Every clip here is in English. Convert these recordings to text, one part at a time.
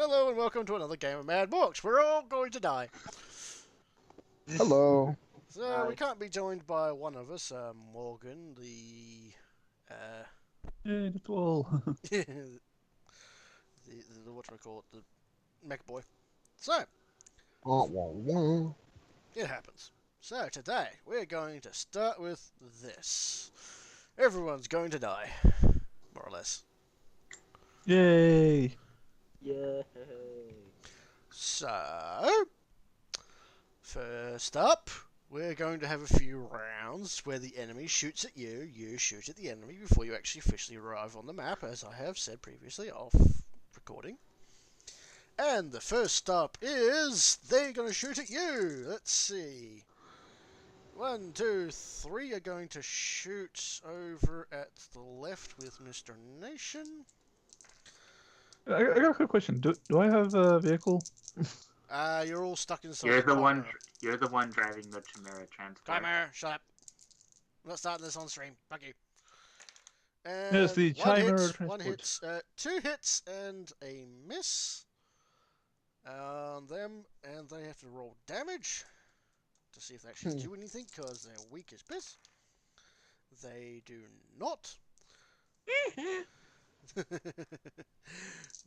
Hello and welcome to another game of Mad Morks. We're all going to die. Hello. So we can't be joined by one of us, Morgan, the Yeah, that's all. the, what do I call it, the mech boy. So Wah, wah, wah. it happens. So today we're going to start with this. Everyone's going to die, more or less. Yay! Yay! So first up, we're going to have a few rounds where the enemy shoots at you, you shoot at the enemy before you actually officially arrive on the map, as I have said previously off recording. And the first stop is they're going to shoot at you. Let's see. 1, 2, 3 are going to shoot over at the left with Mr. Nation. I got a quick question. Do I have a vehicle? You're all stuck inside You're the one. Chimera. You're the one driving the Chimera transport. Chimera, shut up. I'm not starting this on stream. Fuck you. And Yes, the Chimera one transport. hit, 2 hits and a miss. Them, and they have to roll damage to see if they actually do anything, because they're weak as piss. They do not.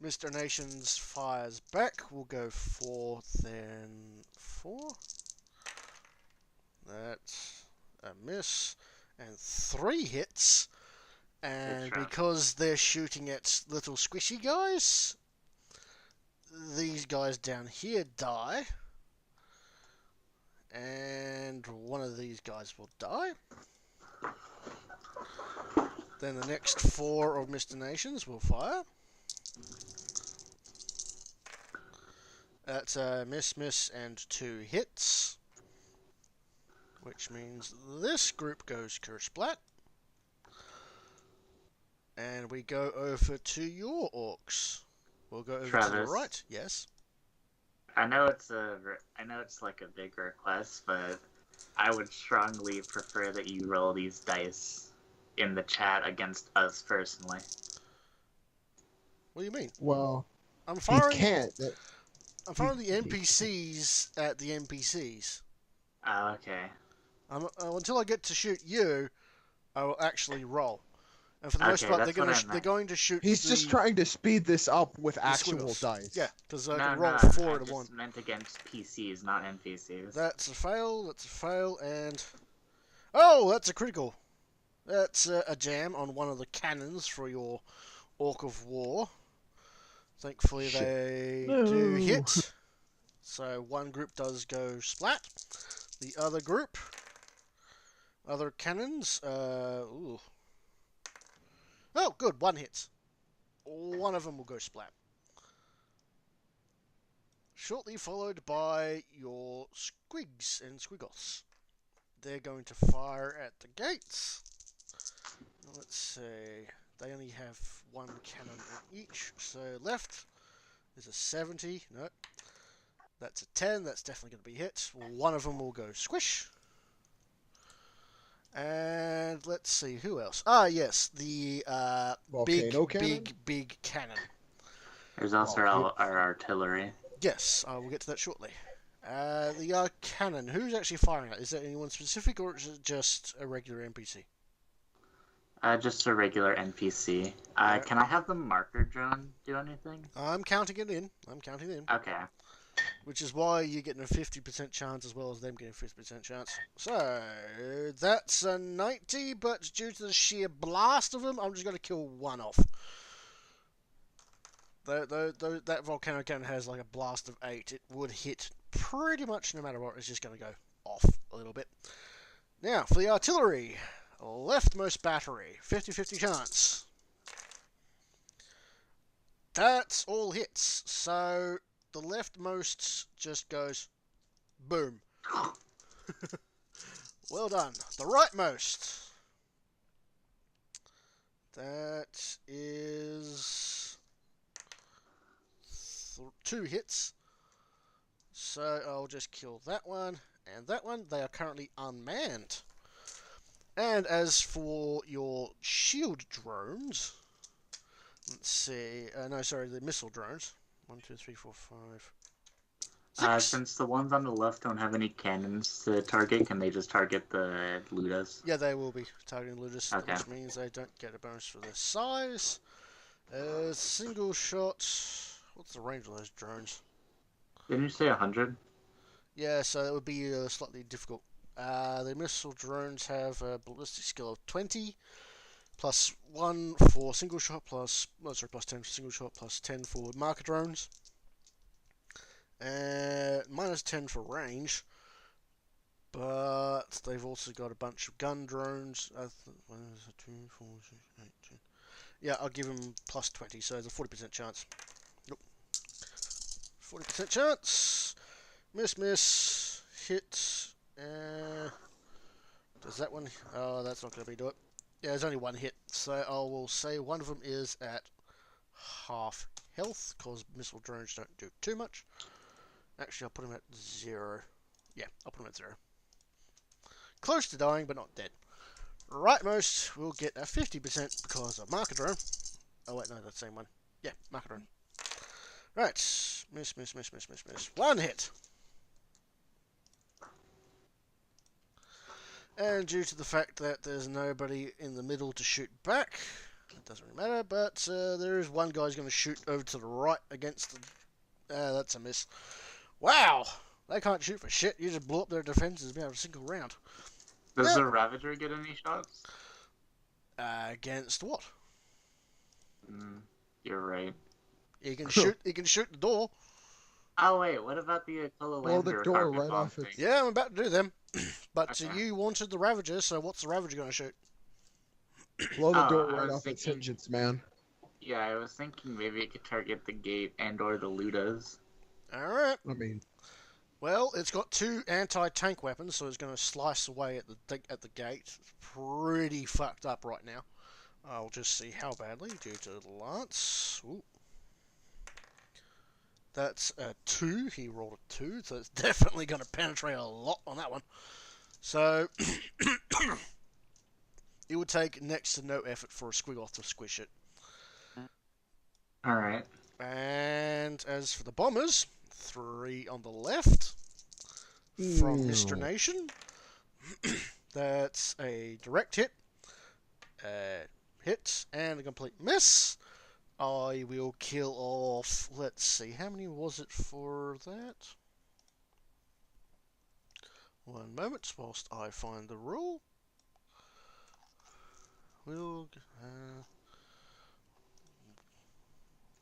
Mr. Nations fires back. We'll go 4, then 4. That's a miss. And 3 hits. And because they're shooting at little squishy guys, these guys down here die. And one of these guys will die. Then the next 4 of Mr. Nations will fire. That's a miss, and 2 hits. Which means this group goes kersplat. And we go over to your orcs. We'll go over to the Travis. right. Yes. I know it's like a big request, but I would strongly prefer that you roll these dice in the chat against us personally. What do you mean? Well, I'm he firing. can't. I'm firing the NPCs at the NPCs. Oh, okay. Until I get to shoot you, I will actually roll. And for the most Okay, part, that's they're going to shoot. He's just trying to speed this up with actual squiggles. dice. Yeah, because I No, can roll no, 4 I at a just 1. meant against PCs, not NPCs. That's a fail. That's a fail, and oh, that's a critical. That's a jam on one of the cannons for your Orc of War. Thankfully, Shit. they No. do hit. So one group does go splat. The other group, other cannons, ooh. Oh, good, 1 hits. One of them will go splat. Shortly followed by your squigs and squiggles. They're going to fire at the gates. Let's see. They only have 1 cannon on each. So left is a 70. No. That's a 10. That's definitely going to be hit. One of them will go squish. And let's see, who else? Ah, yes, the Volcano cannon? big cannon. There's also our artillery. Yes, I will get to that shortly. The cannon, who's actually firing it? Is there anyone specific, or is it just a regular NPC? Just a regular NPC. Can I have the marker drone do anything? I'm counting it in. Okay. Which is why you're getting a 50% chance as well as them getting a 50% chance. So, that's a 90, but due to the sheer blast of them, I'm just going to kill 1 off. That volcano cannon has like a blast of 8. It would hit pretty much no matter what. It's just going to go off a little bit. Now, for the artillery, leftmost battery, 50-50 chance. That's all hits. So the leftmost just goes boom. Well done. The rightmost. That is 2 hits. So I'll just kill that one and that one. They are currently unmanned. And as for your shield drones, let's see. No, sorry, the missile drones. 1, 2, 3, 4, 5, 6. Since the ones on the left don't have any cannons to target, can they just target the Ludas? Yeah, they will be targeting Ludus, Okay. which means they don't get a bonus for their size. Single shot. What's the range of those drones? Didn't you say 100? Yeah, so it would be slightly difficult. The missile drones have a ballistic skill of 20, plus 1 for single shot, plus 10 for single shot, plus 10 for marker drones. Minus 10 for range, but they've also got a bunch of gun drones. 1, 2, 4, 6, 8, 10. Yeah, I'll give him plus 20, so there's a 40% chance. Nope. 40% chance. Miss, hit. Does that one? Oh, that's not going to be do it. Yeah, there's only one hit, so I will say one of them is at half health, because missile drones don't do too much. Actually, I'll put him at 0. Yeah, I'll put him at 0. Close to dying, but not dead. Rightmost will get a 50% because of marker drone. Oh wait, no, that's the same one. Yeah, marker drone. Right, miss. One hit. And due to the fact that there's nobody in the middle to shoot back, it doesn't really matter, but there is one guy who's going to shoot over to the right against the... that's a miss. Wow! They can't shoot for shit. You just blow up their defenses without a single round. Does the Ravager get any shots? Against what? You're right. He can shoot. He can shoot the door. Oh wait, what about the Aquila Blow the Lander door carpet right bomb off it. thing? Yeah, I'm about to do them. But Okay. you wanted the Ravager, so what's the Ravager going to shoot? Blow the Oh, door I right was off its thinking- hinges, man. Yeah, I was thinking maybe it could target the gate and or the Ludas. Alright. I mean, Well, it's got 2 anti-tank weapons, so it's going to slice away at the gate. It's pretty fucked up right now. I'll just see how badly due to the lance. Ooh. That's a 2. He rolled a 2, so it's definitely going to penetrate a lot on that one. So, it would take next to no effort for a Squiggoth to squish it. Alright. And as for the bombers, 3 on the left from Mr. Nation. That's a direct hit, hit, and a complete miss. I will kill off, let's see, how many was it for that? One moment, whilst I find the rule. We'll,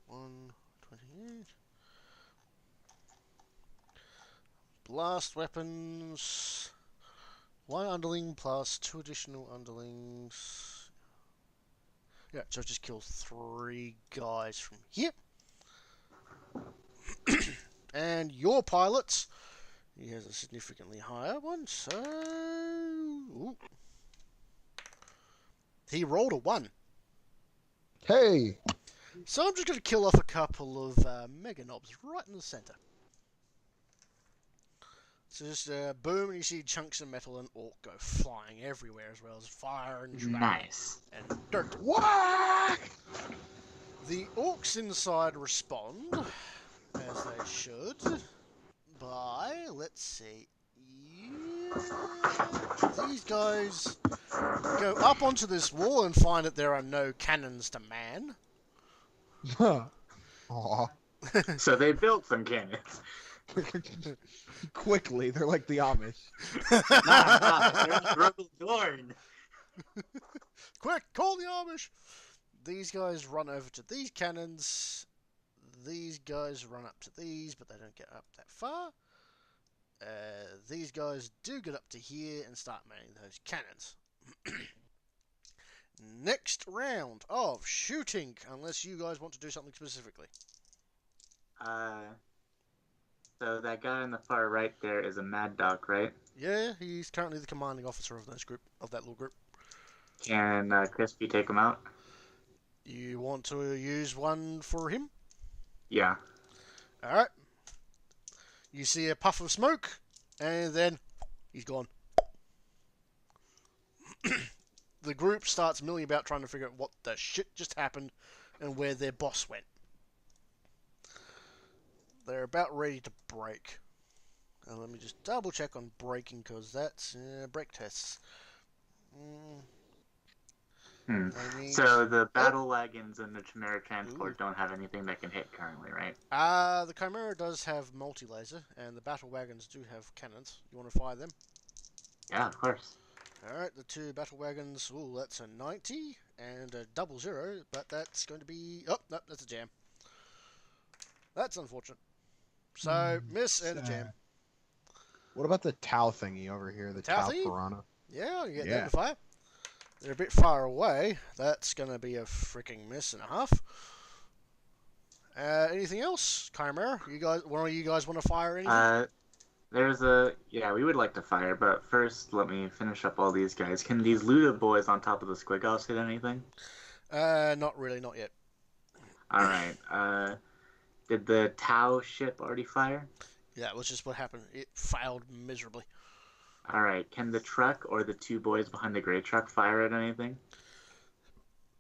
128. Blast weapons. 1 underling plus 2 additional underlings. Yeah, so it just kills 3 guys from here. And your pilots, he has a significantly higher one, so... Ooh. He rolled a 1. hey, So I'm just going to kill off a couple of mega knobs right in the centre. So just boom, and you see chunks of metal and orc go flying everywhere, as well as fire and shrapnel Nice. and dirt. whack! The orcs inside respond, as they should, by, let's see, these guys go up onto this wall and find that there are no cannons to man. Aw. So they built some cannons. Quickly, they're like the Amish. There's Rebel Dorn. Quick, call the Amish! These guys run over to these cannons. These guys run up to these, but they don't get up that far. These guys do get up to here and start manning those cannons. Next round of shooting, unless you guys want to do something specifically. So that guy on the far right there is a Mad Dog, right? Yeah, he's currently the commanding officer of that little group. Can Crispy take him out? You want to use one for him? Yeah. Alright. You see a puff of smoke, and then he's gone. The group starts milling about trying to figure out what the shit just happened and where their boss went. they're about ready to break. Let me just double check on breaking, because that's break tests. They need... So the battle wagons and the Chimera transport Ooh. don't have anything that can hit currently, right? The Chimera does have multi-laser, and the battle wagons do have cannons. You want to fire them? Yeah, of course. Alright, the two battle wagons, ooh, that's a 90 and a 00, but that's going to be... Oh, no, that's a jam. That's unfortunate. So, miss and a jam. What about the Tau thingy over here? The Tau Tau thingy? Piranha? Yeah, you get Yeah. them to fire. They're a bit far away. That's going to be a freaking miss and a half. Anything else? Chimera? One of you guys want to fire anything? Yeah, we would like to fire, but first let me finish up all these guys. Can these Luda boys on top of the Squig Offs hit anything? Not really, not yet. Alright, did the Tau ship already fire? Yeah, it was just what happened. It failed miserably. Alright, can the truck or the two boys behind the gray truck fire at anything?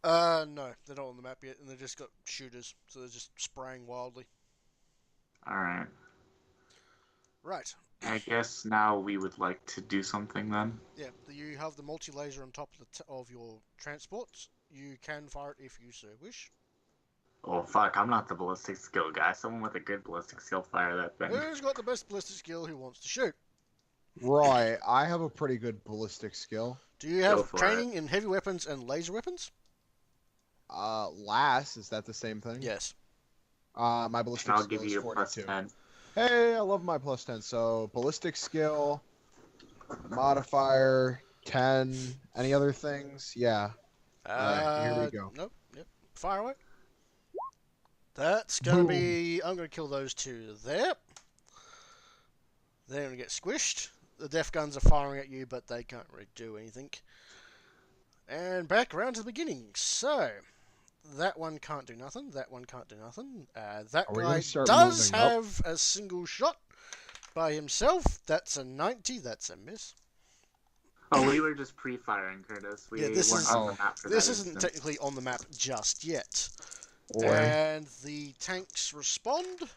No, they're not on the map yet, and they've just got shooters, so they're just spraying wildly. Alright. Right. I guess now we would like to do something then. Yeah, you have the multi-laser on top of your transports. You can fire it if you so wish. Oh fuck, I'm not the ballistic skill guy. Someone with a good ballistic skill fire that thing. Who's got the best ballistic skill who wants to shoot? Right, I have a pretty good ballistic skill. Do you have training in heavy weapons and laser weapons? Is that the same thing? Yes. My ballistic I'll skill give is you a plus 42. 10. Hey, I love my plus 10. So, ballistic skill, modifier, 10, any other things? Yeah. Alright, here we go. Nope. Yep. Fire away. That's going to be... I'm going to kill those two there. They're going to get squished. The def guns are firing at you, but they can't really do anything. And back around to the beginning. So, that one can't do nothing. That one can't do nothing. That guy does have a single shot by himself. That's a 90. That's a miss. Oh, we were just pre-firing, Curtis. We weren't on the map for that. This isn't technically on the map just yet. Or... And the tanks respond.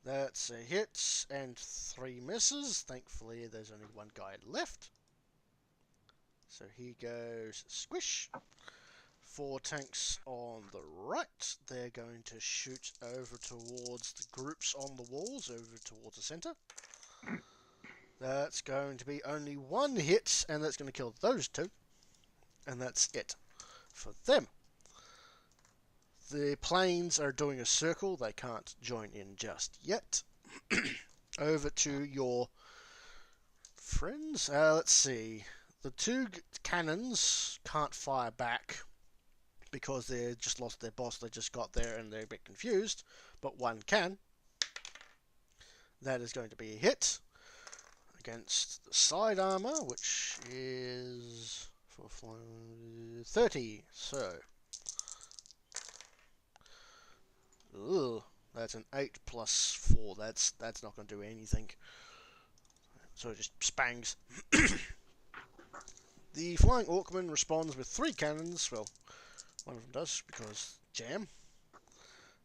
That's a hit and 3 misses. Thankfully, there's only one guy left. So he goes squish. 4 tanks on the right. They're going to shoot over towards the groups on the walls, over towards the center. That's going to be only 1 hit, and that's going to kill those 2. And that's it for them. The planes are doing a circle. They can't join in just yet. Over to your friends. Let's see. The 2 cannons can't fire back because they just lost their boss. They just got there and they're a bit confused. But 1 can. That is going to be a hit against the side armor, which is for 30. So, ugh, that's an 8 plus 4. That's not going to do anything. So it just spangs. The Flying Orkman responds with 3 cannons. Well, one of them does, because jam.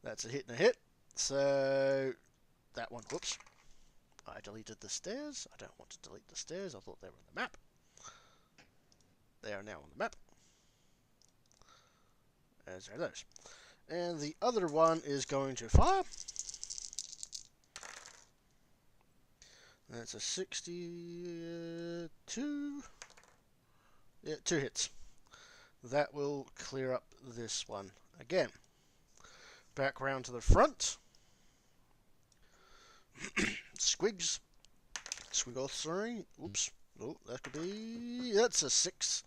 That's a hit and a hit. So, that one, whoops. I deleted the stairs. I don't want to delete the stairs. I thought they were on the map. They are now on the map. As are those. And the other one is going to fire. That's a 62. Yeah, 2 hits. That will clear up this one again. Back round to the front. Squigs. Squiggle, sorry. Oops. Oh, that could be... That's a 6.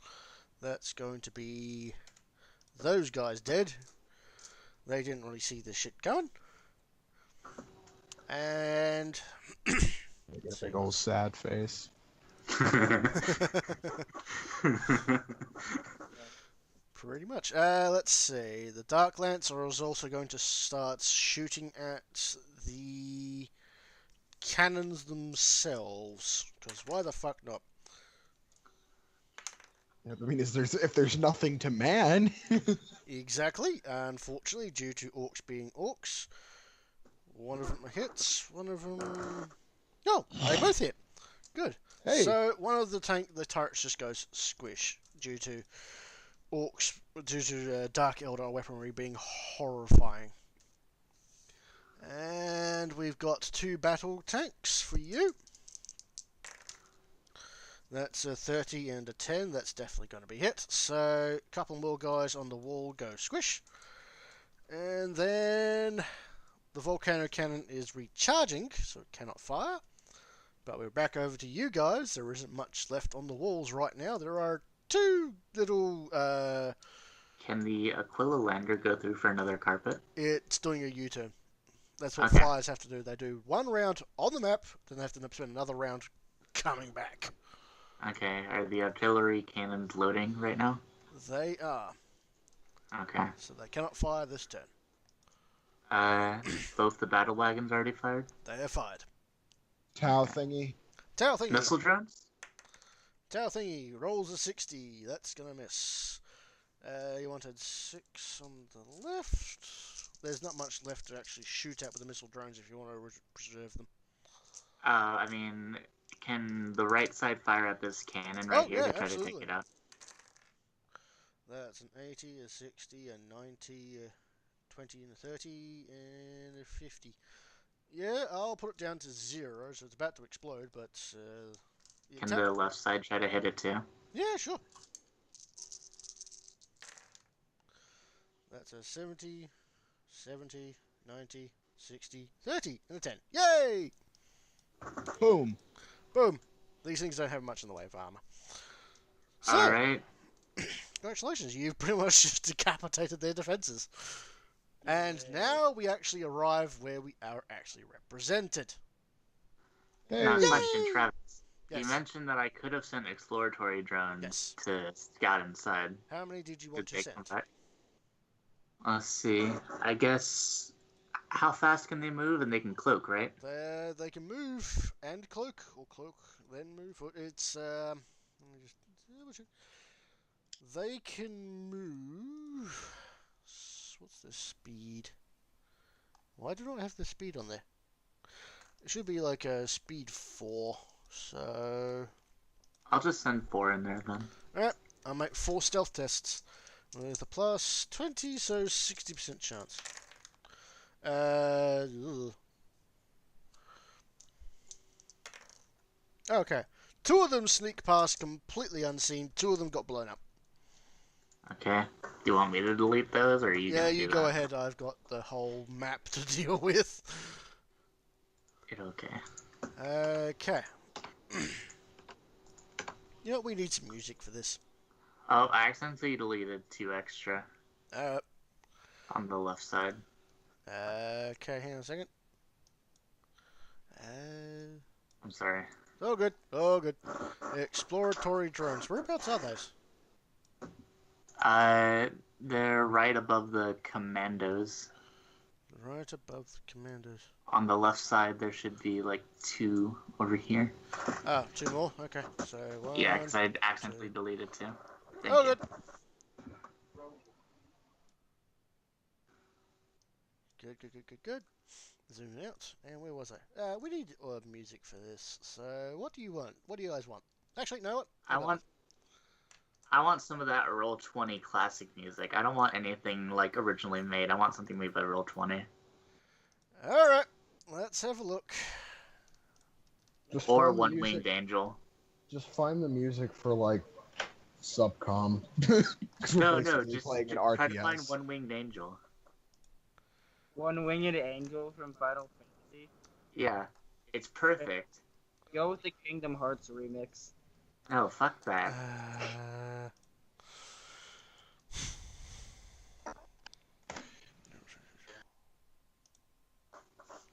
That's going to be... Those guys dead. They didn't really see this shit coming. And... Big old sad face. Pretty much. Let's see. The Dark Lancer is also going to start shooting at the cannons themselves. Because why the fuck not? I mean, if there's nothing to man? Exactly. Unfortunately, due to orcs being orcs, One of them hits. One of them. No, they both hit. Good. Hey. So one of the turrets just goes squish due to orcs, due to Dark Eldar weaponry being horrifying. And we've got 2 battle tanks for you. That's a 30 and a 10. That's definitely going to be hit. So a couple more guys on the wall go squish. And then the volcano cannon is recharging, so it cannot fire. But we're back over to you guys. There isn't much left on the walls right now. There are 2 little... Can the Aquila Lander go through for another carpet? It's doing a U-turn. That's what Okay. flyers have to do. They do 1 round on the map, then they have to spend another round coming back. Okay, are the artillery cannons loading right now? They are. Okay. So they cannot fire this turn. Both the battle wagons already fired? They are fired. Tau thingy. Tau thingy. Missile drones? Tau thingy rolls a 60. That's going to miss. You wanted 6 on the left. There's not much left to actually shoot at with the missile drones if you want to preserve them. I mean, can the right side fire at this cannon right here to try to take it out? That's an 80, a 60, a 90, a 20, and a 30, and a 50. Yeah, I'll put it down to 0, so it's about to explode, but... Can the left side try to hit it too? Yeah, sure. That's a 70, 70, 90, 60, 30, and a 10. Yay! Boom. Boom. These things don't have much in the way of armor. So, Alright. congratulations, you've pretty much just decapitated their defenses. And now we actually arrive where we are actually represented. Hey. Now, question, Travis. Yes. You mentioned that I could have sent exploratory drones Yes. to scout inside. How many did you want Did to they come send? back? Let's see. I guess... How fast can they move? And they can cloak, right? They can move and cloak, or cloak, then move. It's, let me just double check. They can move... What's the speed? Why do I not have the speed on there? It should be like a speed 4, so... I'll just send 4 in there then. Alright, I'll make 4 stealth tests with a plus 20, so 60% chance. Ugh. Okay, 2 of them sneak past completely unseen, 2 of them got blown up. Okay. Do you want me to delete those, or are you Yeah, gonna you do go that? ahead, I've got the whole map to deal with. Okay. Okay. You know, we need some music for this. Oh, I accidentally deleted 2 extra Uh, on the left side. okay, hang on a second. I'm sorry. Oh good, oh good. Exploratory drones. Whereabouts are those? They're right above the commandos. Right above the commandos. On the left side, there should be like 2 over here. Ah, 2 more? Okay, so 1... Yeah, because I accidentally deleted 2. Thank Oh you. good. Good, good, good, good, good. Zoom out. And where was I? We need music for this. So, what do you want? What do you guys want? Actually, you know what? I want some of that Roll20 classic music. I don't want anything like originally made. I want something made by Roll20. Alright, let's have a look. Just Or find the One music- Winged Angel. Just find the music for like Subcom. No, We're no, basically just playing an try to find RTS. One Winged Angel. One Winged Angel from Final Fantasy. Yeah, it's perfect. Go with the Kingdom Hearts remix. No, fuck that.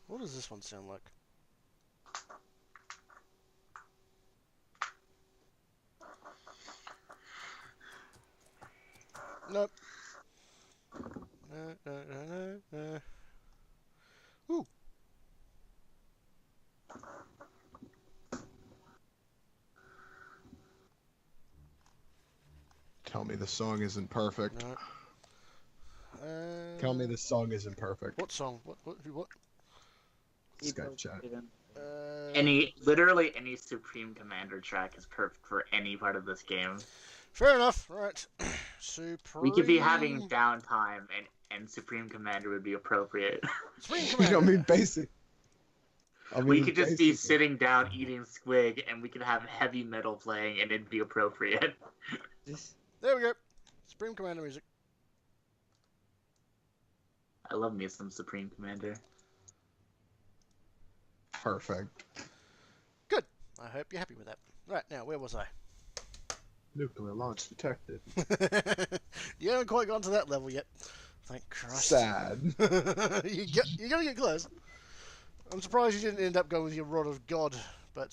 What does this one sound like? Nope. Ooh. Tell me the song isn't perfect. No. Tell me the song isn't perfect. What song? What? Skype chat. Literally any Supreme Commander track is perfect for any part of this game. Fair enough. Right. Supreme. We could be having downtime, and Supreme Commander would be appropriate. Supreme You Commander. know, I mean, basic. We could just be sitting down eating squig, and we could have heavy metal playing, and it'd be appropriate. There we go. Supreme Commander music. I love me some Supreme Commander. Perfect. Good. I hope you're happy with that. Right, now, where was I? Nuclear launch detected. You haven't quite gotten to that level yet. Thank Christ. Sad. You're going to get close. I'm surprised you didn't end up going with your Rod of God, but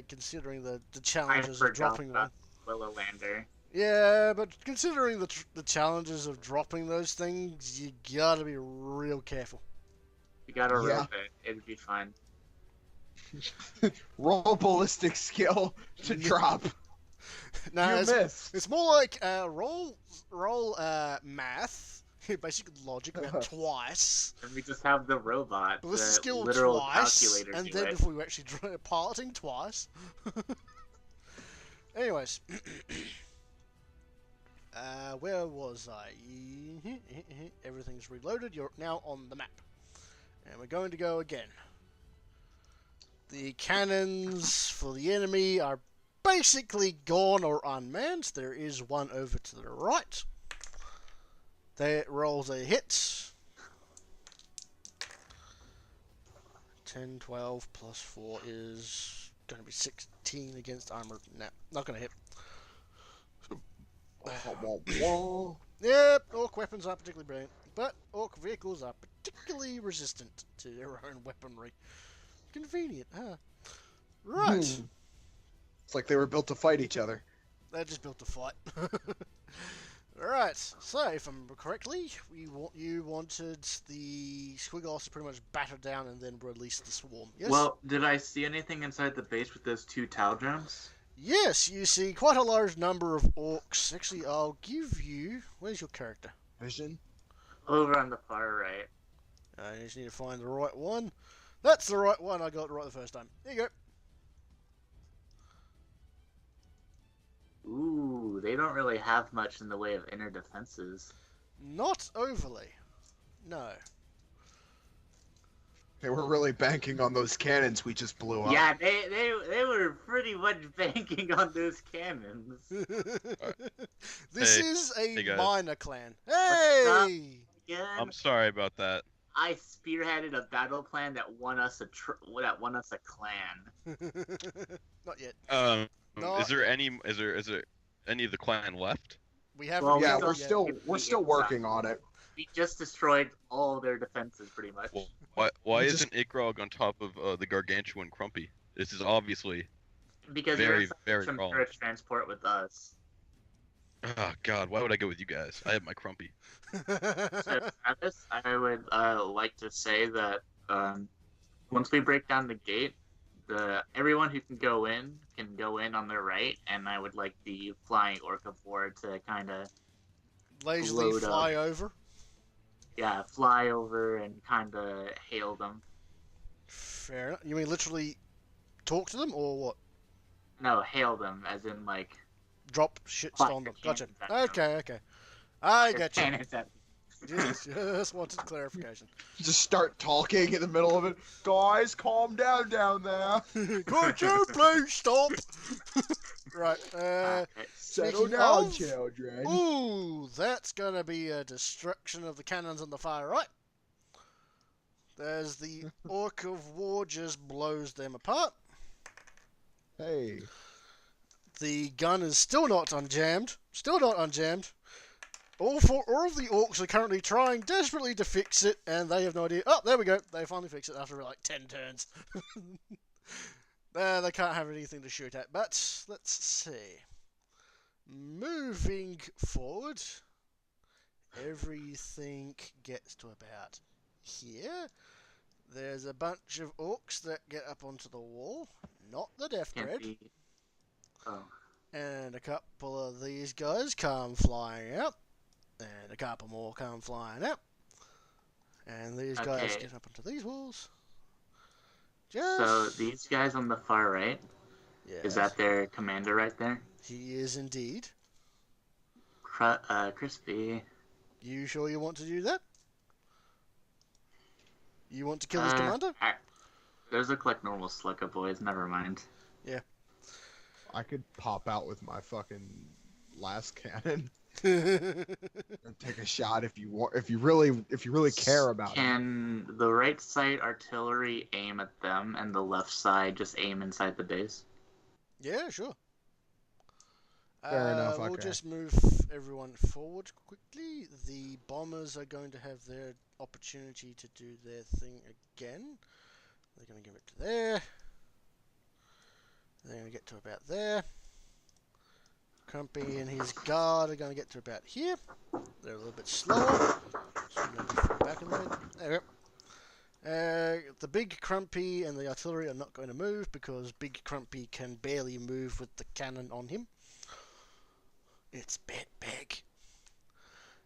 considering the challenges of dropping one. Willow Lander. Yeah, but considering the challenges of dropping those things, you gotta be real careful. You gotta rope it. It'd be fine. Roll ballistic skill to drop. No, You missed. it's more like roll math, basic logic about twice. And we just have the robot, Ballistic the skill literal twice, calculator and do then it. if we were actually piloting twice. Anyways, where was I? Everything's reloaded. You're now on the map, and we're going to go again. The cannons for the enemy are basically gone or unmanned. There is one over to the right. That rolls a hit. 10, 12 plus 4 is going to be 16 against armor. No, not going to hit. Yep, orc weapons aren't particularly brilliant, but orc vehicles are particularly resistant to their own weaponry. Convenient, huh? Right. It's like they were built to fight each other. They're just built to fight. Right, so if I remember correctly, you wanted the Squiggles to pretty much batter down and then release the swarm. Yes? Well, did I see anything inside the base with those 2 Tau drones? Yes, you see quite a large number of orcs. Actually, I'll give you... Where's your character? Vision. Over on the far right. I just need to find the right one. That's the right one. I got it right the first time. There you go. Ooh, they don't really have much in the way of inner defenses. Not overly. No. They were really banking on those cannons we just blew up. Yeah, they were pretty much banking on those cannons. This Hey, is a hey guys. minor clan. What's up? Hey! Again, I'm sorry about that. I spearheaded a battle plan that won us a clan. Not yet. Is there any of the clan left? We haven't. Well, Yeah, got we're it yet. still working on it. We just destroyed all their defenses, pretty much. Well, why You just- isn't Ikrog on top of the gargantuan Crumpy? This is obviously. Because very, you're very some wrong. sort of transport with us. Oh God, why would I go with you guys? I have my Crumpy. So, Travis, I would like to say that once we break down the gate, everyone who can go in on their right, and I would like the flying orca board to kind of Lazily load fly over. fly over and kind of hail them. Fair enough. You mean literally talk to them or what? No, hail them as in like Drop shit Fire on them. Gotcha. cannons at them. Okay. I their gotcha. cannons at Just wanted clarification. Just start talking in the middle of it. Guys, calm down there. Could you please stop? Right. Settle Speaking down, of- children. Ooh, that's gonna be a destruction of the cannons on the far right. There's the Orc of War just blows them apart. Hey. The gun is still not unjammed. All of the orcs are currently trying desperately to fix it, and they have no idea. Oh, there we go. They finally fixed it after like 10 turns. They can't have anything to shoot at. But let's see. Moving forward, everything gets to about here. There's a bunch of orcs that get up onto the wall. Not the Death Can't Dread. be. Oh. And a couple of these guys come flying out. And a couple more come flying out. And these guys Okay. get up onto these walls. So Just... these guys on the far right, Yes. is that their commander right there? He is indeed. Crispy. You sure you want to do that? You want to kill his commander? Those look like normal Slucka boys, never mind. I could pop out with my fucking last cannon and take a shot if you want. If you really care about it. Can the right side artillery aim at them, and the left side just aim inside the base? Yeah, sure. Fair enough, We'll okay. just move everyone forward quickly. The bombers are going to have their opportunity to do their thing again. They're going to give it to there. They're going to get to about there. Crumpy and his guard are going to get to about here. They're a little bit slower. So maybe fall back a little bit. There we go. The big Crumpy and the artillery are not going to move because big Crumpy can barely move with the cannon on him. It's bit big.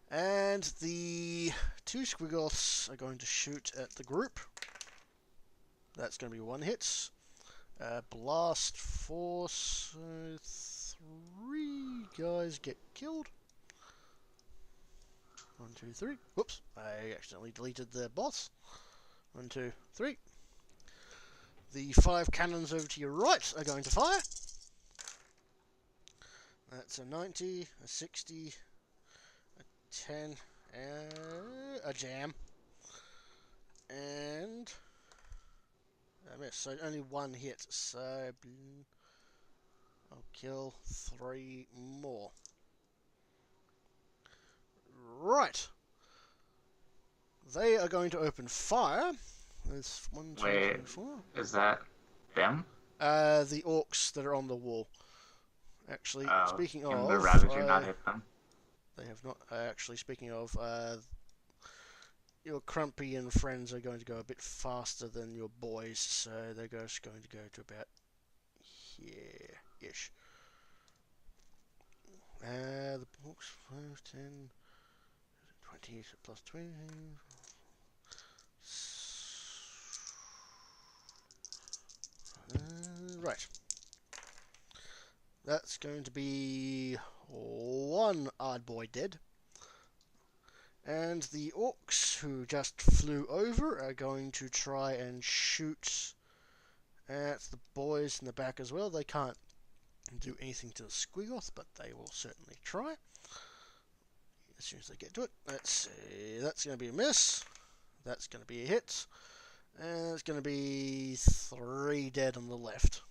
And the two squiggles are going to shoot at the group. That's going to be one hit. Blast force. 3 guys get killed. 1, 2, 3. Whoops, I accidentally deleted the boss. 1, 2, 3. The 5 cannons over to your right are going to fire. That's a 90, a 60, a 10, a jam, and a miss. So only 1 hit. So I'll kill 3 more. Right. They are going to open fire. There's 1, 2, 3, 4. Is that them? The orcs that are on the wall. Actually, speaking can of, the Ravager not hit them? They have not. Actually, speaking of, your Crumpy and friends are going to go a bit faster than your boys, so they're just going to go to about here-ish. The books 5, 10, 20 plus 20. Right. That's going to be 1 odd boy dead. And the orcs who just flew over are going to try and shoot at the boys in the back as well. They can't do anything to the Squiggoth, but they will certainly try. As soon as they get to it. Let's see. That's going to be a miss. That's going to be a hit. And it's going to be 3 dead on the left.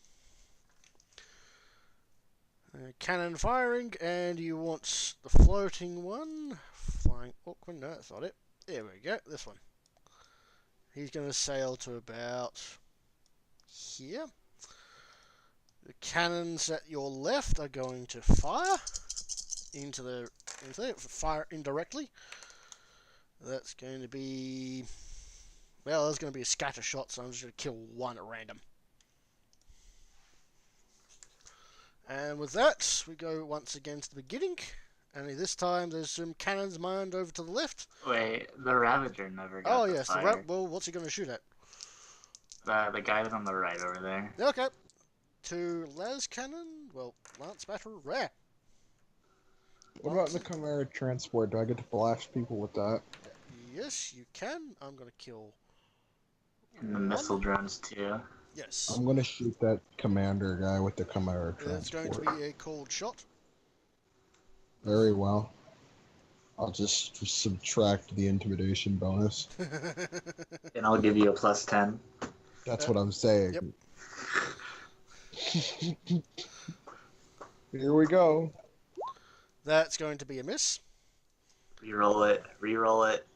Cannon firing, and you want the floating one. Flying Auckland. No, that's not it. There we go. This one. He's going to sail to about here. The cannons at your left are going to fire into there. Fire indirectly. That's going to be... Well, there's going to be a scatter shot, so I'm just going to kill 1 at random. And with that, we go once again to the beginning. Only this time, there's some cannons mined over to the left. Wait, the Ravager never got Oh, yes. fire. Well, what's he going to shoot at? The guy that's on the right over there. Okay. To las cannon. Well, lance batter. Rare. What about the Chimera transport? Do I get to blast people with that? Yes, you can. I'm going to kill... And the missile drones too. Yes. I'm gonna shoot that commander guy with the Chimera It's transport. going to be a cold shot. Very well. I'll just subtract the intimidation bonus. And I'll give you a +10. That's what I'm saying. Yep. Here we go. That's going to be a miss. Reroll it. Reroll it.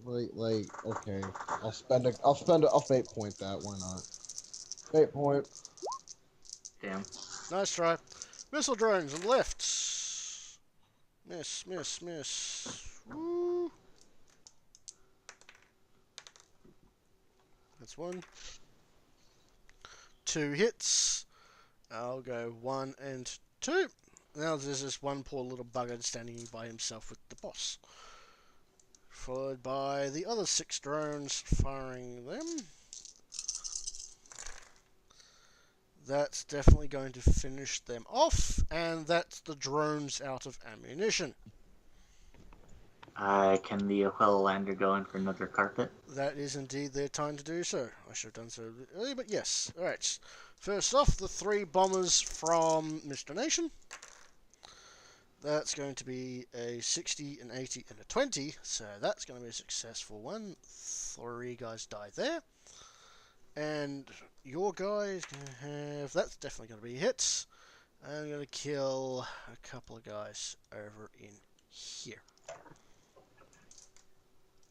Like, okay. I'll fate point that, why not? Fate point. Damn. Nice try. Missile drones on the left. Miss, miss, miss. Woo. That's 1. 2 hits. I'll go 1 and 2. Now there's this one poor little bugger standing by himself with the boss. Followed by the other 6 drones firing them. That's definitely going to finish them off, and that's the drones out of ammunition. Can the Lander go in for another carpet? That is indeed their time to do so. I should have done so a bit earlier, but yes. Alright, first off, the 3 bombers from Mr. Nation. That's going to be a 60, an 80, and a 20, so that's going to be a successful one. 3 guys die there. And your guy is going to have... That's definitely going to be hits. I'm going to kill a couple of guys over in here.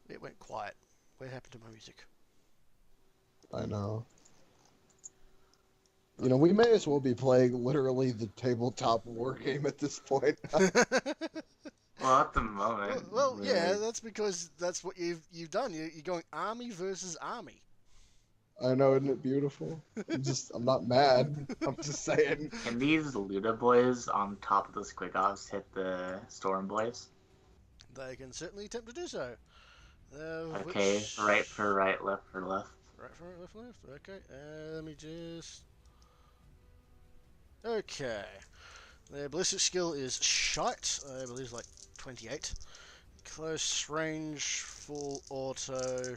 It went quiet. What happened to my music? I know. You know, we may as well be playing literally the tabletop war game at this point. Well, at the moment. Well, yeah, that's because that's what you've done. You're going army versus army. I know, isn't it beautiful? I'm not mad. I'm just saying. Can these Luda boys on top of the Squigoffs hit the Storm boys? They can certainly attempt to do so. Okay, which... right for right, left for left. Right for right, left for left. Okay, let me just... Okay. Their ballistic skill is shite. I believe it's like 28. Close range, full auto.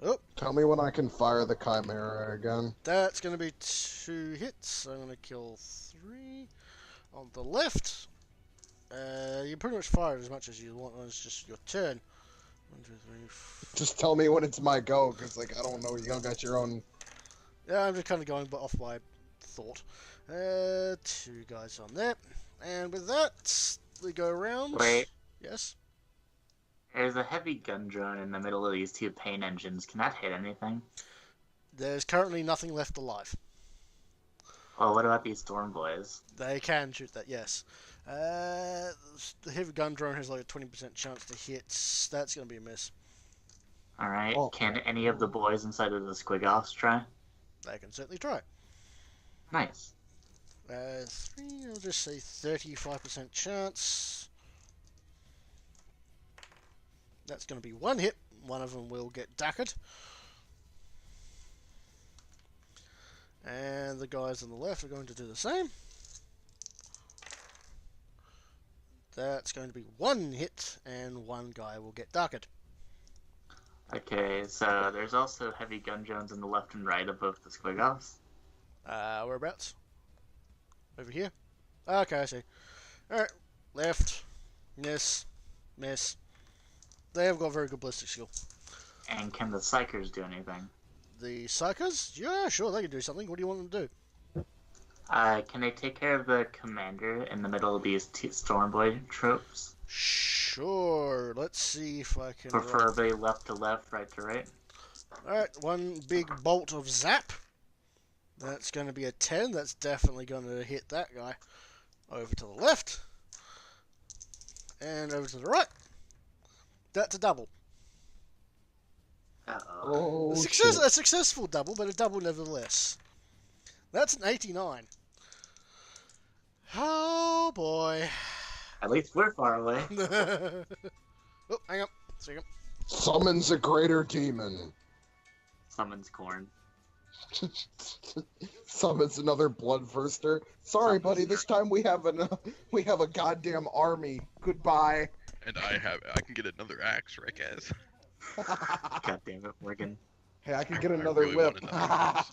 Oh, Tell me when I can fire the Chimera again. that's going to be 2 hits. I'm going to kill 3 on the left. You pretty much fire as much as you want. It's just your turn. 1, 2, 3. Just tell me when it's my go, because, like, I don't know. You don't got your own... Yeah, I'm just kind of going off my thought. 2 guys on there. And with that, we go around. Wait, Yes? there's a heavy gun drone in the middle of these 2 paint engines. Can that hit anything? There's currently nothing left alive. Well, what about these Storm boys? They can shoot that, yes. The heavy gun drone has like a 20% chance to hit. That's going to be a miss. Alright, Oh. can any of the boys inside of the Squigoffs try? They can certainly try. Nice. 3, I'll just say 35% chance. That's going to be 1 hit. One of them will get dackered. And the guys on the left are going to do the same. That's going to be 1 hit, and 1 guy will get dackered. Okay, so there's also heavy gun drones on the left and right of both the Squigoffs. Whereabouts? Over here? Okay, I see. Alright, left. Miss. Miss. They have got very good ballistic skill. And can the Psychers do anything? The Psychers? Yeah, sure, they can do something. What do you want them to do? Can they take care of the commander in the middle of these 2 Storm boy tropes? Sure, let's see if I can... Preferably left to left, right to right. Alright, 1 big bolt of zap. That's going to be a 10. That's definitely going to hit that guy. Over to the left. And over to the right. That's a double. Uh-oh. Oh, A shit. successful double, but a double nevertheless. That's an 89. Oh boy. At least we're far away. Oh, hang on. Second. Summons a greater demon. Summons corn. Summons another bloodthirster. Sorry, buddy. This time we have a goddamn army. Goodbye. And I can get another axe, right, guys? God damn it, Morgan. Hey, I can get I another really whip. want another axe.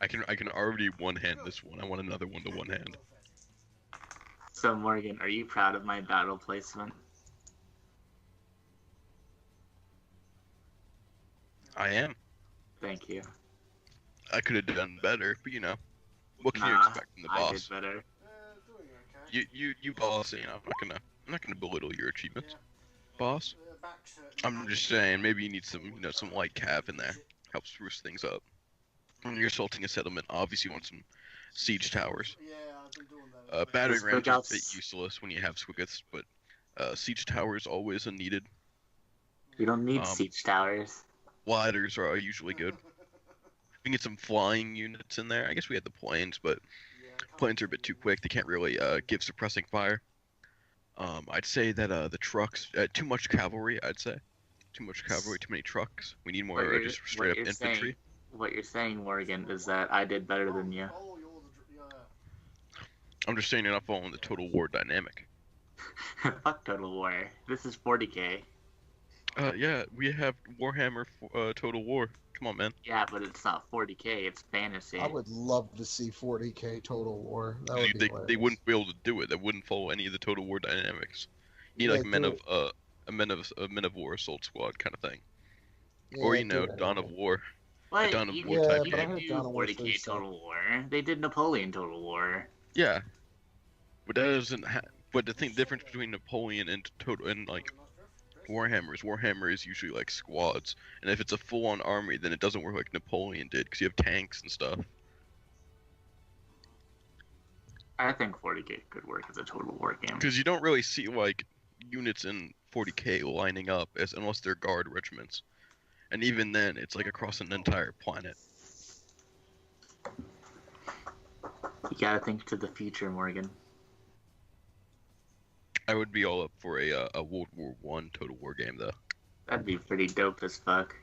I can already one-hand this one. I want another one to one-hand. So, Morgan, are you proud of my battle placement? I am. Thank you. I could have done better, but you know, what can you Nah, expect from the I did boss? better. You boss. You know, I'm not gonna belittle your achievements, boss. I'm just saying, maybe you need some light cav in there. Helps spruce things up. When you're assaulting a settlement, obviously you want some siege towers. Yeah, I've been doing that. Battering The rams are a Squigoths- bit useless when you have squiggles, but siege towers always are needed. We don't need siege towers. Ladders are usually good. We can get some flying units in there. I guess we had the planes, but planes are a bit too quick. They can't really give suppressing fire. I'd say that the trucks, too much cavalry. I'd say too much cavalry, too many trucks. We need more just straight up infantry. what you're saying, Morgan, is that I did better than you. I'm just saying you're not following the Total War dynamic. Fuck Total War. This is 40k. Yeah, we have Warhammer Total War. Come on, man. Yeah, but it's not 40k. It's fantasy. I would love to see 40k Total War. That would be They hilarious. wouldn't be able to do it. They wouldn't follow any of the Total War dynamics. You need Yeah, like men do of a Men of War Assault Squad kind of thing, Yeah, or do it. Dawn of War. But Dawn of you War could, type you but I game. could heard do Dawn of War 40k pretty Total War. They did Napoleon Total War. Yeah, but that doesn't. But the difference between Napoleon and like Warhammer is usually like squads, and if it's a full-on army, then it doesn't work like Napoleon did because you have tanks and stuff. I think 40k could work as a Total War game. Because you don't really see like units in 40k lining up unless they're guard regiments, and even then, it's like across an entire planet. You gotta think to the future, Morgan. I would be all up for a World War One Total War game though. That'd be pretty dope as fuck.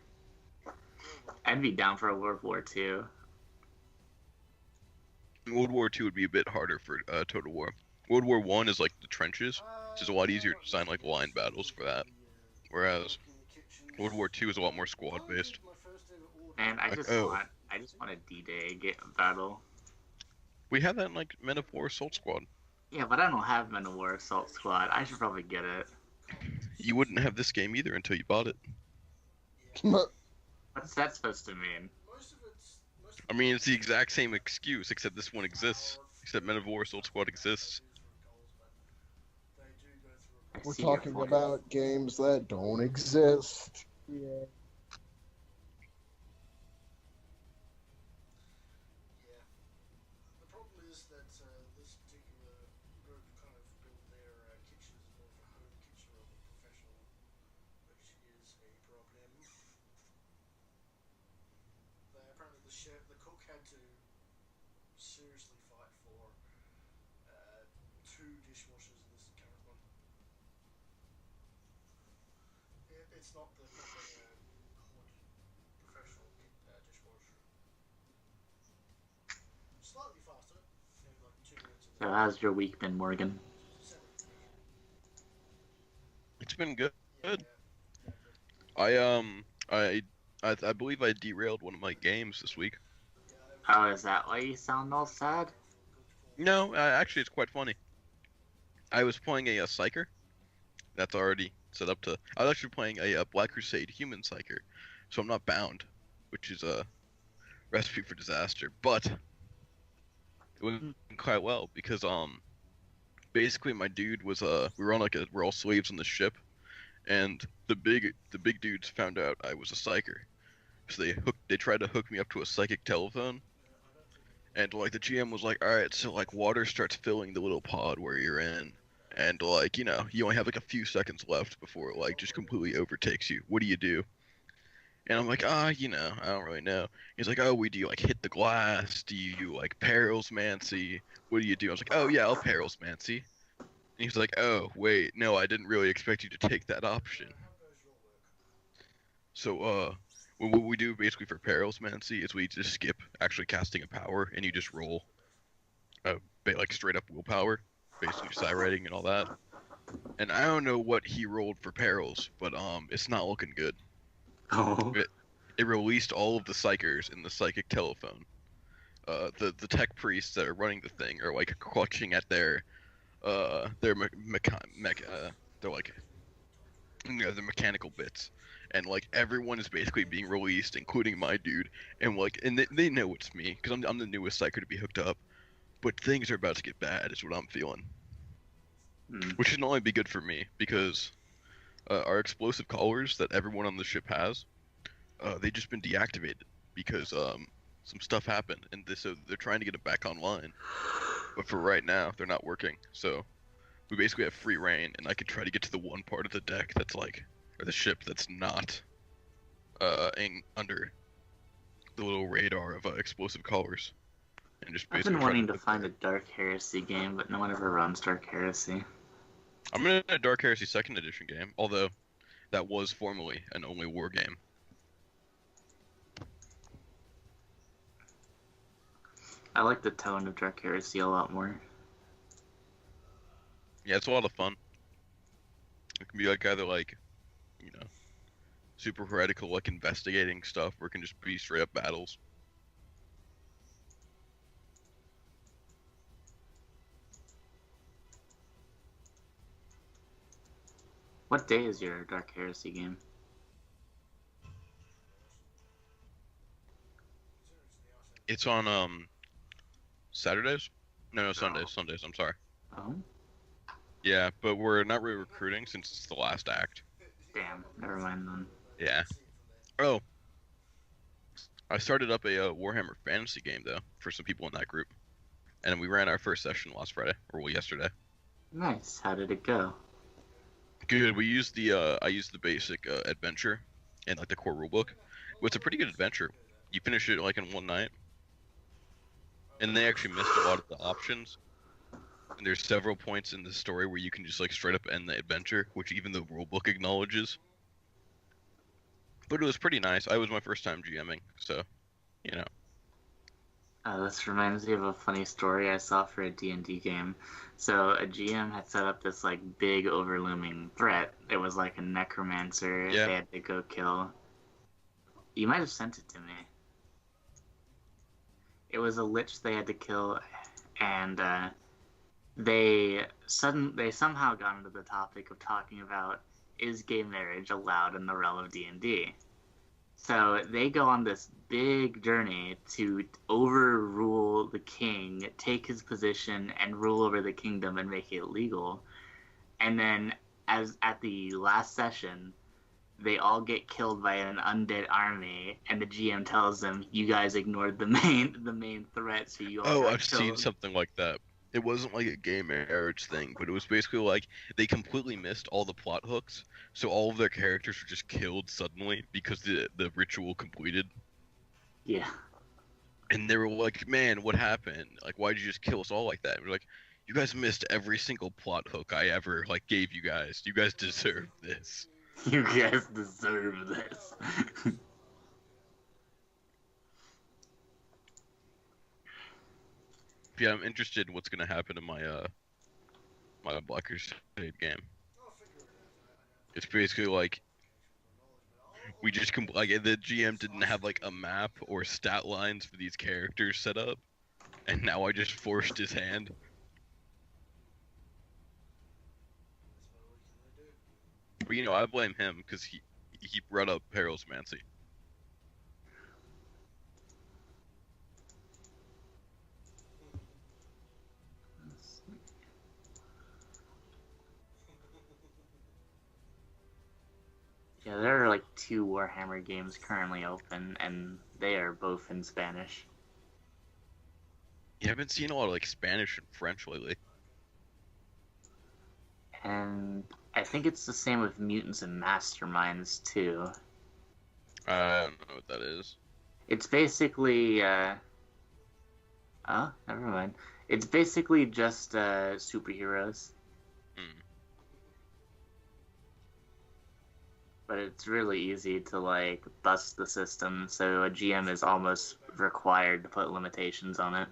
I'd be down for a World War II. World War Two would be a bit harder for Total War. World War One is like the trenches, which is a lot easier to design like line battles for that. Whereas World War Two is a lot more squad based. And I just want a D-Day battle. We have that in like Men of War Assault Squad. Yeah, but I don't have Men of War Assault Squad. I should probably get it. You wouldn't have this game either until you bought it. What's that supposed to mean? I mean, it's the exact same excuse, except this one exists. Except Men of War Assault Squad exists. I We're see your talking point. about games that don't exist. Yeah. The problem is that this particular group kind of build their kitchen as more of a home kitchen rather than professional, which is a problem. Apparently the cook had to seriously fight for 2 dishwashers in this current one. It's not the hood professional dishwasher. Slightly faster, maybe like 2 minutes. So how's your week been, Morgan? It's been good. Yeah. I believe I derailed one of my games this week. Oh, is that why you sound all sad? No, actually, it's quite funny. I was playing a Psyker. That's already set up to. I was actually playing a Black Crusade human Psyker, so I'm not bound, which is a recipe for disaster. But it went quite well because basically my dude was we were on we're all slaves on the ship, and the big dudes found out I was a Psyker, so they tried to hook me up to a psychic telephone. And like the GM was like, all right, so like water starts filling the little pod where you're in, and like you only have like a few seconds left before it like just completely overtakes you. What do you do? And I'm like, I don't really know. He's like, oh, do you like hit the glass? Do you like Perilsmancy? What do you do? I was like, oh yeah, I'll Perilsmancy. And he's like, oh wait, no, I didn't really expect you to take that option. So what we do basically for Perilsmancy is we just skip actually casting a power, and you just roll, like straight up willpower, basically psi rating and all that. And I don't know what he rolled for Perils, but it's not looking good. Oh. It released all of the psychers in the psychic telephone. The tech priests that are running the thing are like clutching at their the mechanical bits. And like everyone is basically being released, including my dude, and they know it's me because I'm the newest psyker to be hooked up. But things are about to get bad, is what I'm feeling. Which should not only be good for me because our explosive collars that everyone on the ship has, they've just been deactivated because some stuff happened, and so they're trying to get it back online. But for right now, they're not working. So we basically have free reign, and I can try to get to the one part of the deck that's like. Or the ship that's not under the little radar of explosive collars, and just I've basically been try wanting to find a Dark Heresy game, but no one ever runs Dark Heresy. I'm in a Dark Heresy 2nd Edition game, although that was formerly an only war game. I like the tone of Dark Heresy a lot more. Yeah, it's a lot of fun. It can be like either like, you know, super heretical like investigating stuff, or it can just be straight up battles. What day is your Dark Heresy game? It's on Saturdays? No, Sundays. Sundays. I'm sorry. Oh, Yeah, but we're not really recruiting since it's the last act. damn. Never mind then. Yeah. Oh, I started up a Warhammer fantasy game though for some people in that group, and we ran our first session last Friday, or well, yesterday. Nice. How did it go? Good. We used the I used the basic adventure and like the core rulebook. Well, it's a pretty good adventure. You finish it like in one night, and they actually missed a lot of the options. And there's several points in the story where you can just like straight up end the adventure, which even the rulebook acknowledges. But it was pretty nice. I was my first time GMing, so you know. This reminds me of a funny story I saw for a D&D game. So a GM had set up this like big overlooming threat. It was like a necromancer Yeah. they had to go kill. You might have sent it to me. It was a lich they had to kill, and they somehow got into the topic of talking about, is gay marriage allowed in the realm of D&D? So they go on this big journey to overrule the king, take his position, and rule over the kingdom and make it legal. And then, as at the last session, they all get killed by an undead army, and the GM tells them, "You guys ignored the main threat, so you all Oh, got I've seen killed." something like that. It wasn't like a gay marriage thing, but it was basically like they completely missed all the plot hooks, so all of their characters were just killed suddenly because the ritual completed. Yeah. And they were like, "Man, what happened? Like, why'd you just kill us all like that?" And we're like, "You guys missed every single plot hook I ever like gave you guys. You guys deserve this." You guys deserve this. Yeah, I'm interested in what's gonna happen in my Black Crusade game. It's basically like we just like the GM didn't have like a map or stat lines for these characters set up, and now I just forced his hand. But you know, I blame him because he brought up Perils Mancy. Yeah, there are like 2 Warhammer games currently open, and they are both in Spanish. Yeah, I've been seeing a lot of like Spanish and French lately. And I think it's the same with Mutants and Masterminds too. I don't know what that is. It's basically oh, never mind. It's basically just superheroes. Hmm. But it's really easy to like bust the system, so a GM is almost required to put limitations on it.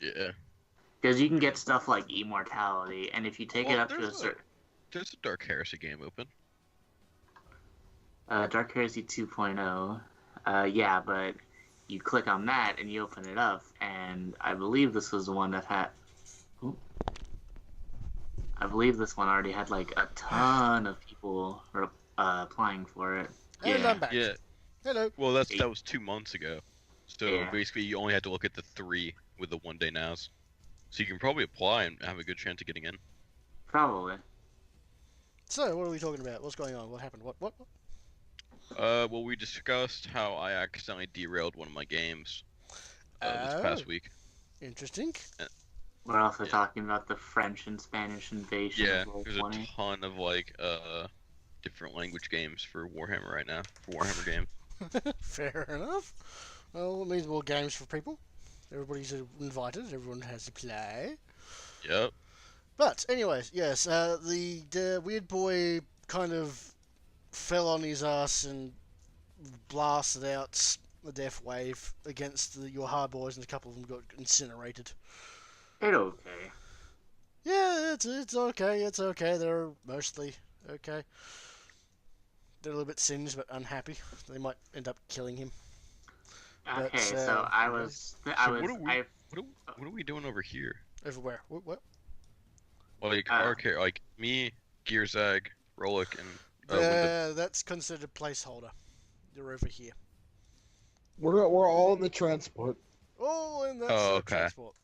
Yeah. Because you can get stuff like immortality, and if you take it Well, up to a certain There's a Dark Heresy game open. Dark Heresy 2.0, yeah, but you click on that and you open it up, and I believe this was the one that had. Ooh. I believe this one already had like a ton of people applying for it. And Yeah. I'm back. Yeah. Hello. Well, that was 2 months ago. So Yeah. basically, you only had to look at the 3 with the 1 day nows. So you can probably apply and have a good chance of getting in. Probably. So, what are we talking about? What's going on? What happened? What? Well, we discussed how I accidentally derailed one of my games this past week. Interesting. We're also Yeah. talking about the French and Spanish invasion Yeah, of World there's 20. a ton of like different language games for Warhammer right now. For Warhammer games. Fair enough. Well, it means more games for people. Everybody's invited. Everyone has to play. Yep. But, anyways, yes, the weird boy kind of fell on his ass and blasted out the death wave against your hard boys, and a couple of them got incinerated. It's okay. Yeah, it's okay. It's okay. They're mostly okay. They're a little bit singed but unhappy. They might end up killing him. Okay, But, so I really? was, So I was, what are we? I, What are we doing over here? Everywhere. What? Like our like me, Gearzag, Rolik, and That's considered placeholder. You're over here. We're all in the transport. Oh, and that's Oh, okay. transport.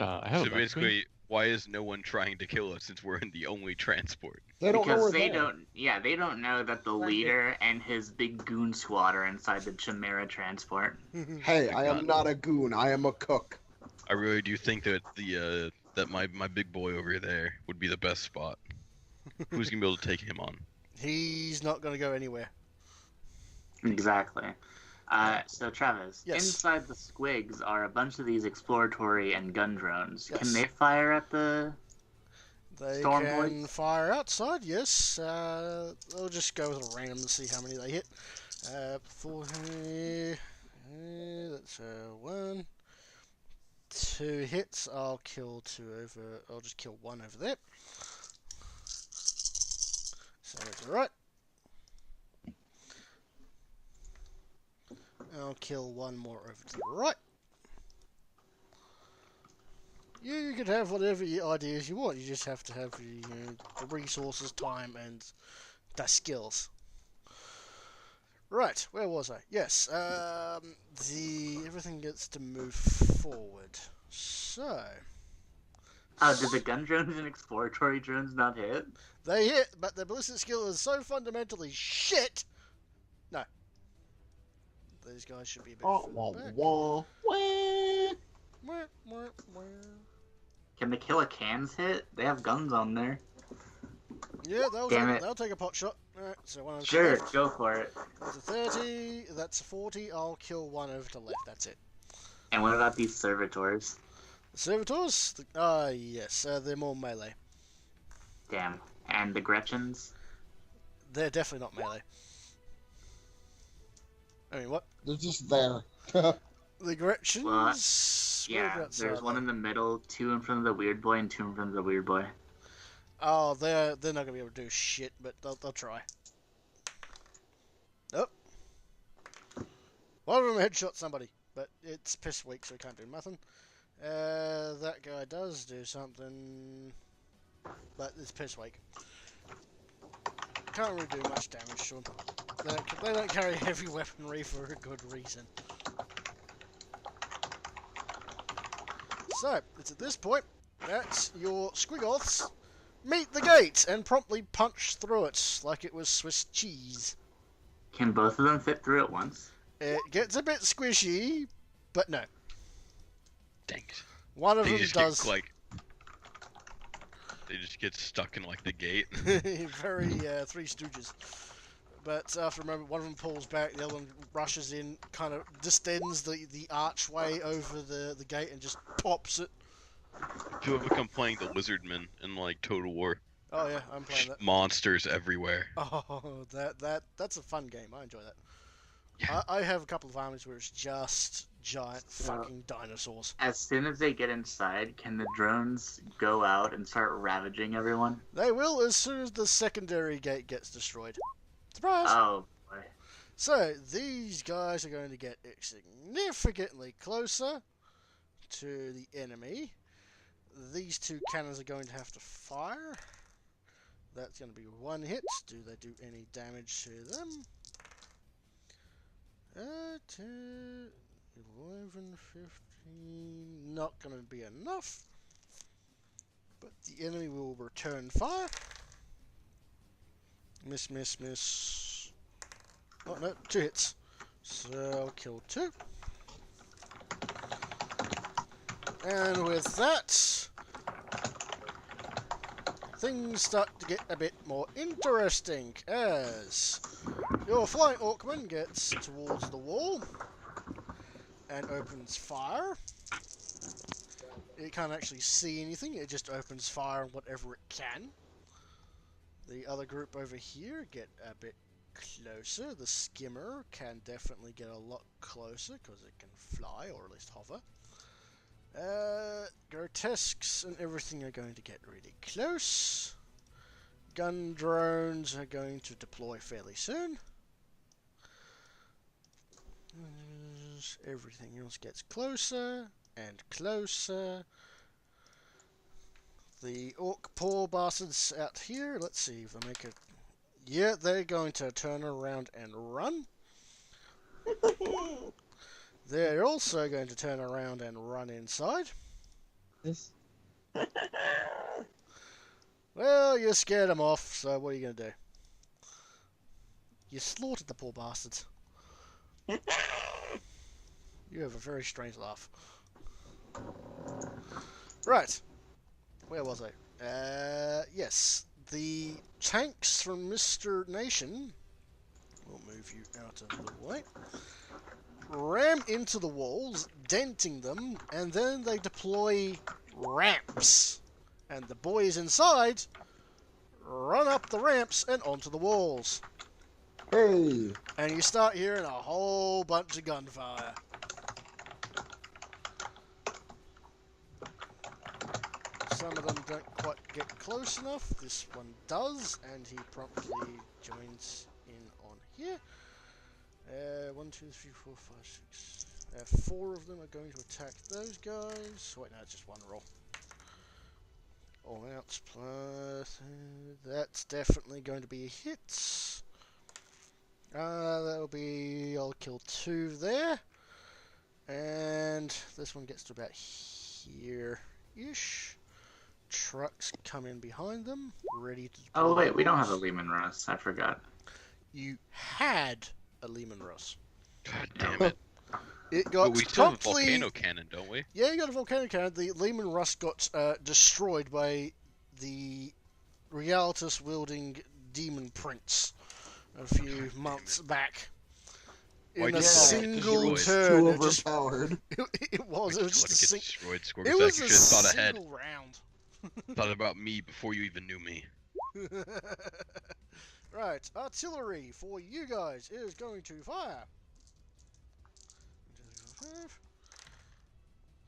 I have so a black screen. basically, why is no one trying to kill us since we're in the only transport? They don't know because we're they there. don't, yeah, they don't know that the leader and his big goon squad are inside the Chimera transport. Hey, I am not a goon. I am a cook. I really do think that that my big boy over there would be the best spot. Who's gonna be able to take him on? He's not going to go anywhere. Exactly. So Travis, Yes. inside the squigs are a bunch of these exploratory and gun drones. Yes. Can they fire at the? They Storm can boys? fire outside, yes. They'll just go with a random to see how many they hit. 40. That's 1. 2 hits. I'll kill 2 over. I'll just kill 1 over there. So that's alright. I'll kill 1 more over to the right. You could have whatever ideas you want. You just have to have the resources, time, and the skills. Right, where was I? Yes, everything gets to move forward. So Oh, did the gun drones and exploratory drones not hit? they hit, but their ballistic skill is so fundamentally shit. No, these guys should be a bit further back. Wah, wah, wah. Can the killer cans hit? They have guns on there. Yeah, Damn it. they'll take a pot shot. Alright, so 1 over to Sure, left. go for it. That's a 30. That's a 40. I'll kill 1 over to left. That's it. And what about these servitors? The servitors? Yes. They're more melee. Damn. And the Gretchens? They're definitely not melee. I mean, what? They're just there. The Gretchens? Yeah, Whereabouts there's are one they? in the middle, 2 in front of the weird boy, and 2 in front of the weird boy. Oh, they're not gonna be able to do shit, but they'll try. Nope. One of them headshot somebody, but it's piss weak, so he can't do nothing. That guy does do something, but it's piss weak. Can't really do much damage to them. They don't carry heavy weaponry for a good reason. So, it's at this point that your squigoths meet the gate and promptly punch through it like it was Swiss cheese. Can both of them fit through at once? It gets a bit squishy, but no. Dang it. One of They them just does get like. They just get stuck in like the gate. very Three Stooges. But after a moment, one of them pulls back, the other one rushes in, kind of distends the archway over the gate and just pops it. I feel like I'm playing the Lizardman in like Total War. Oh yeah, I'm playing that. Monsters everywhere. Oh, that's a fun game. I enjoy that. Yeah. I have a couple of armies where it's just giant fucking dinosaurs. As soon as they get inside, can the drones go out and start ravaging everyone? They will as soon as the secondary gate gets destroyed. Surprise! Oh, boy. So, these guys are going to get significantly closer to the enemy. These 2 cannons are going to have to fire. That's going to be 1 hit. Do they do any damage to them? 10, 11, 15. Not going to be enough. But the enemy will return fire. Miss, miss, miss. Oh no, 2 hits. So I'll kill 2. And with that, things start to get a bit more interesting as your flying Orkman gets towards the wall and opens fire. It can't actually see anything, it just opens fire on whatever it can. The other group over here get a bit closer. The skimmer can definitely get a lot closer because it can fly, or at least hover. Grotesques and everything are going to get really close. Gun drones are going to deploy fairly soon. Everything else gets closer and closer. The orc poor bastards out here, let's see if they make it. Yeah, they're going to turn around and run. They're also going to turn around and run inside. This. Well, you scared them off, so what are you going to do? You slaughtered the poor bastards. You have a very strange laugh. Right. Where was I? Yes. The tanks from Mr. Nation, we'll move you out of the way, ram into the walls, denting them, and then they deploy ramps. And the boys inside run up the ramps and onto the walls. Hey! And you start hearing a whole bunch of gunfire. Some of them don't quite get close enough. This one does, and he promptly joins in on here. 1, 2, 3, 4, 5, 6. 4 of them are going to attack those guys. Wait, no, it's just one roll. All outs plus. That's definitely going to be a hit. That'll be. I'll kill 2 there. And this one gets to about here-ish. Trucks come in behind them, ready to. Oh wait, we don't have a Lehman Russ. I forgot. You had a Lehman Russ. God damn it. It got But we still have a promptly. volcano cannon, don't we? Yeah, you got a volcano cannon. The Lehman Russ got destroyed by the Realtus wielding demon prince a few months back. Why'd In a you single destroy it? turn, Too it just overpowered. it was. It was just a get single. destroyed, It Scorpius. was You a should have thought ahead. single round. Thought about me before you even knew me. Right, artillery for you guys is going to fire.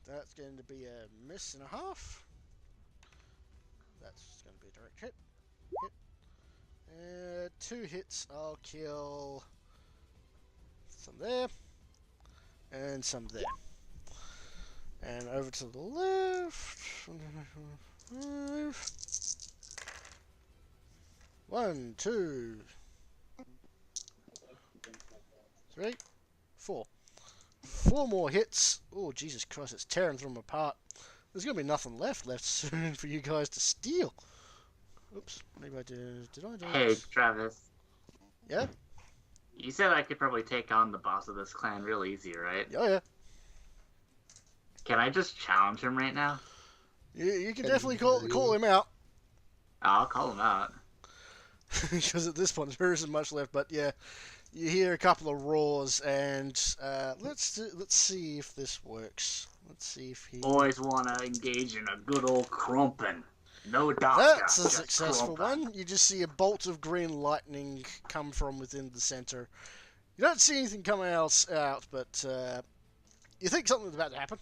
That's going to be a miss and a half. That's going to be a direct hit. 2 hits. I'll kill some there and some there. And over to the left. 1, 2, 3, 4. 4 more hits. Oh, Jesus Christ, it's tearing them apart. There's going to be nothing left soon for you guys to steal. Oops, maybe I did. Did I do Hey, this? Travis. Yeah? You said I could probably take on the boss of this clan real easy, right? Oh, yeah. Can I just challenge him right now? You can definitely call him out. I'll call him out. Because at this point there isn't much left, but yeah, you hear a couple of roars, and let's see if this works. Let's see if he. Always want to engage in a good old crumpin'. No doubt. That's a successful one. You just see a bolt of green lightning come from within the center. You don't see anything coming out, but you think something's about to happen.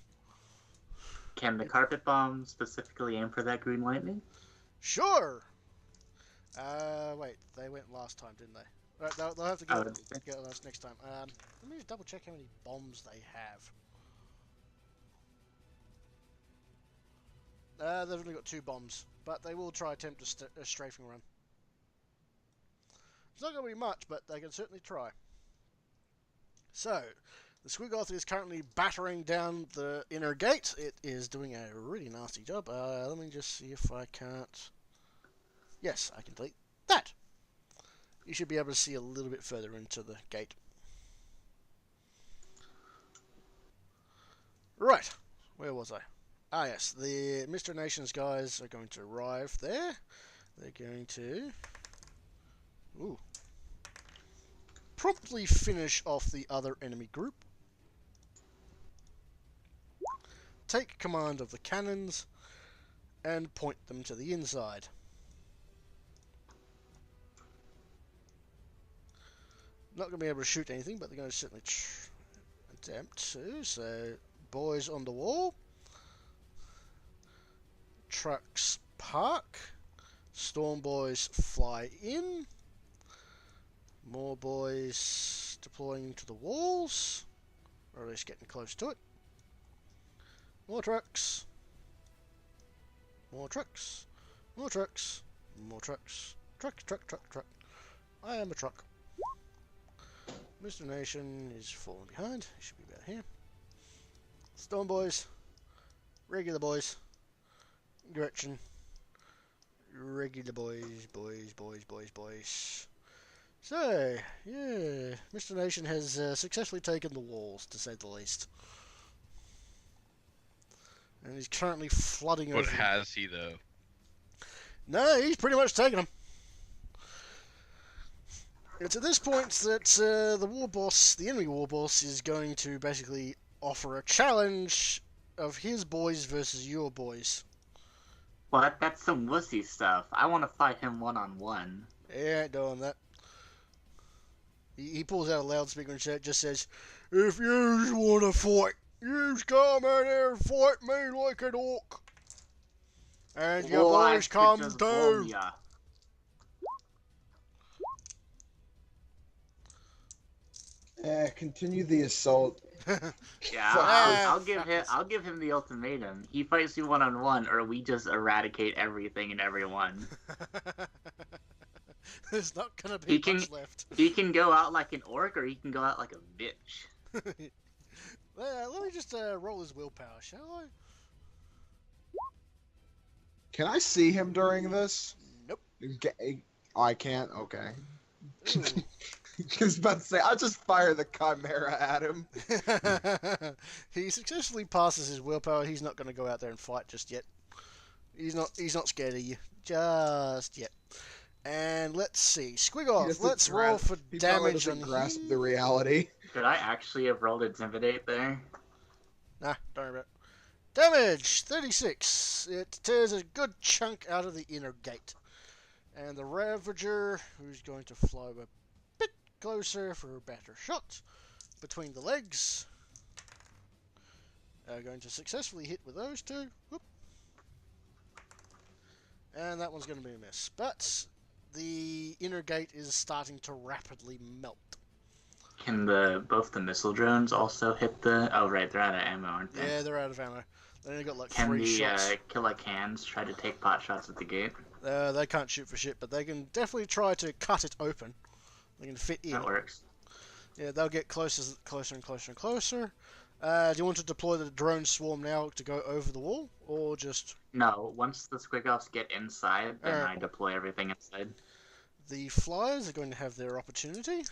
Can the carpet bomb specifically aim for that green lightning? Sure. Wait, they went last time, didn't they? Right, they'll have to get us next time. Let me just double check how many bombs they have. They've only got 2 bombs, but they will try attempt a strafing run. It's not going to be much, but they can certainly try. So, the Squiggoth is currently battering down the inner gate. It is doing a really nasty job. Let me just see if I can't. Yes, I can delete that. You should be able to see a little bit further into the gate. Right, where was I? Ah, yes, the Mr. Nations guys are going to arrive there. They're going to promptly finish off the other enemy group. Take command of the cannons and point them to the inside. Not going to be able to shoot anything, but they're going to certainly attempt to. So, boys on the wall. Trucks park. Storm boys fly in. More boys deploying to the walls. Or at least getting close to it. More trucks. More trucks. More trucks. More trucks. Truck, truck, truck, truck. I am a truck. Mr. Nation is falling behind. He should be about here. Storm boys. Regular boys. Gretchen. Regular boys, boys, boys, boys, boys. So, yeah, Mr. Nation has successfully taken the walls, to say the least. And he's currently flooding over. But has he, though? No, he's pretty much taken them. It's at this point that the war boss, the enemy war boss, is going to basically offer a challenge of his boys versus your boys. What? That's some wussy stuff. I want to fight him one-on-one. He ain't doing that. He pulls out a loudspeaker and just says, "If yous want to fight, yous come in here and fight me like an orc. And your boys come too." Continue the assault. Yeah, I'll give him the ultimatum. He fights you one-on-one, or we just eradicate everything and everyone. There's not gonna be much left. He can go out like an orc, or he can go out like a bitch. Let me just roll his willpower, shall I? Can I see him during this? Nope. Oh, I can't? Okay. I was about to say, I'll just fire the Chimera at him. He successfully passes his willpower. He's not going to go out there and fight just yet. He's not scared of you just yet. And let's see, Squigoth. Let's roll for damage on grasp the reality. Could I actually have rolled Intimidate there? Nah, don't worry about it. Damage 36. It tears a good chunk out of the inner gate. And the Ravager, who's going to fly a bit closer for a better shot between the legs, are going to successfully hit with those two. Whoop. And that one's going to be a miss. But the inner gate is starting to rapidly melt. Can both the missile drones also hit the... Oh, right, they're out of ammo, aren't they? Yeah, they're out of ammo. They only got like can 3 shots. Can the killer cans try to take pot shots at the gate? They can't shoot for shit, but they can definitely try to cut it open. They can fit in. That works. Yeah, they'll get closer and closer and closer. Do you want to deploy the drone swarm now to go over the wall, or just... No, once the Squigoths get inside, then I deploy everything inside. The flyers are going to have their opportunity.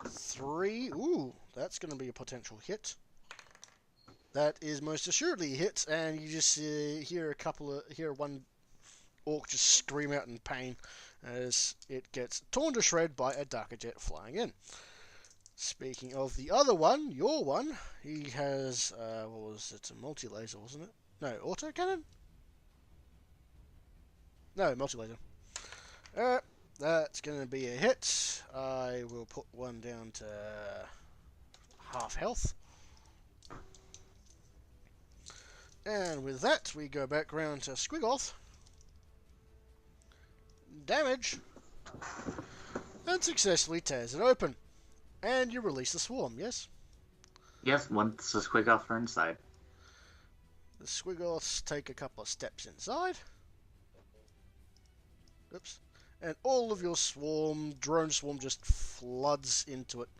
3. Ooh, that's going to be a potential hit. That is most assuredly a hit, and you just hear one orc just scream out in pain as it gets torn to shred by a darker jet flying in. Speaking of the other one, your one, he has, what was it, a multi-laser, wasn't it? No, autocannon? No, multi-laser. That's going to be a hit. I will put one down to half health. And with that, we go back round to Squigoth. Damage. And successfully tears it open. And you release the swarm, yes? Yes, once the Squigoths are inside. The Squigoths take a couple of steps inside. Oops. And all of your drone swarm just floods into it.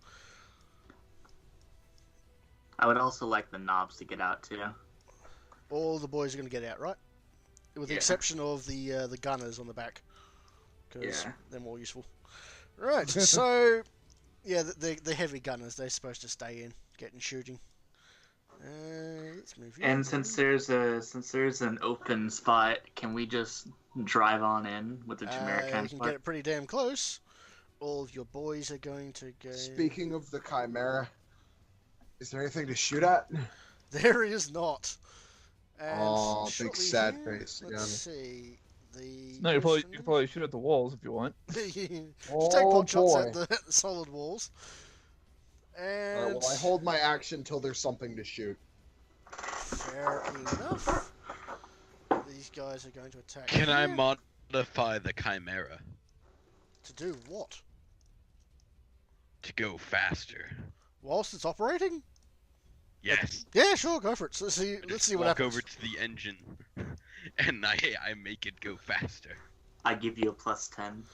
I would also like the knobs to get out, too. All the boys are going to get out, right? With the exception of the gunners on the back. Because they're more useful. Right, so... Yeah, the heavy gunners, they're supposed to stay in, getting shooting. Let's move you. And since there's an open spot, can we just drive on in with the generic You can get it pretty damn close. All of your boys are going to go... Speaking of the Chimera, is there anything to shoot at? There is not. And big sad face. Let's see. The No, you can probably shoot at the walls if you want. Just take Oh pot shots boy. at the solid walls. And All right, well, I hold my action till there's something to shoot. fair enough. These guys are going to attack. Can I here. modify the Chimera To do what? to go faster? Whilst it's operating? Yes. Yeah, sure, go for it. So, let's see what Walk happens. over to the engine, and I make it go faster. I give you a +10.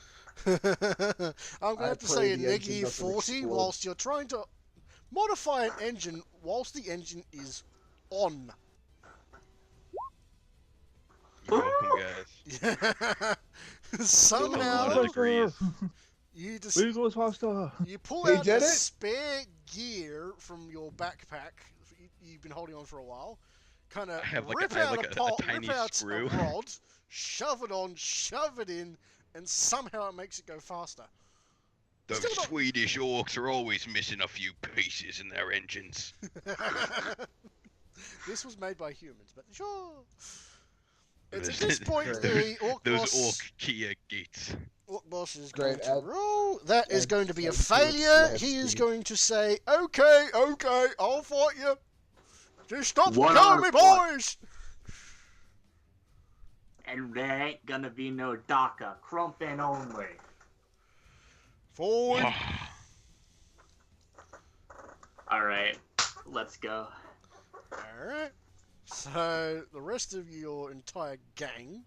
I'm going to I have to pray say a the engine negative doesn't 40 explode. whilst you're trying to modify an engine whilst the engine is on. You're welcome, guys. Somehow, lot of degrees. you just We goes faster. you pull He out did a it? spare gear from your backpack you've been holding on for a while. Kind of I have like rip a- I have out like a a pot, tiny rip out screw. a rod, shove it on, shove it in, and somehow it makes it go faster. Those Still not- Swedish orcs are always missing a few pieces in their engines. This was made by humans, but sure. It's at this point Great. the orc Those boss, orc Kia gates. orc boss is Great, going to roll. That is Ed going to be a said to failure. its He is left going to say, "Okay, I'll fight you. Just stop One killing on me, one. boys." And there ain't gonna be no DACA. Crumpin' only. Forward. Alright, let's go. Alright. So, the rest of your entire gang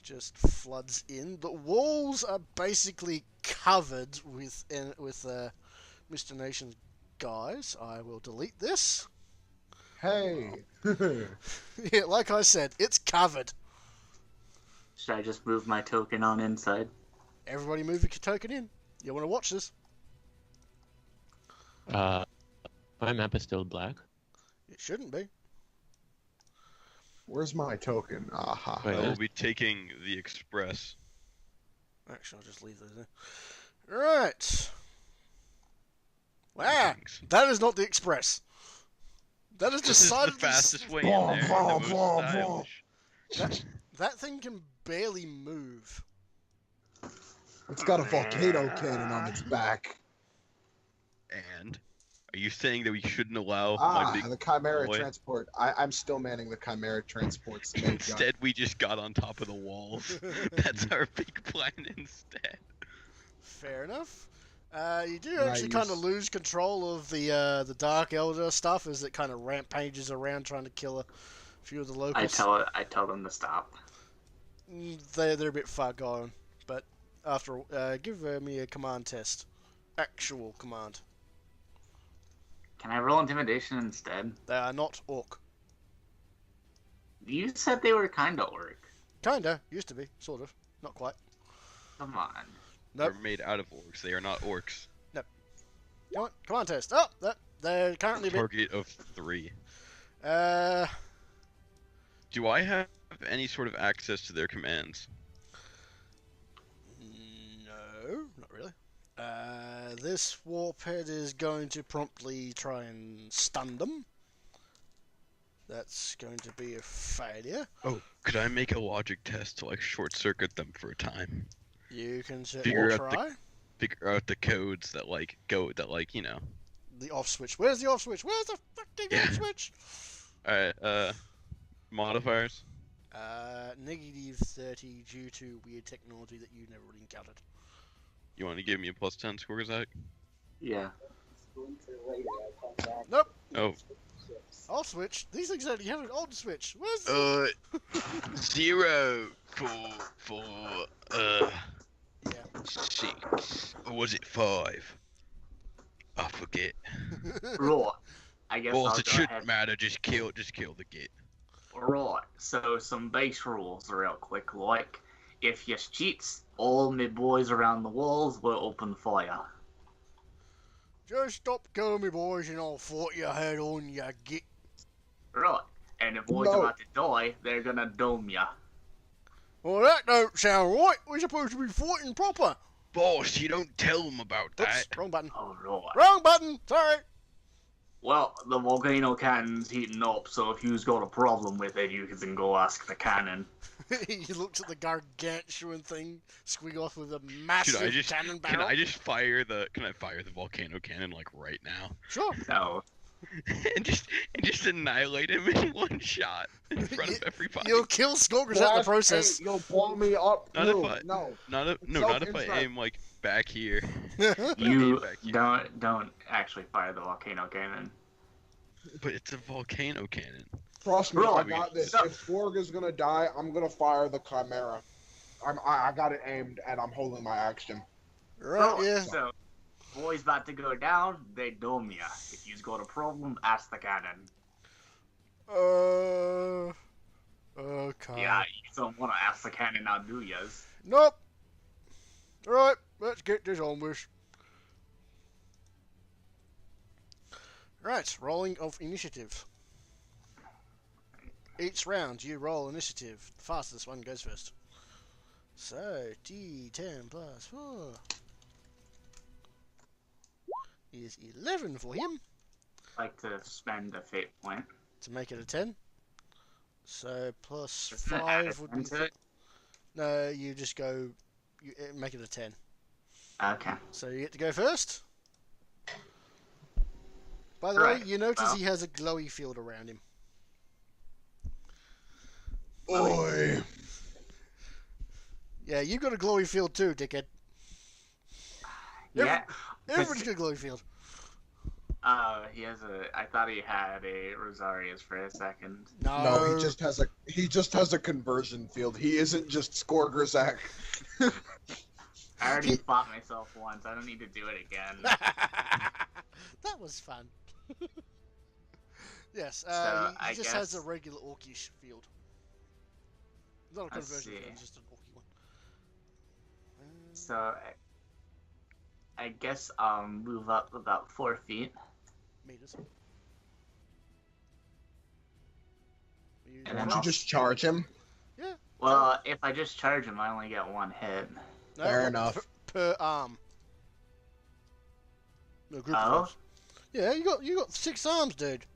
just floods in. The walls are basically covered with Mr. Nation's guys. I will delete this. Hey. Yeah, like I said, it's covered. Should I just move my token on inside? Everybody move your token in. You want to watch this? My map is still black. It shouldn't be. Where's my token? Aha. Wait, I will be taking the express. Actually, I'll just leave those there. Right. Wow. Thanks. That is not the express. That is This is the decidedly fastest way in there. and the most stylish. That thing can barely move. It's got a volcano cannon on its back. And are you saying that we shouldn't allow my Ah, big the Chimera boy? transport. I'm still manning the Chimera transport's main gun. Instead, we just got on top of the walls. That's our big plan instead. Fair enough. You do Right, actually you kind of s- lose control of the Dark Elder stuff as it kind of rampages around trying to kill a few of the I locals. tell them to stop. They're a bit far gone, but after give me a command test, actual command. Can I roll intimidation instead? They are not orc. You said they were kinda orc. Kinda used to be, sort of, not quite. Come on. Nope. They're made out of orcs. They are not orcs. Command test. Oh, they're currently a bit. Target of 3. Uh, Do I have any sort of access to their commands? no, not really. This warphead is going to promptly try and stun them. That's going to be a failure. Oh, could I make a logic test to like short circuit them for a time? You can Figure certainly out the- try. Figure out the codes that like go that like you know. The off switch. Where's the off switch? Where's the fucking Yeah. off switch? Alright, modifiers. Negative 30 due to weird technology that you never really encountered. You want to give me a +10 score, Zach? Yeah. Nope. Oh, Off switch. These things only have an on switch. Where's the... 0 for Yeah. 6, or was it 5? I forget. Right. I guess Well, I'll it go shouldn't ahead. matter. Just kill the git. Right. So some base rules real quick. Like, if you cheats, all me boys around the walls will open fire. Just stop killing me, boys, and I'll fight your head on, you git. Right. And if boys No. about to die, they're gonna dome ya. Well, that don't sound right. We're supposed to be fighting proper. Boss, you don't tell them about Oops, that. wrong button. All right. Wrong button. Sorry. Well, the volcano cannon's heating up, so if you've got a problem with it, you can go ask the cannon. He looks at the gargantuan thing, squeak off with a massive cannon Can barrel. I just fire the? Can I fire the volcano cannon like right now? Sure. No. and just annihilate him in one shot in front of everybody. You'll kill Skulkers out in the process. Hey, you'll blow me up. Not too. if I- No. Not if Inside. I aim like back here. You back here. don't actually fire the volcano cannon. But it's a volcano cannon. Trust me, Bro, I got this. If Skorg is gonna die, I'm gonna fire the Chimera. I got it aimed, and I'm holding my action. Right, yeah. So, boys about to go down, they dome ya. If you've got a problem, ask the cannon. Okay. Yeah, you don't want to ask the cannon now, do yas? Nope. Right, let's get this on with. Right, rolling of initiative. Each round, you roll initiative. The fastest one goes first. So, D10 plus 4 is 11 for him Like to spend a fate point. to make it a 10. So, plus Doesn't it add 5 would be. into it? No, you just go. You make it a 10. Okay. So, you get to go first. By the Right, way, you notice well. he has a glowy field around him. Oi! Yeah, you got a glowy field too, dickhead. Yeah. Everybody's got a glowy field. He has a. I thought he had a Rosarius for a second. No, he just has a conversion field. He isn't just Skorgrzak. I already fought myself once. I don't need to do it again. That was fun. Yes, So, he I just has a guess- regular orcish field. Not a Let's conversion field, see. it's just an orky one. So, I guess I'll move up about 4 feet. Meters. And then Don't you I'll- just charge him? Well, if I just charge him, I only get 1 hit. No, Fair well, enough. Per arm. No, group of Oh? arms. Yeah, you got 6 arms, dude.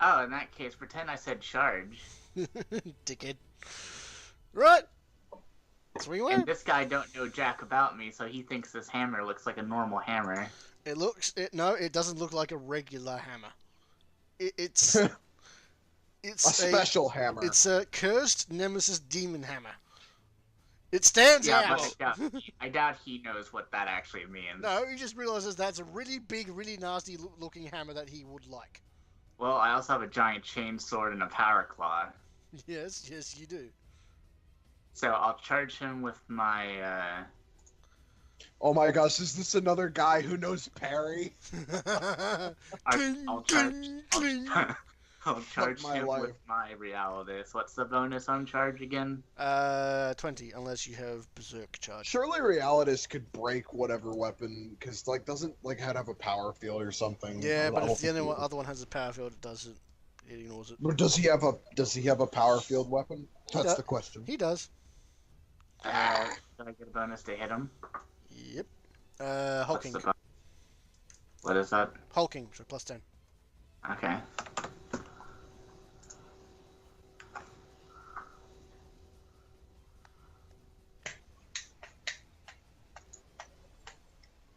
Oh, in that case, pretend I said charge. Dickhead. Right. Swing away. And this guy don't know jack about me, so he thinks this hammer looks like a normal hammer. No, it doesn't look like a regular hammer. It's A it's special hammer. It's a cursed nemesis demon hammer. It stands Yeah, out. but I doubt he knows what that actually means. No, he just realizes that's a really big, really nasty looking hammer that he would like. Well, I also have a giant chain sword and a power claw. Yes, you do. So I'll charge him with my, Oh my gosh, is this another guy who knows parry? I'll charge, cling. I'll charge my him life. with my Realidus. What's the bonus on charge again? 20, unless you have berserk charge. Surely Realidus could break whatever weapon, because doesn't have a power field or something. Yeah, I but don't if the think other one has a power field, it doesn't. It ignores it. Or does he have a power field weapon? That's does. the question. He does. Do I get a bonus to hit him? Yep. What's Hulking. the what is that? Hulking, so plus 10. Okay.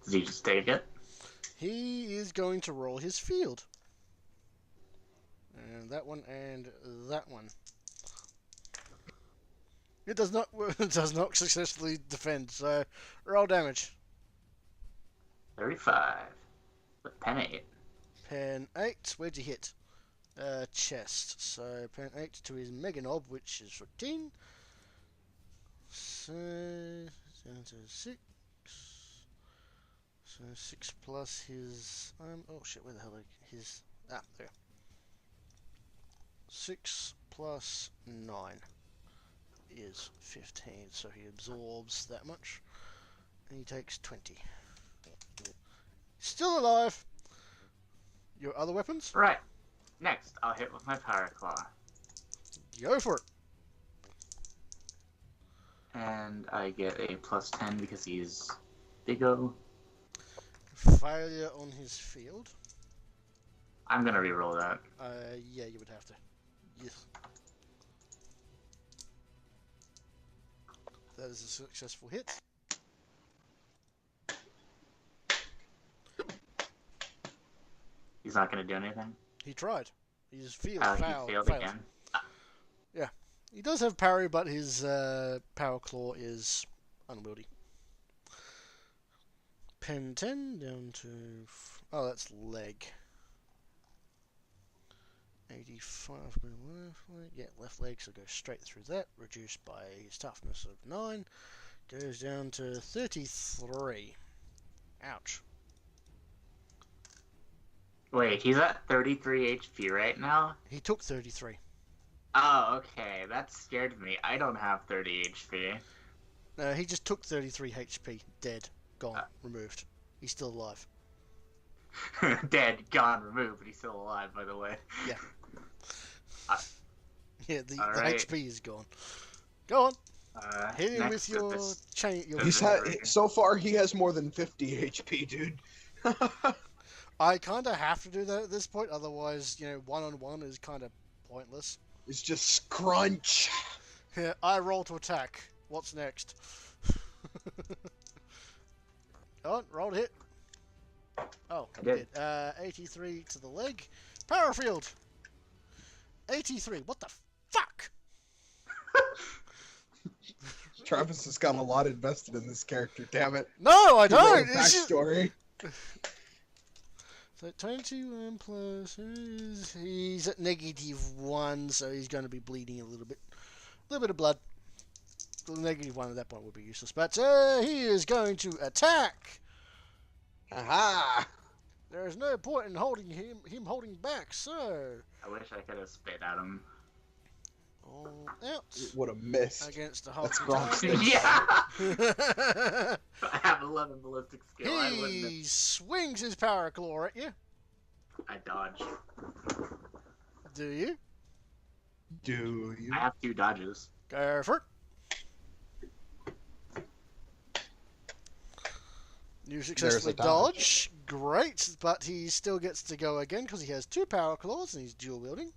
Does he just take it? He is going to roll his field. And that one and that one. It does not it does not successfully defend, so roll damage. 35. With pen 8. Pen 8, where'd you hit? Chest. So pen 8 to his Mega Knob, which is 14. So 6. So 6 plus his oh shit, where the hell his there. 6 plus 9 is 15, so he absorbs that much. And he takes 20. Still alive! Your other weapons? Right. Next, I'll hit with my Power Claw. Go for it! And I get a plus 10 because he's big O. Failure on his field. I'm gonna re-roll that. Yeah, you would have to. Yes. That is a successful hit. He's not gonna do anything. He tried. He just He failed failed again. He does have parry, but his power claw is unwieldy. Pen 10 down to... Oh, that's leg. 85 left leg. Yeah, left leg, so go straight through that. Reduced by his toughness of 9. Goes down to 33. Ouch. Wait, he's at 33 HP right now? He took 33. Oh, okay. That scared me. I don't have 30 HP. No, he just took 33 HP. Dead. Gone. Removed. He's still alive. Dead, gone, removed, but he's still alive, by the way. Yeah. Yeah, the right. HP is gone. Go on. Hit him Next with your this- chain. Your He's so far he has more than 50 HP, dude. I kind of have to do that at this point, otherwise, one-on-one is kind of pointless. It's just scrunch. Yeah, I roll to attack. What's next? Oh, roll to hit. Oh, I did. 83 to the leg. Power field. 83. What the fuck? Travis has got a lot invested in this character, damn it. No, I He wrote a don't. It's just... backstory. So 21 plus... He's at -1, so he's going to be bleeding a little bit. A little bit of blood. The -1 at that point would be useless. But he is going to attack. Aha! There's no point in holding him holding back, so... I wish I could have spit at him. All out. It would have missed. Against the That's hulking Gronk's target. Yeah! I have 11 ballistic skill. I wouldn't have... He swings his power claw at you. I dodge. Do you? Do you? I have 2 dodges. Go for it. You successfully dodge. Great, but he still gets to go again because he has 2 power claws and he's dual wielding.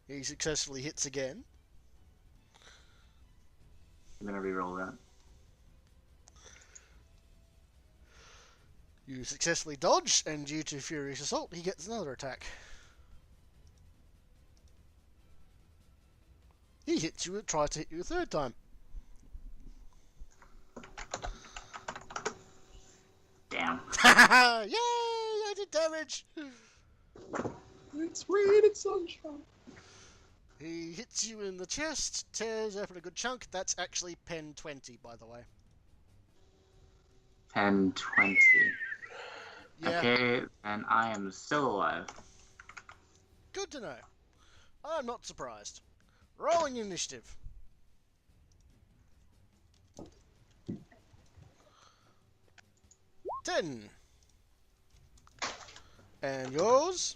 He successfully hits again. I'm gonna re-roll that. You successfully dodge, and due to Furious Assault, he gets another attack. He hits you and tries to hit you a 3rd time. Damn. Yay! I did damage! It's rated sunshine. He hits you in the chest, tears open a good chunk. That's actually pen 20, by the way. 10, 20. Yeah, Okay, and I am still alive. good to know. I'm not surprised. Rolling initiative. Ten. And yours?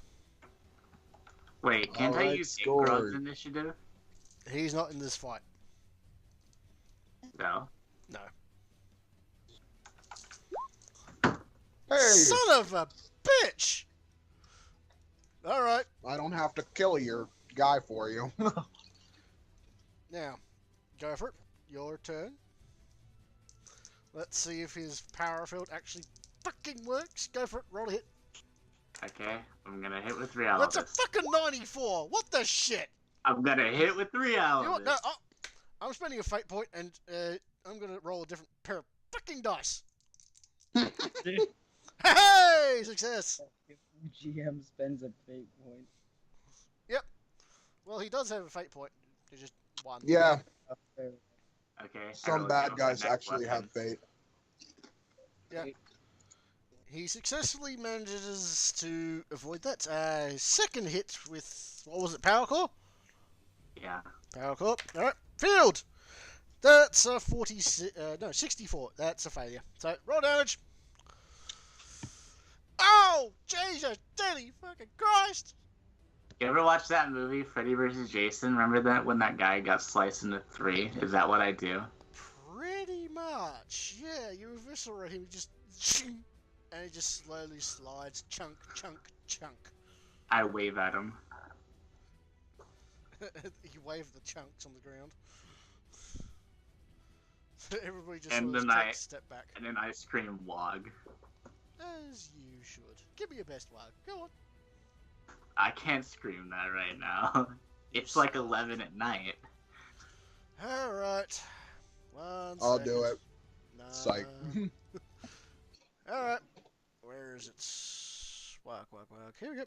Wait, can't I Alright, use scored. Ingrod's initiative? He's not in this fight. No. No. Hey! Son of a bitch! Alright, I don't have to kill your guy for you. now, go for it. Your turn. Let's see if his power field actually fucking works. Go for it, roll a hit. Okay, I'm gonna hit with That's reality. a fucking 94! What the shit? I'm gonna hit with You know reality. what? No, I'm spending a fate point, and I'm gonna roll a different pair of fucking dice. Hey! Success! GM spends a fate point. Well, he does have a fate point. It's just one. Yeah, Okay. I some rolled bad down guys my next actually have weapon. fate. He successfully manages to avoid that. Second hit with, what was it, Power Claw? Yeah. Power Claw. Alright, field! That's a 64. That's a failure. So, roll damage. Oh! Jesus! Daddy fucking Christ! You ever watch that movie, Freddy vs. Jason? Remember that when that guy got sliced into 3? Is that what I do? Pretty much. Yeah, you eviscerate him just... and he just slowly slides, chunk, chunk, chunk. I wave at him. You wave the chunks on the ground. Everybody just And sort of then takes a step back. And then I scream wog. As you should. Give me your best wag. Go on. I can't scream that right now. It's like 11 at night. Alright. I'll do it. Nah. Psych. Alright. Where is it? Wag, wag, wag. Here we go.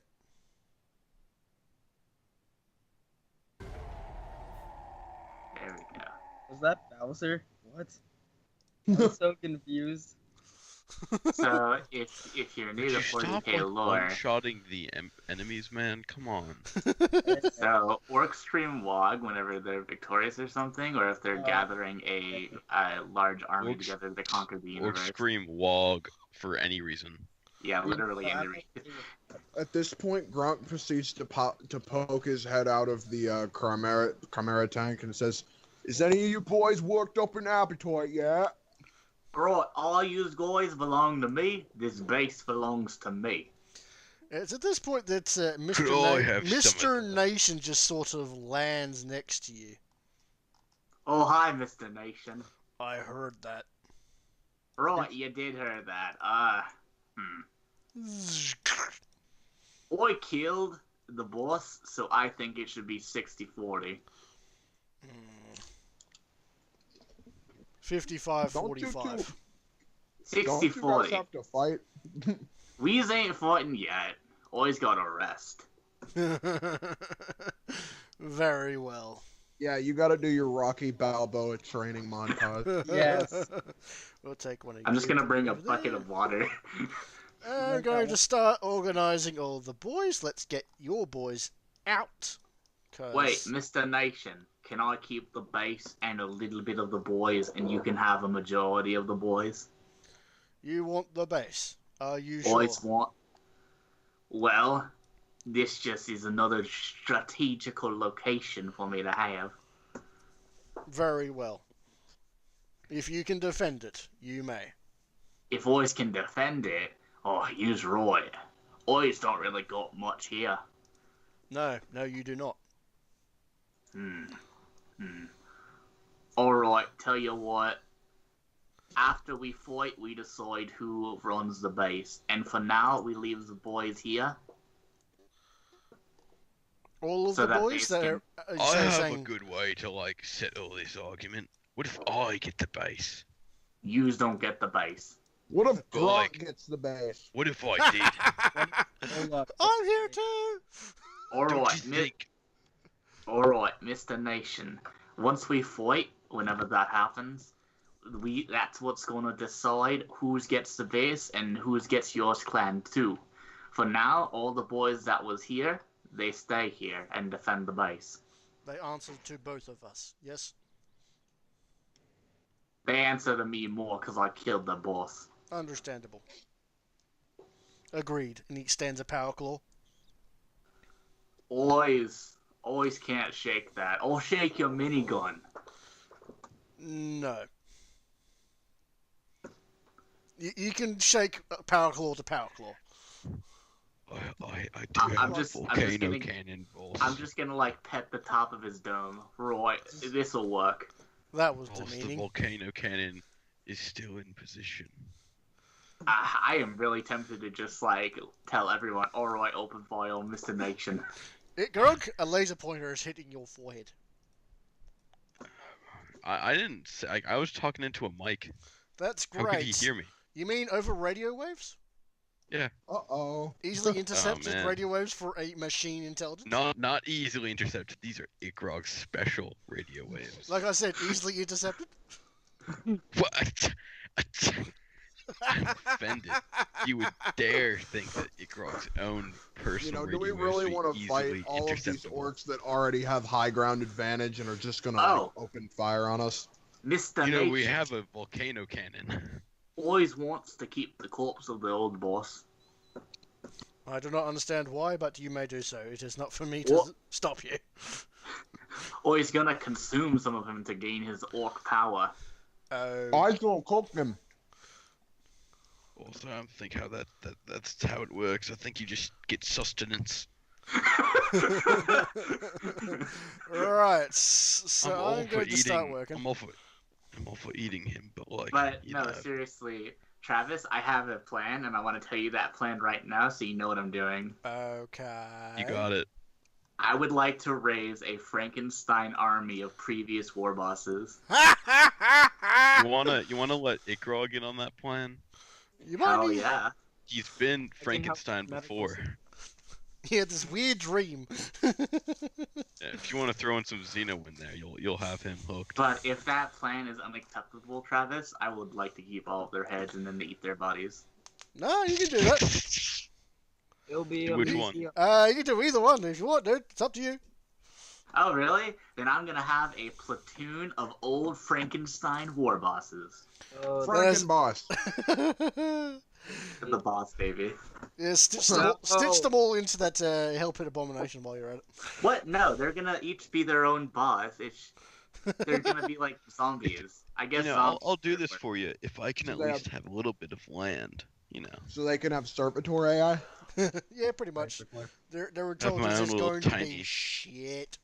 There we go. Was that Bowser? What? I'm so confused. So if you're new Would to you stop 40k lore, one-shotting the enemies, man? Come on. so orcs scream wog whenever they're victorious or something, or if they're gathering a large army Orcs- together to conquer the Or universe. scream wog for any reason. Yeah, literally any reason. At this point, Grunt proceeds to poke his head out of the Chimera tank and says, "Is any of you boys worked up an appetite yet?" Right, all you guys belong to me. This base belongs to me. It's at this point that Could I have some Mr. of that? Nation just sort of lands next to you. Oh, hi, Mr. Nation. I heard that. Right, you did hear that. Hmm. I killed the boss, so I think it should be 60-40. 55, Don't you 45. Don't you guys 60-40. have to fight? We's ain't fighting yet. Always gotta rest. Very well. Yeah, you gotta do your Rocky Balboa training montage. Yes. We'll take one of I'm just you gonna bring a over bucket there. of water. I'm going to start organising all the boys. Let's get your boys out. 'Cause Wait, Mr. Nation, can I keep the base and a little bit of the boys, and you can have a majority of the boys? you want the base. Are you sure? Boys want. Well, this just is another strategical location for me to have. Very well. If you can defend it, you may. If boys can defend it, oh, use Roy. Boys don't really got much here. No, you do not. Alright, tell you what. After we fight, we decide who runs the base. And for now, we leave the boys here. All of So the that boys they that are I so have saying, a good way to settle this argument. What if I get the base? Yous don't get the base. What if But, Grunt like- gets the base? What if I did? Hold up. I'm here too. Don't Alright, you think? Alright, Mr. Nation. Once we fight, whenever that happens, that's what's gonna decide who gets the base and who gets yours clan too. For now, all the boys that was here, they stay here and defend the base. They answered to both of us. Yes, They answer to me more because I killed the boss. understandable. Agreed. And he extends a power claw. Always can't shake that. I'll shake your minigun. No. You can shake power claw to power claw. I do I'm have just a volcano gonna- cannon, boss. I'm just gonna pet the top of his dome. Right, this'll work. That was Boss, the demeaning. volcano cannon is still in position. I am really tempted to just tell everyone, alright, open fire on Mr. Nation. Grog, a laser pointer is hitting your forehead. I didn't say. I was talking into a mic. That's How could he great. hear me? You mean over radio waves? Uh-oh. Easily intercepted man. radio waves for a machine intelligence? Not easily intercepted. These are Ikrog's special radio waves. Like I said, easily intercepted? What? I'm offended. You would dare think that Ikrog's own personal Do we radio really waves want be to fight easily all of these interceptable? orcs that already have high ground advantage and are just gonna Oh. open fire on us? Mr. You know, Nation we have a volcano cannon. always wants to keep the corpse of the old boss. I do not understand why, but you may do so. It is not for me to What? stop you. Or he's gonna consume some of him to gain his orc power. Oh. I gonna cook them. Also, I don't think how that's how it works. I think you just get sustenance. Right, so I'm all I'm for going to start eating. working. I'm all for eating him, but like. But you no, know, seriously, Travis, I have a plan, and I want to tell you that plan right now, so you know what I'm doing. Okay. you got it. I would like to raise a Frankenstein army of previous war bosses. You wanna let Ikrog in on that plan? You might Hell need... yeah! He's been help Frankenstein with medical before. He had this weird dream. Yeah, if you want to throw in some Xeno in there, you'll have him hooked. But if that plan is unacceptable, Travis, I would like to keep all of their heads and then eat their bodies. No, you can do that. It'll be Which a one? museum. You can do either one if you want, dude. It's up to you. Oh, really? Then I'm gonna have a platoon of old Frankenstein war bosses. Oh, There's- Franken boss. The boss, baby. Yeah, stitch No. them all into that hell pit abomination while you're at it. What? No, they're gonna each be their own boss. They're gonna be like zombies. I You guess. know, zombies I'll do are this what- for you if I can So at they least have a little bit of land. You know, So they can have servitor AI. Yeah, pretty much. Basically. Their my intelligence own is little going to tiny- be shit.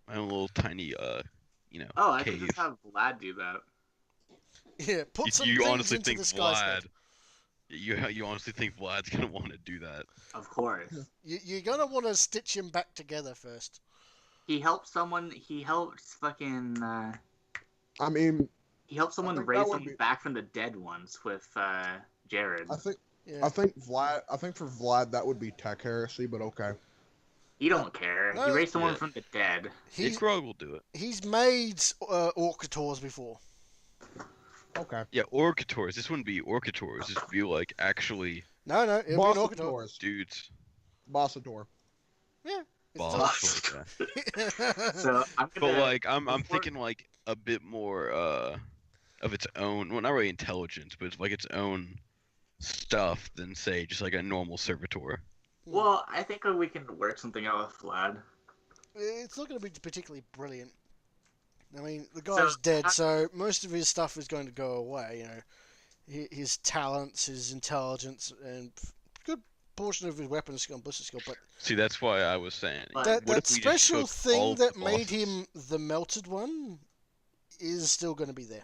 my own little tiny Oh, I cave. could just have Vlad do that. Yeah, put some you things honestly into think the sky Vlad? You honestly think Vlad's gonna want to do that? Of course. You're gonna want to stitch him back together first. He helped someone. He helped fucking. I mean, He helped someone think raise that would someone be- back from the dead once with Jared. I think Yeah. I think for Vlad that would be tech heresy, but okay. He don't care. No. He raised someone Yeah. from the dead. He's Ikrog will do it. he's made Orcators before. Okay. Yeah, Orcators. This wouldn't be Orcators. This would be like actually No, it'll be an Orcator. Bossators. dudes. Bossator. It's Boss. Yeah. So I'm gonna. But like I'm before- thinking like a bit more of its own, well, not really intelligence, but it's like its own stuff than say just like a normal servitor. Well, I think we can work something out with Vlad. It's not going to be particularly brilliant. I mean, the guy's So, dead, so most of his stuff is going to go away. You know, his talents, his intelligence, and a good portion of his weapon skill and ballistic skill. But See, that's why I was saying. But- that, what that if we just special took all thing of that the made bosses? him the melted one is still going to be there.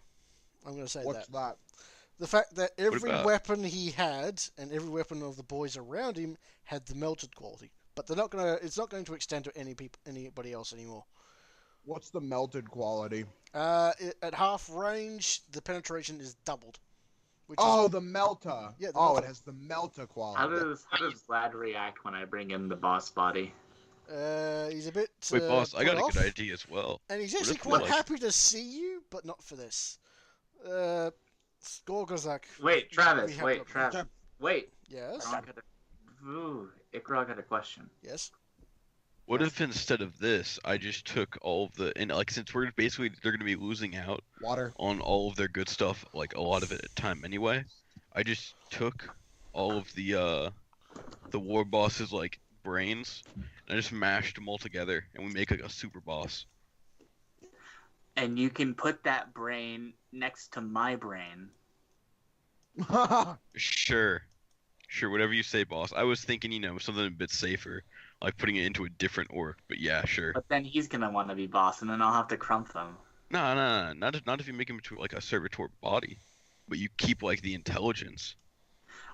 I'm going to say What's that. that? The fact that every about- weapon he had and every weapon of the boys around him had the melted quality, but they're not gonna. It's not going to extend to anybody else anymore. What's the melted quality? At half range, the penetration is doubled. Which Oh, the Melta. Yeah, the Oh, Melta. it has the Melta How quality. does Vlad react when I bring in the boss body? he's a bit. Wait, boss, I got put a off, good idea as well. and he's What actually if we, quite like- happy to see you, but not for this. Gorgozak. Wait, Travis. we have Wait, no- Travis. Wait. Yes. Ikrog had a question. Yes. What if instead of this, I just took all of the, and like since we're basically they're gonna be losing out Water. on all of their good stuff, like a lot of it at a time anyway, I just took all of the war bosses like brains, and I just mashed them all together, and we make like a super boss. And you can put that brain next to my brain. Sure, whatever you say, boss. I was thinking, something a bit safer, like putting it into a different orc. But yeah, sure. But then he's gonna want to be boss, and then I'll have to crump them. No, not if you make him into like a servitor body, but you keep like the intelligence.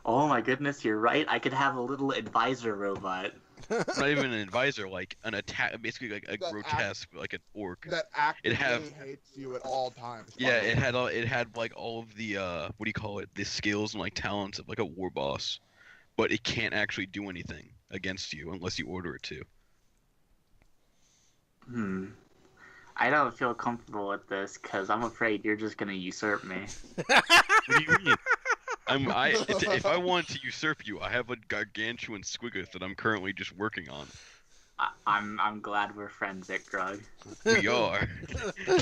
Oh my goodness, you're right. I could have a little advisor robot. Not even an advisor, like an attack, basically like a That grotesque, like an orc. that actively have- hates you at all times. Yeah, it had like all of the what do you call it? The skills and like talents of like a war boss, but it can't actually do anything against you unless you order it to. I don't feel comfortable with this because I'm afraid you're just gonna usurp me. What do you mean? If I wanted to usurp you, I have a gargantuan squiggoth that I'm currently just working on. I'm glad we're friends, Ikrog. We are.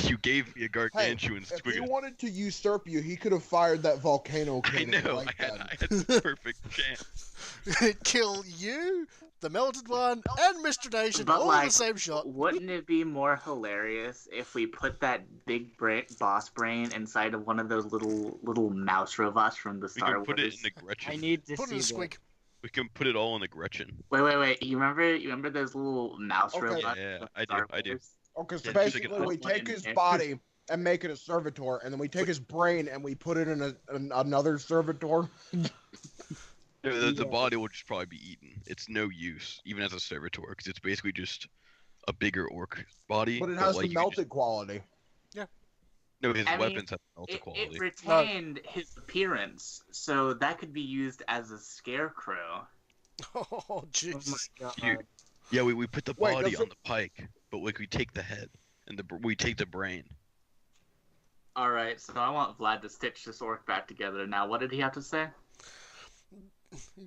You gave me a Hey, gargantuan if he squiggoth. wanted to usurp you, he could have fired that volcano I cannon. know. Like I that. had the perfect chance. Kill you, the melted one, and Mr. Nation But, all in like, the same shot. Wouldn't it be more hilarious if we put that big boss brain inside of one of those little mouse robots from the We Star can put it Wars? in the Gretchen. I need to Put it in see a that. squig. We can put it all in the Gretchen. Wait. You remember those little mouse Okay. robots? Yeah, from I do, Star I do. Wars? Okay, so Yeah, just like basically an we outline take in his there. body and make it a servitor, and then we take his brain and we put it in another servitor. The body will just probably be eaten. It's no use, even as a servitor, because it's basically just a bigger orc body. But it has like, the you can melted quality. No, his I mean, weapons have melted It quality. retained his appearance, so that could be used as a scarecrow. Oh, Oh jeez. my god. You- Yeah, we put the Wait, body does on it- the pike, but like we take the head and we take the brain. Alright, so I want Vlad to stitch this orc back together. Now, what did he have to say?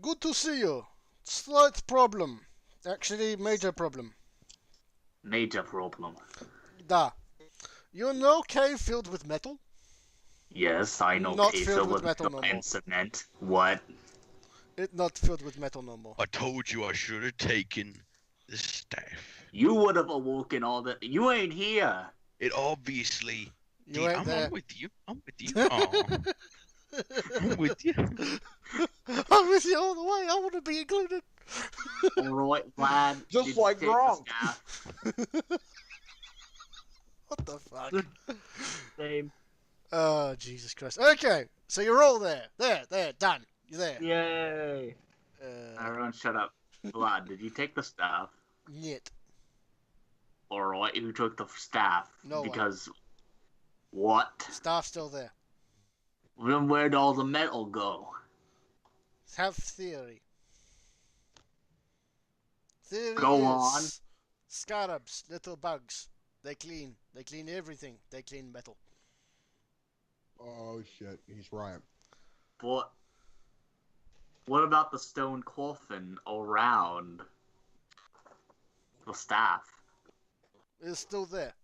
Good to see you. Slight problem. Actually, major problem. Major problem. Da. You know cave filled with metal? Yes, I know Not cave filled filled with with metal metal no more. and cement. What? It not filled with metal no more. I told you I should have taken the staff. You would have awoken all the. You ain't here. It obviously. You ain't I'm there. with you. I'm with you. Aw. I'm with you. I'm with you all the way. I want to be included. Alright, Vlad. Just did you like take the Gronk. staff? What the fuck? Same. Oh, Jesus Christ. Okay, so you're all there. There, done. You're there. Yay. Everyone shut up. Vlad, did you take the staff? Yet. Alright, who took the staff? No one. Because. What? Staff's still there. Then where'd all the metal go? Have theory. Theory Go is on. scarabs, little bugs. They clean. They clean everything. They clean metal. Oh shit, he's right. But. What about the stone coffin around the staff? It's still there.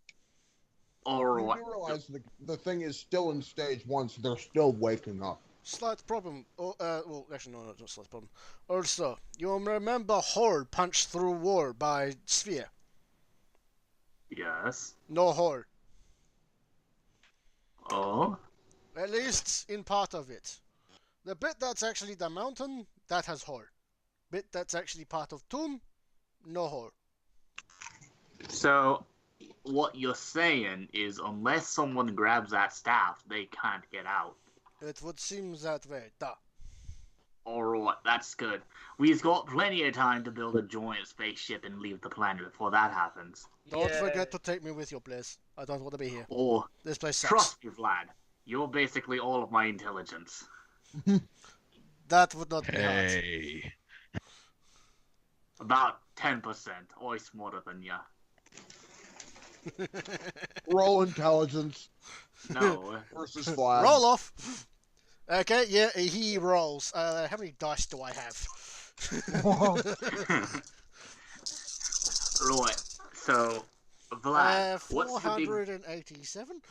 You Alright. do realize the thing is still in stage 1, so they're still waking up. Slight problem. Oh, well, actually, no, not slight problem. Also, you remember hole punched through wall by sphere? Yes. No hole. Oh? At least in part of it. The bit that's actually the mountain, that has hole. Bit that's actually part of tomb, no hole. So, what you're saying is unless someone grabs that staff, they can't get out. It would seem that way, da. Alright, that's good. We've got plenty of time to build a giant spaceship and leave the planet before that happens. Don't Yay. forget to take me with your place. I don't want to be here. Or, This place sucks. trust me, Vlad, you're basically all of my intelligence. That would not be hard. Hey. About 10%, or smarter than ya. Roll intelligence No. versus Vlad. Roll off. Okay, yeah, he rolls. How many dice do I have? Right, so, Vlad, what's the big... 487.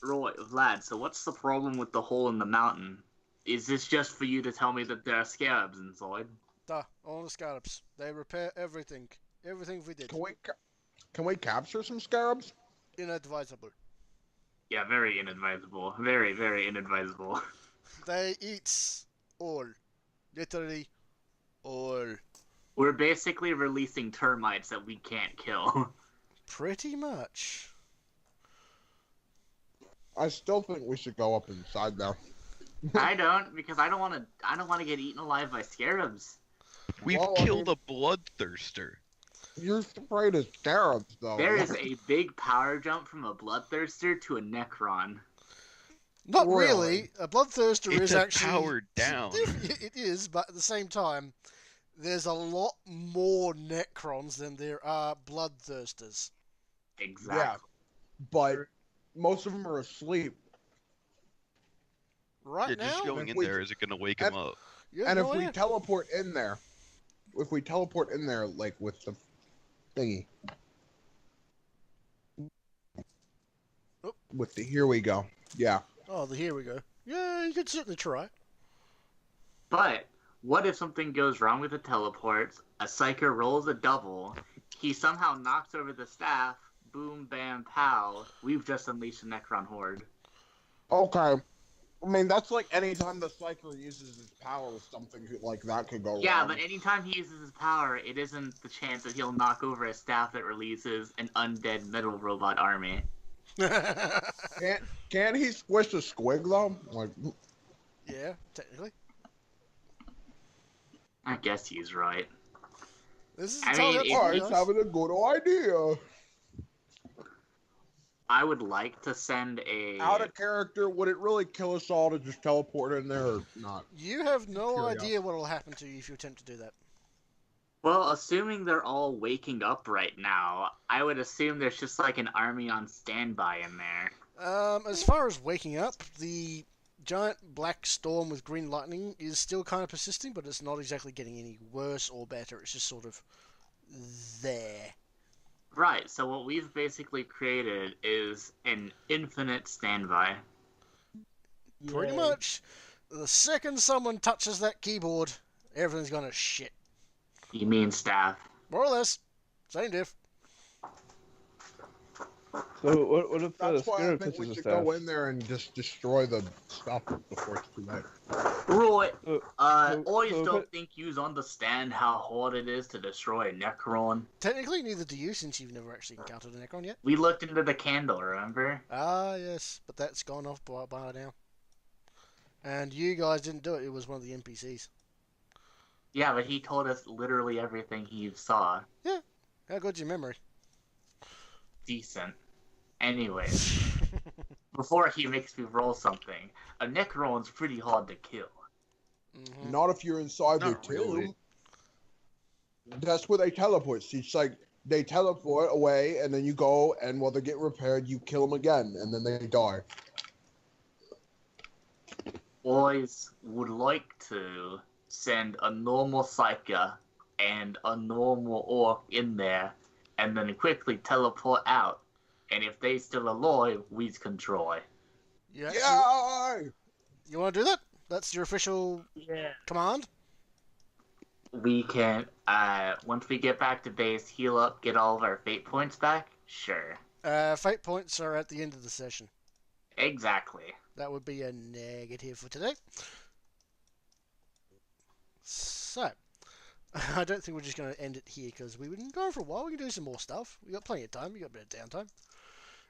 Right, Vlad, so what's the problem with the hole in the mountain? Is this just for you to tell me that there are scarabs inside? Duh, all the scarabs. They repair everything. Everything we did. Can we capture some scarabs? Inadvisable. Yeah, very inadvisable. Very, very inadvisable. They eat all. Literally all. We're basically releasing termites that we can't kill. Pretty much. I still think we should go up inside there. I don't, because I don't want to get eaten alive by scarabs. We've Well, I killed a bloodthirster. You're afraid of scarabs, though. There is a big power jump from a bloodthirster to a necron. Not Really? really. A bloodthirster It's is a actually powered down. It is, but at the same time, there's a lot more necrons than there are bloodthirsters. Exactly. Yeah, but most of them are asleep. Right Yeah, just now, going if in we- there isn't gonna wake him up. you And if know we it. teleport in there, like with the thingy, Oh. with the here we go. Yeah. Oh, here we go. Yeah, you could certainly try. But What if something goes wrong with the teleports? A psyker rolls a double. He somehow knocks over the staff. Boom, bam, pow. We've just unleashed a Necron horde. Okay. I mean, that's like anytime the Psyker uses his power, something like that could go Yeah, wrong. but anytime he uses his power, it isn't the chance that he'll knock over a staff that releases an undead metal robot army. Can't he squish a squig though? Like, Yeah, technically. I guess he's right. This is I entirely mean, up to oh, you he's guys. having a good idea. I would like to send a... Out of character, would it really kill us all to just teleport in there or not? You have no Curious. idea what will happen to you if you attempt to do that. Well, assuming they're all waking up right now, I would assume there's just like an army on standby in there. As far as waking up, the giant black storm with green lightning is still kind of persisting, but it's not exactly getting any worse or better. It's just sort of there. Right, so what we've basically created is an infinite standby. Pretty much. The second someone touches that keyboard, everything's gonna shit. You mean staff? More or less. Same diff. So what if That's why I Scarab think we touches a should staff? go in there and just destroy the stuff before it's too late. Roy, So- always so don't if think you understand how hard it is to destroy a Necron. Technically, neither do you, since you've never actually encountered a Necron yet. We looked into the candle, remember? Ah, yes, but that's gone off by now. And you guys didn't do it, it was one of the NPCs. Yeah, but he told us literally everything he saw. How good's your memory? Decent. Anyways, before he makes me roll something, a Necron's pretty hard to kill. Mhm. Not if you're inside the Not tomb. really. That's where they teleport. See, it's like they teleport away, and then you go, and while they get repaired, you kill them again, and then they die. Boys would like to send a normal Psyker and a normal Orc in there, and then quickly teleport out. And if they still alive, we can try. You, actually, Yeah. you want to do that? That's your official Yeah. command? We can, once we get back to base, heal up, get all of our fate points back? Sure. Fate points are at the end of the session. Exactly. That would be a negative for today. So, I don't think we're just going to end it here because we've been going for a while. We can do some more stuff. We got plenty of time. We got a bit of downtime.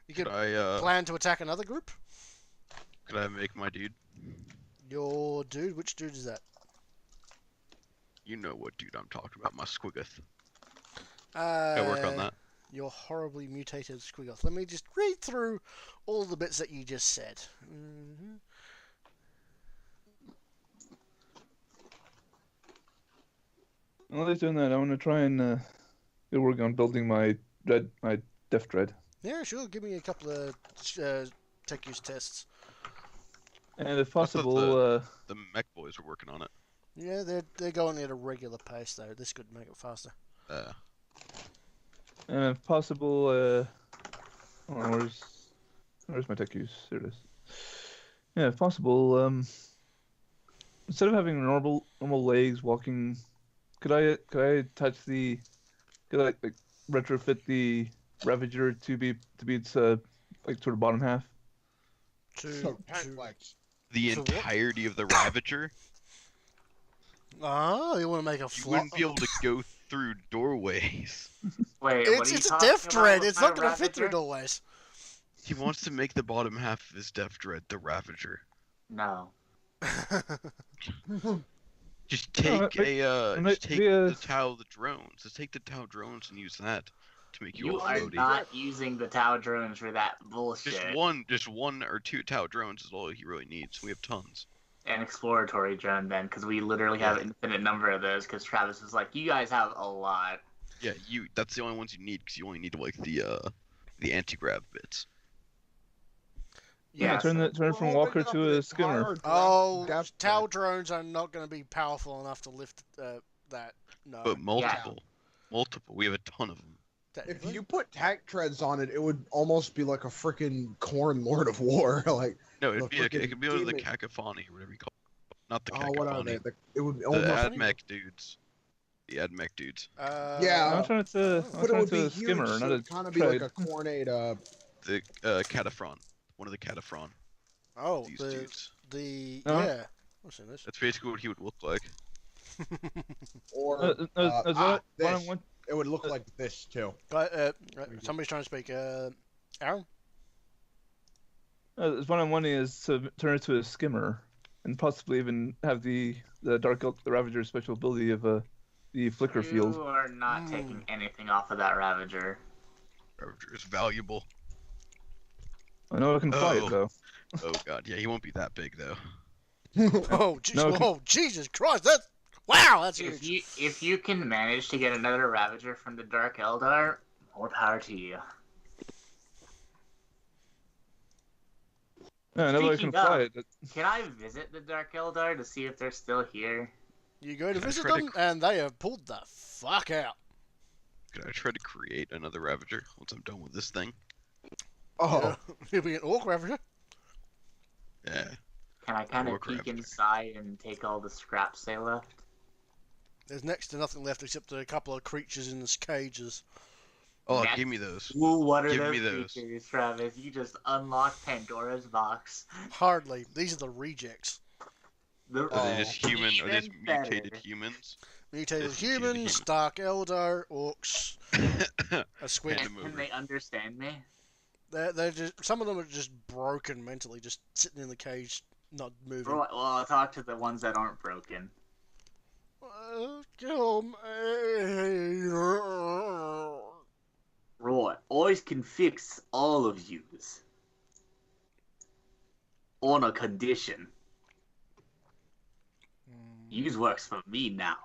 You Could could I plan to attack another group. could I make my dude? Your dude, which dude is that? You know what dude I'm talking about, my squiggeth. Uh, Gotta work on that. Your horribly mutated Squiggoth. Let me just read through all the bits that you just said. While he's doing that, I want to try and get working on building my Death Dread. Yeah, sure. Give me a couple of tech use tests. And if I thought possible, The mech boys were working on it. Yeah, they're going at a regular pace though. This could make it faster. and if possible, hold on, where's my tech use? There it is. Yeah, if possible, instead of having normal legs walking, could I attach the, could I like retrofit the Ravager to be its like sort of bottom half? So tank legs. The So what? entirety of the Ravager? Ah, you want to make a You flop? wouldn't be able to go through doorways. Wait, what It's are you a talking death dread. about It's with not my going to fit through Ravager? doorways. He wants to make the bottom half of his Death Dread the Ravager. No. Just No, take maybe, the Tau the drones. Just take the Tau drones and use that to make You your are floaty. not using the Tau drones for that bullshit. Just one or two Tau drones is all he really needs. We have tons. An exploratory drone then, because we literally have an infinite number of those. Because Travis was like, "You guys have a lot." Yeah, that's the only ones you need because you only need like the anti-grav bits. Yeah, Yeah, turn it from Walker to a skimmer. Oh, Death Tau Dread. drones are not going to be powerful enough to lift that. No. But multiple. We have a ton of them. If technically. you put tank treads on it, it would almost be like a freaking corn Lord of War. Like No, The it could be frickin' like the demon. cacophony or whatever you call Not the Oh, what are they? Cacophony. It would The almost. AdMech dudes. The AdMech dudes. Yeah. I'm trying to. I'm But it trying would to be a skimmer, huge, not so a it'd kind of be like tread. a Cornade. The Cataphron. One of the Cataphron. Oh, These the dudes. No. yeah. I've seen this. That's basically what he would look like. Or As what this. I want. It would look like this too. Somebody's trying to speak. Aaron? What I'm wanting is to turn it to a skimmer, and possibly even have the Dark Elk, the Ravager's special ability of the flicker field. You are not taking anything off of that Ravager. Ravager is valuable. I know I can fly Oh. it though. Oh god, yeah, he won't be that big though. Oh, No, whoa, Jesus Christ! That's huge. If you can manage to get another Ravager from the Dark Eldar, more power to you. Yeah, I know I can Speaking fly of- it. Can I visit the Dark Eldar to see if they're still here? You go to Can I visit try to them, and they have pulled the fuck out. Could I try to create another Ravager once I'm done with this thing? Oh, He'll be an orc ravager. Yeah. Can I kind of Orc peek Ravager. inside and take all the scraps they left? There's next to nothing left except a couple of creatures in the cages. Oh, That's- give me those. Ooh, what are Give those me those. creatures, Travis? You just unlocked Pandora's box. Hardly. These are the rejects. The- Are they just human? Are they just Even better. mutated humans? Mutated It's mutated humans, humans. Dark Eldar, orcs, a squid. Hand them Can over. they understand me? They're just, some of them are just broken mentally, just sitting in the cage, not moving. Right, well, I'll talk to the ones that aren't broken. Kill me. Right, I can fix all of yous. On a condition. Yous works for me now.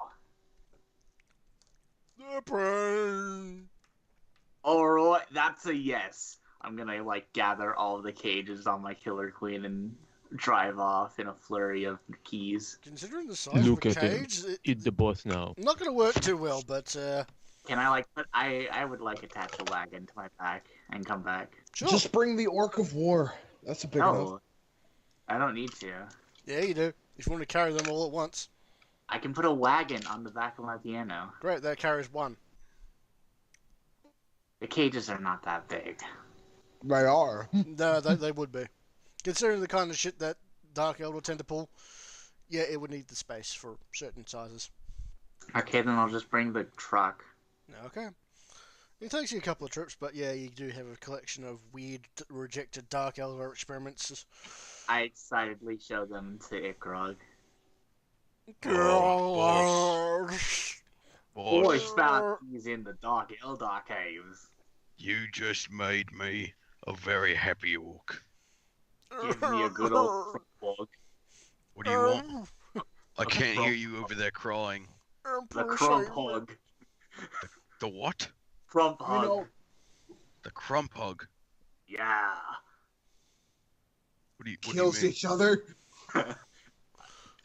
The brain. Alright, that's a yes. I'm gonna, gather all the cages on my Killer Queen and drive off in a flurry of keys. Considering the size Look of a at him. cage, Eat the boss now. not going to work too well, but Can I, I would, attach a wagon to my back and come back. sure. just bring the Orc of War. That's a big enough. No, I don't need to. Yeah, you do. If you want to carry them all at once. I can put a wagon on the back of my piano. Great, that carries one. The cages are not that big. They are. No, they would be. Considering the kind of shit that Dark Elder tend to pull, yeah, it would need the space for certain sizes. Okay, then I'll just bring the truck. Okay. It takes you a couple of trips, but yeah, you do have a collection of weird, rejected Dark Elder experiments. I excitedly show them to Ikrog. God. Boys Boss, found these in the Dark Eldar caves. you just made me a very happy orc. Give me a good old front log. What do you want? I can't hear you over there crying. The crump hog. The what? Crump You hog. know, The crump hug. Yeah. What do you kills mean? each other.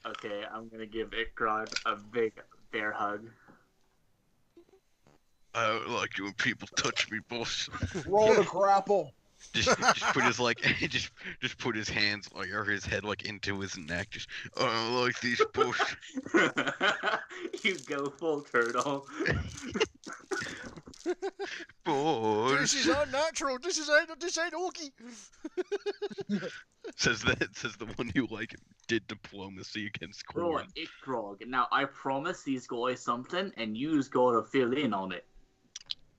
Okay, I'm gonna give Ikrog a big bear hug. I don't like it when people touch me, boss. Roll the grapple. Just put his just put his hands or his head into his neck. Just I don't like these boss. You go full turtle. This Boss. is unnatural. This ain't orky. Says the one who did diplomacy against Corn. Right, Ikrog. Now I promise these guys something, and you's gotta fill in on it.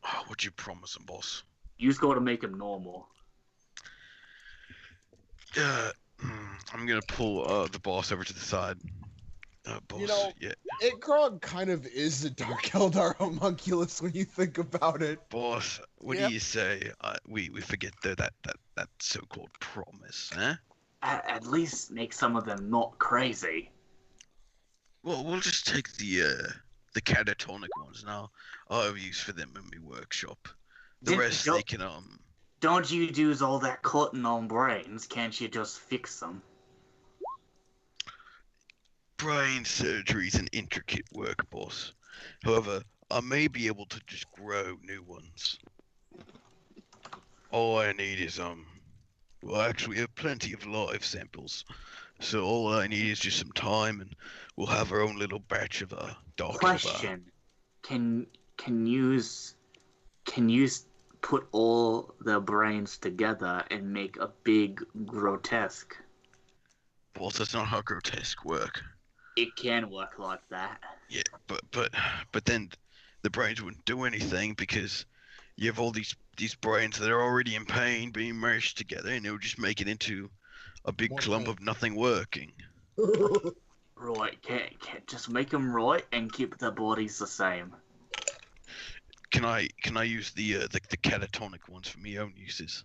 Oh, what'd you promise him, boss? You's gotta make him normal. I'm gonna pull the boss over to the side. Boss, You know- yeah, Ikrog kind of is the Dark Eldar homunculus when you think about it. boss. What Yep. do you say? We forget that so-called promise, huh? At least make some of them not crazy. Well, we'll just take the catatonic ones now. I'll have use for them in my workshop. The Did- rest don't- they can Don't you do all that cutting on brains? Can't you just fix them? brain surgery's an intricate work, boss. However, I may be able to just grow new ones. All I need is well, actually, we have plenty of live samples. So all I need is just some time, and we'll have our own little batch of dark elder. Question: Can you put all the brains together and make a big grotesque? Well, that's not how grotesque work. It can work like that. Yeah, but then the brains wouldn't do anything because you have all these brains that are already in pain being merged together, and it would just make it into a big More clump pain. of nothing working. Right, can just make them right and keep the bodies the same. Can I use the catatonic ones for my own uses?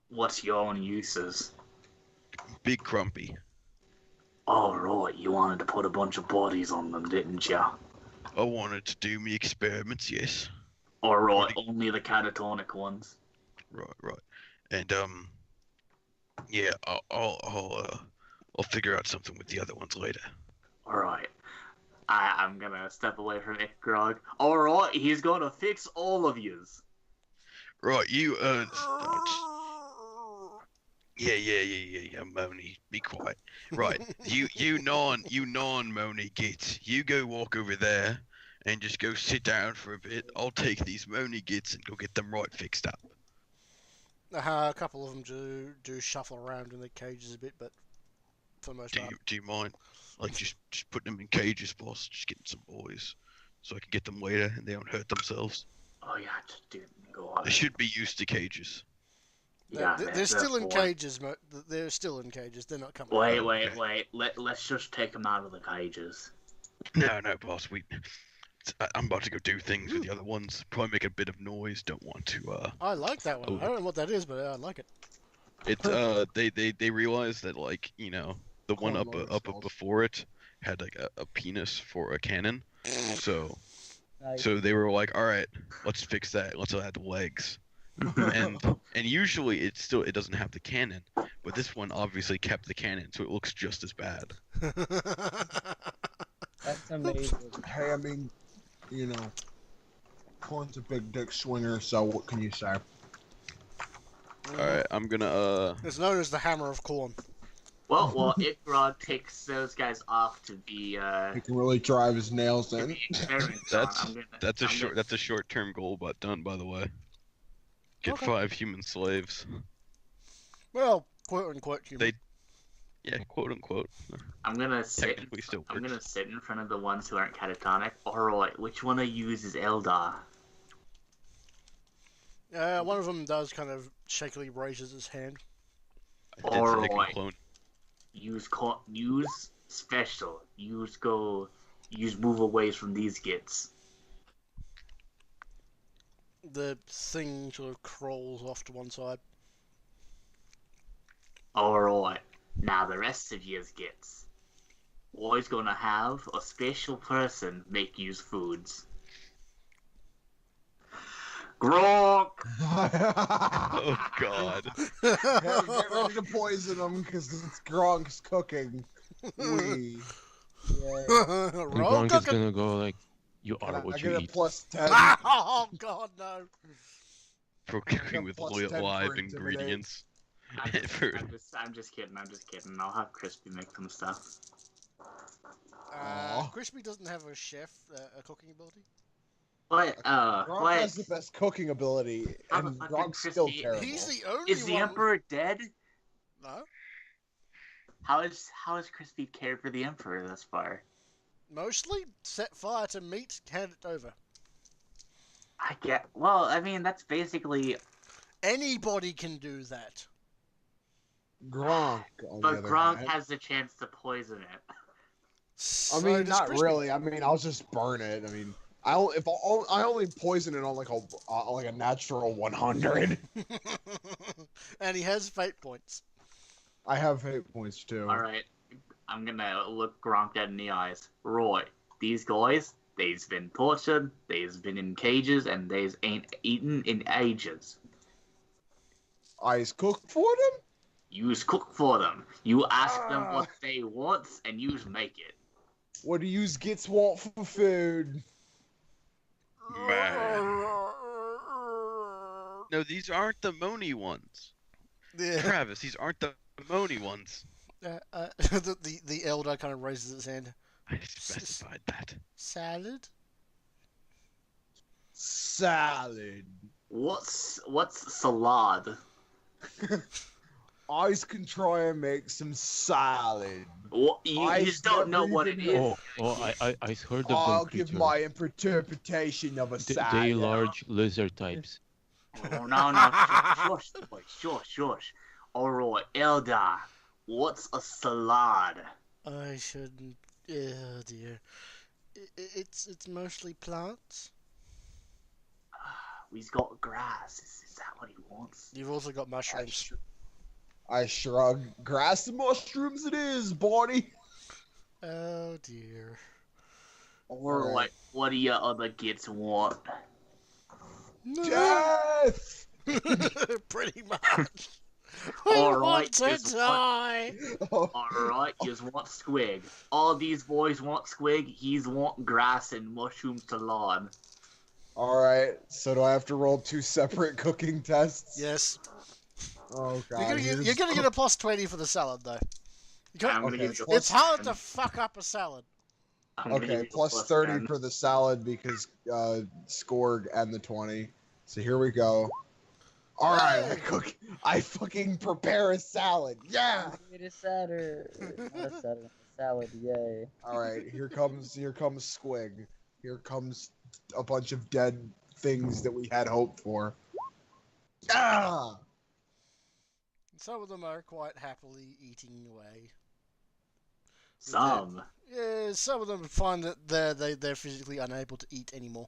What's your own uses? Big Crumpy. Oh, right, you wanted to put a bunch of bodies on them, didn't you? I wanted to do me experiments, yes. Alright, only the catatonic ones. Right. And yeah, I'll figure out something with the other ones later. Alright. I'm gonna step away from it, Grog. Alright, he's gonna fix all of yous. Right, you yeah, Moni, be quiet. Right, you non Moni gits. You go walk over there and just go sit down for a bit. I'll take these Moni gits and go get them right fixed up. A couple of them do shuffle around in their cages a bit, but for the most part. Do you mind, like, just putting them in cages, boss? Just getting some boys, so I can get them later and they don't hurt themselves. Oh yeah, just didn't go on. They should be used to cages. Yeah, They're still in boy. cages. They're still in cages. They're not coming. Wait. Let's just take them out of the cages. No, boss. I'm about to go do things with the other ones. Probably make a bit of noise. Don't want to. I like that one. I don't know what that is, but I like it. It's they realized that, like, the one up motorcycles. before it had like a penis for a cannon. So Nice. they were like, all right, let's fix that. Let's add legs. and usually it doesn't have the cannon, but this one obviously kept the cannon, so it looks just as bad. That's amazing. Hey, I mean, Corn's a big dick swinger, so what can you say? All right, I'm gonna It's known as the Hammer of Corn. Well, if Grog takes those guys off to be He can really drive his nails in. experiments on, that's a short-term goal, but done, by the way. Get Okay. 5 human slaves. Well, quote unquote human. Yeah, quote unquote. I'm gonna sit. Technically still I'm works. gonna sit in front of the ones who aren't catatonic. Alright, which one of you is Eldar? One of them does kind of shakily raises his hand. I did say I can Alright. clone. Use special. Use move away from these gits. The thing sort of crawls off to one side. Alright. Now the rest of yous gits. Always gonna have a special person make use foods. Grok! Oh God. Get ready to poison him because it's Gronk's cooking. Wee. Yeah. And Roll Gronk is cooking. gonna go like, you Can are I what get you a eat. plus 10? Oh God, no! For cooking with plus 10 for live intimidate. ingredients. I'm just kidding. I'll have Crispy make some stuff. Aw. Crispy doesn't have a chef, a cooking ability. What? Gronk has the best cooking ability, How and the fuck did Gronk's still Crispy- terrible. He's the only Is the one. Emperor dead? No, How has Crispy cared for the Emperor thus far? mostly set fire to meat, hand it over. Well, I mean, that's basically. Anybody can do that. Gronk, on the But other Gronk hand. has the chance to poison it. I So mean, does not Crispy. really. I mean, I'll just burn it. I mean, I only poison it on like a natural 100. And he has fate points. I have hate points too. Alright, I'm gonna look Gronk dead in the eyes. Roy, these guys, they's been tortured, they's been in cages, and they's ain't eaten in ages. Ice cook for them? Yous cook for them. You ask them what they want, and yous make it. What do yous gits want for food? Man. No, these aren't the Moni ones. Yeah. Travis, these aren't the Moni ones. The elder kind of raises its hand. I specified that. Salad? Salad. What's salad? I can try and make some salad. What, you I just don't know never what it even- is. I heard of I'll them give creature. my interpretation of a salad. They large lizard types. Oh, no, shush. Alright, Elder, what's a salad? I shouldn't. Oh dear. It's mostly plants. We've got grass. Is that what he wants? You've also got mushrooms. I shrug. Grass and mushrooms it is, buddy. Oh dear. Alright, what do your other kids want? Death! Pretty much. We All right, want to just die. Alright, you want squig. All these boys want squig, he's want grass and mushroom salad. Alright, so do I have to roll 2 separate cooking tests? Yes. Oh god. You're gonna get a plus 20 for the salad though. I'm gonna Okay, give you a plus- It's hard to fuck up a salad. I'm gonna give Okay, you a plus 30 10. for the salad because Skorg and the 20. So here we go. Alright, I fucking prepare a salad. Yeah! Made a salad. Not a salad. A salad. Yay. Alright, here comes Squig. Here comes a bunch of dead things that we had hoped for. Ah! Some of them are quite happily eating away. Some. Yeah, some of them find that they're physically unable to eat anymore.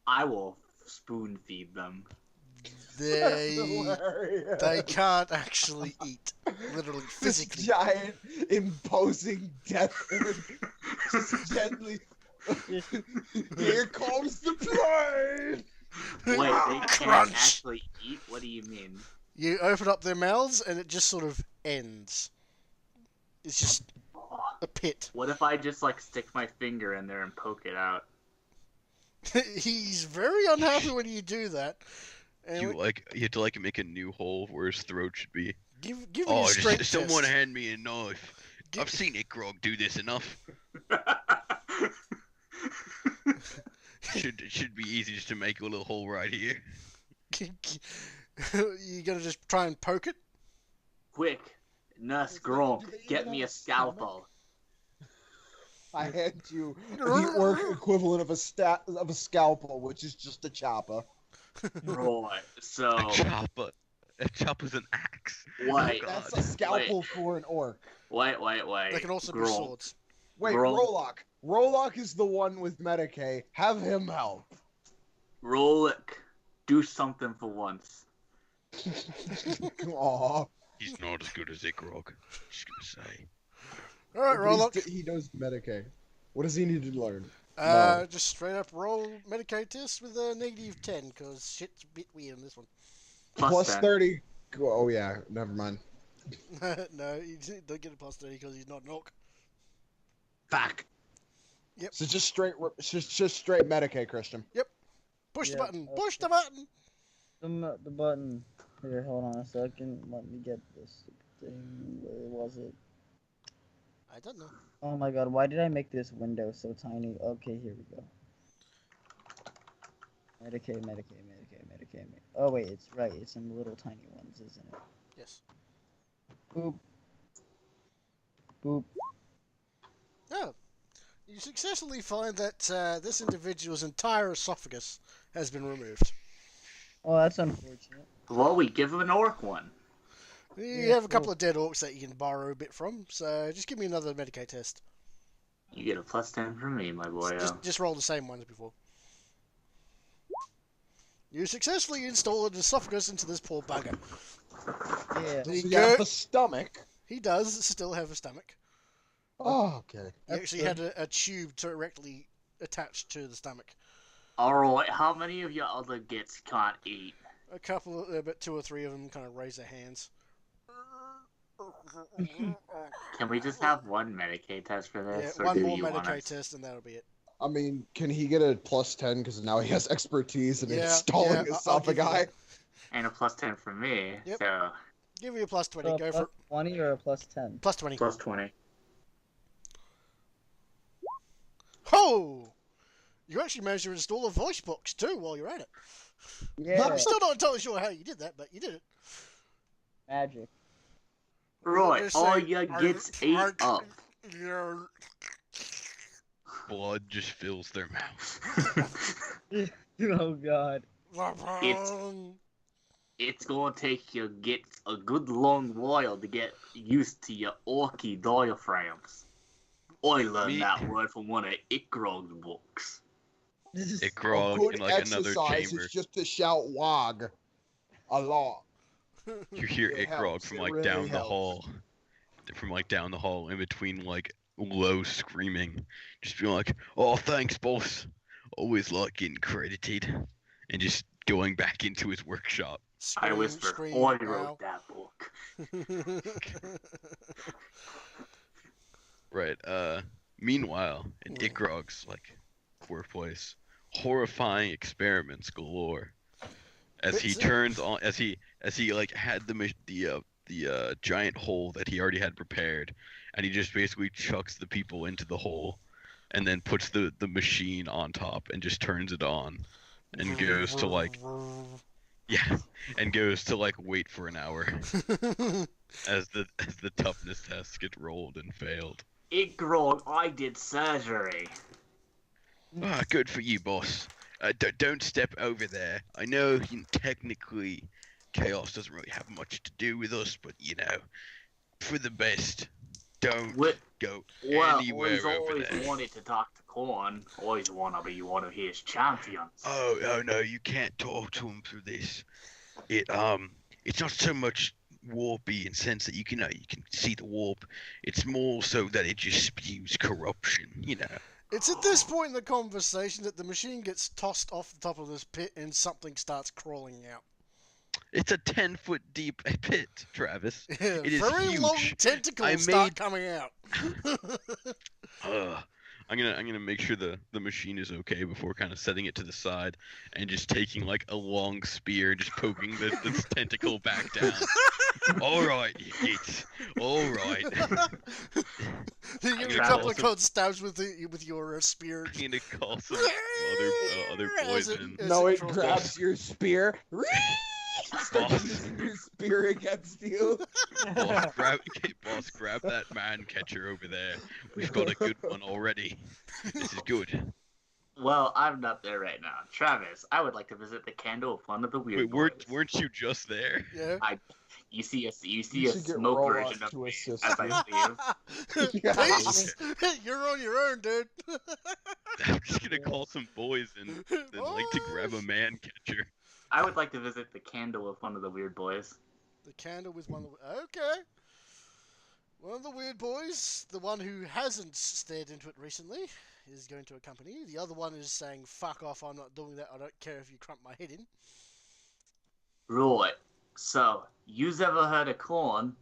I will spoon feed them. They Hilarious. can't actually eat, literally This physically. giant imposing death just gently. Here comes the plane. Wait, they can't Crunch. actually eat? What do you mean? You open up their mouths and it just sort of ends. It's just a pit. What if I just like stick my finger in there and poke it out? He's very unhappy when you do that. And You have to like make a new hole where his throat should be. give me Oh, a straight just someone test. hand me a knife. Gi- I've seen it, Grog, do this enough. Should be easy just to make a little hole right here. You gonna just try and poke it? Quick, Nurse Gronk, get me a scalpel. I hand you the orc equivalent of a scalpel, which is just a chopper. Right, so A chopper. A chopper's an axe. wait, Oh, That's God. a scalpel for an orc. wait. They can also be Gronk. swords. Wait, Roll. Rollock. Rollock is the one with Medicaid. Have him help. Rolik, do something for once. Aw. He's not as good as Grog. Just gonna say. Alright, Rollock. He knows Medicaid. What does he need to learn? Just straight up roll Medicaid test with a -10, because shit's a bit weird on this one. Plus 10. 30. Oh, yeah. Never mind. No, you don't get a plus 30 because he's not an orc. Fuck. Yep. So just straight Medicaid, Christian. Push the Yeah, button! Push the button! The button. Here, hold on a second. Let me get this thing. Where was it? I don't know. Oh my god, why did I make this window so tiny? Okay, here we go. Medicaid. Oh wait, it's right. It's in little tiny ones, isn't it? Yes. Boop. Boop. Oh. You successfully find that this individual's entire esophagus has been removed. Oh, that's unfortunate. Well, we give him an orc one. You Yeah, have a couple cool. of dead orcs that you can borrow a bit from, so just give me another Medicaid test. You get a plus 10 from me, my boy. Just roll the same ones before. You successfully install an esophagus into this poor bugger. Yeah. There you So you go. have a stomach. He does still have a stomach. Oh, okay. He actually had a tube directly attached to the stomach. Alright, how many of your other gits can't eat? A couple, about 2 or 3 of them kind of raise their hands. Can we just have one Medicaid test for Yeah, this? or one do more you want Medicaid us- test and that'll be it. I mean, can he get a plus 10 because now he has expertise in Yeah, installing yeah, I'll give you esophagi? that. And a plus 10 from me. Yep. So Give me a plus 20. So a Go plus for it. 20 or a plus 10? Plus 20. Plus 20. Oh! You actually managed to install a voice box too while you're at it. Yeah. I'm still not entirely sure how you did that, but you did it. Magic. Right, Just all say, ya gets ate up. You're- Blood just fills their mouth. Oh god. It's gonna take you get a good long while to get used to your orky diaphragms. I learned that word from one of Ikrog's books. It A grog good in like another exercise chamber. is just to shout "wog" a lot. You hear It Ikrog helps, from it like really down the helps. hall. From like down the hall in between like low screaming. Just being like, "Oh, thanks, boss. Always like getting credited." And just going back into his workshop. I Scream, whisper, scream, I growl. wrote that book. Right. Meanwhile, in Ikrog's like workplace, horrifying experiments galore. As he turns on, as he like had the giant hole that he already had prepared, and he just basically chucks the people into the hole, and then puts the machine on top and just turns it on, and goes to like and goes to like wait for an hour as the toughness tests get rolled and failed. Ikrog, I did surgery. Ah, good for you, boss. Don't step over there. I know technically chaos doesn't really have much to do with us, but you know, for the best, don't go anywhere I've over always there. wanted to talk to Korn. Always want to be one of his champions. Oh no, you can't talk to him through this. It's not so much warpy in the sense that you can see the warp. It's more so that it just spews corruption, you know. It's at this point in the conversation that the machine gets tossed off the top of this pit and something starts crawling out. It's a 10-foot deep pit, Travis. It is Very huge. long tentacles start coming out. I'm gonna make sure the machine is okay before kind of setting it to the side and just taking like a long spear, just poking this tentacle back down. All right, you kids. All right. You give me a couple of close stabs with your spear. I'm gonna call some other boys in. No, it grabs your spear. Starts using your spear against you. Boss, grab that man catcher over there. We've got a good one already. This is good. Well, I'm not there right now. Travis, I would like to visit the candle of one of the weird Wait, boys. weren't you just there? Yeah. You see a You smoke should get version of to me assist as I leave. Peace. You're on your own, dude. I'm just gonna call some boys and like to grab a man catcher. I would like to visit the candle of one of the weird boys. The candle with one of the... Okay. One of the weird boys, the one who hasn't stared into it recently, is going to accompany you. The other one is saying, fuck off, I'm not doing that, I don't care if you crump my head in. Right. So, you've ever heard of corn?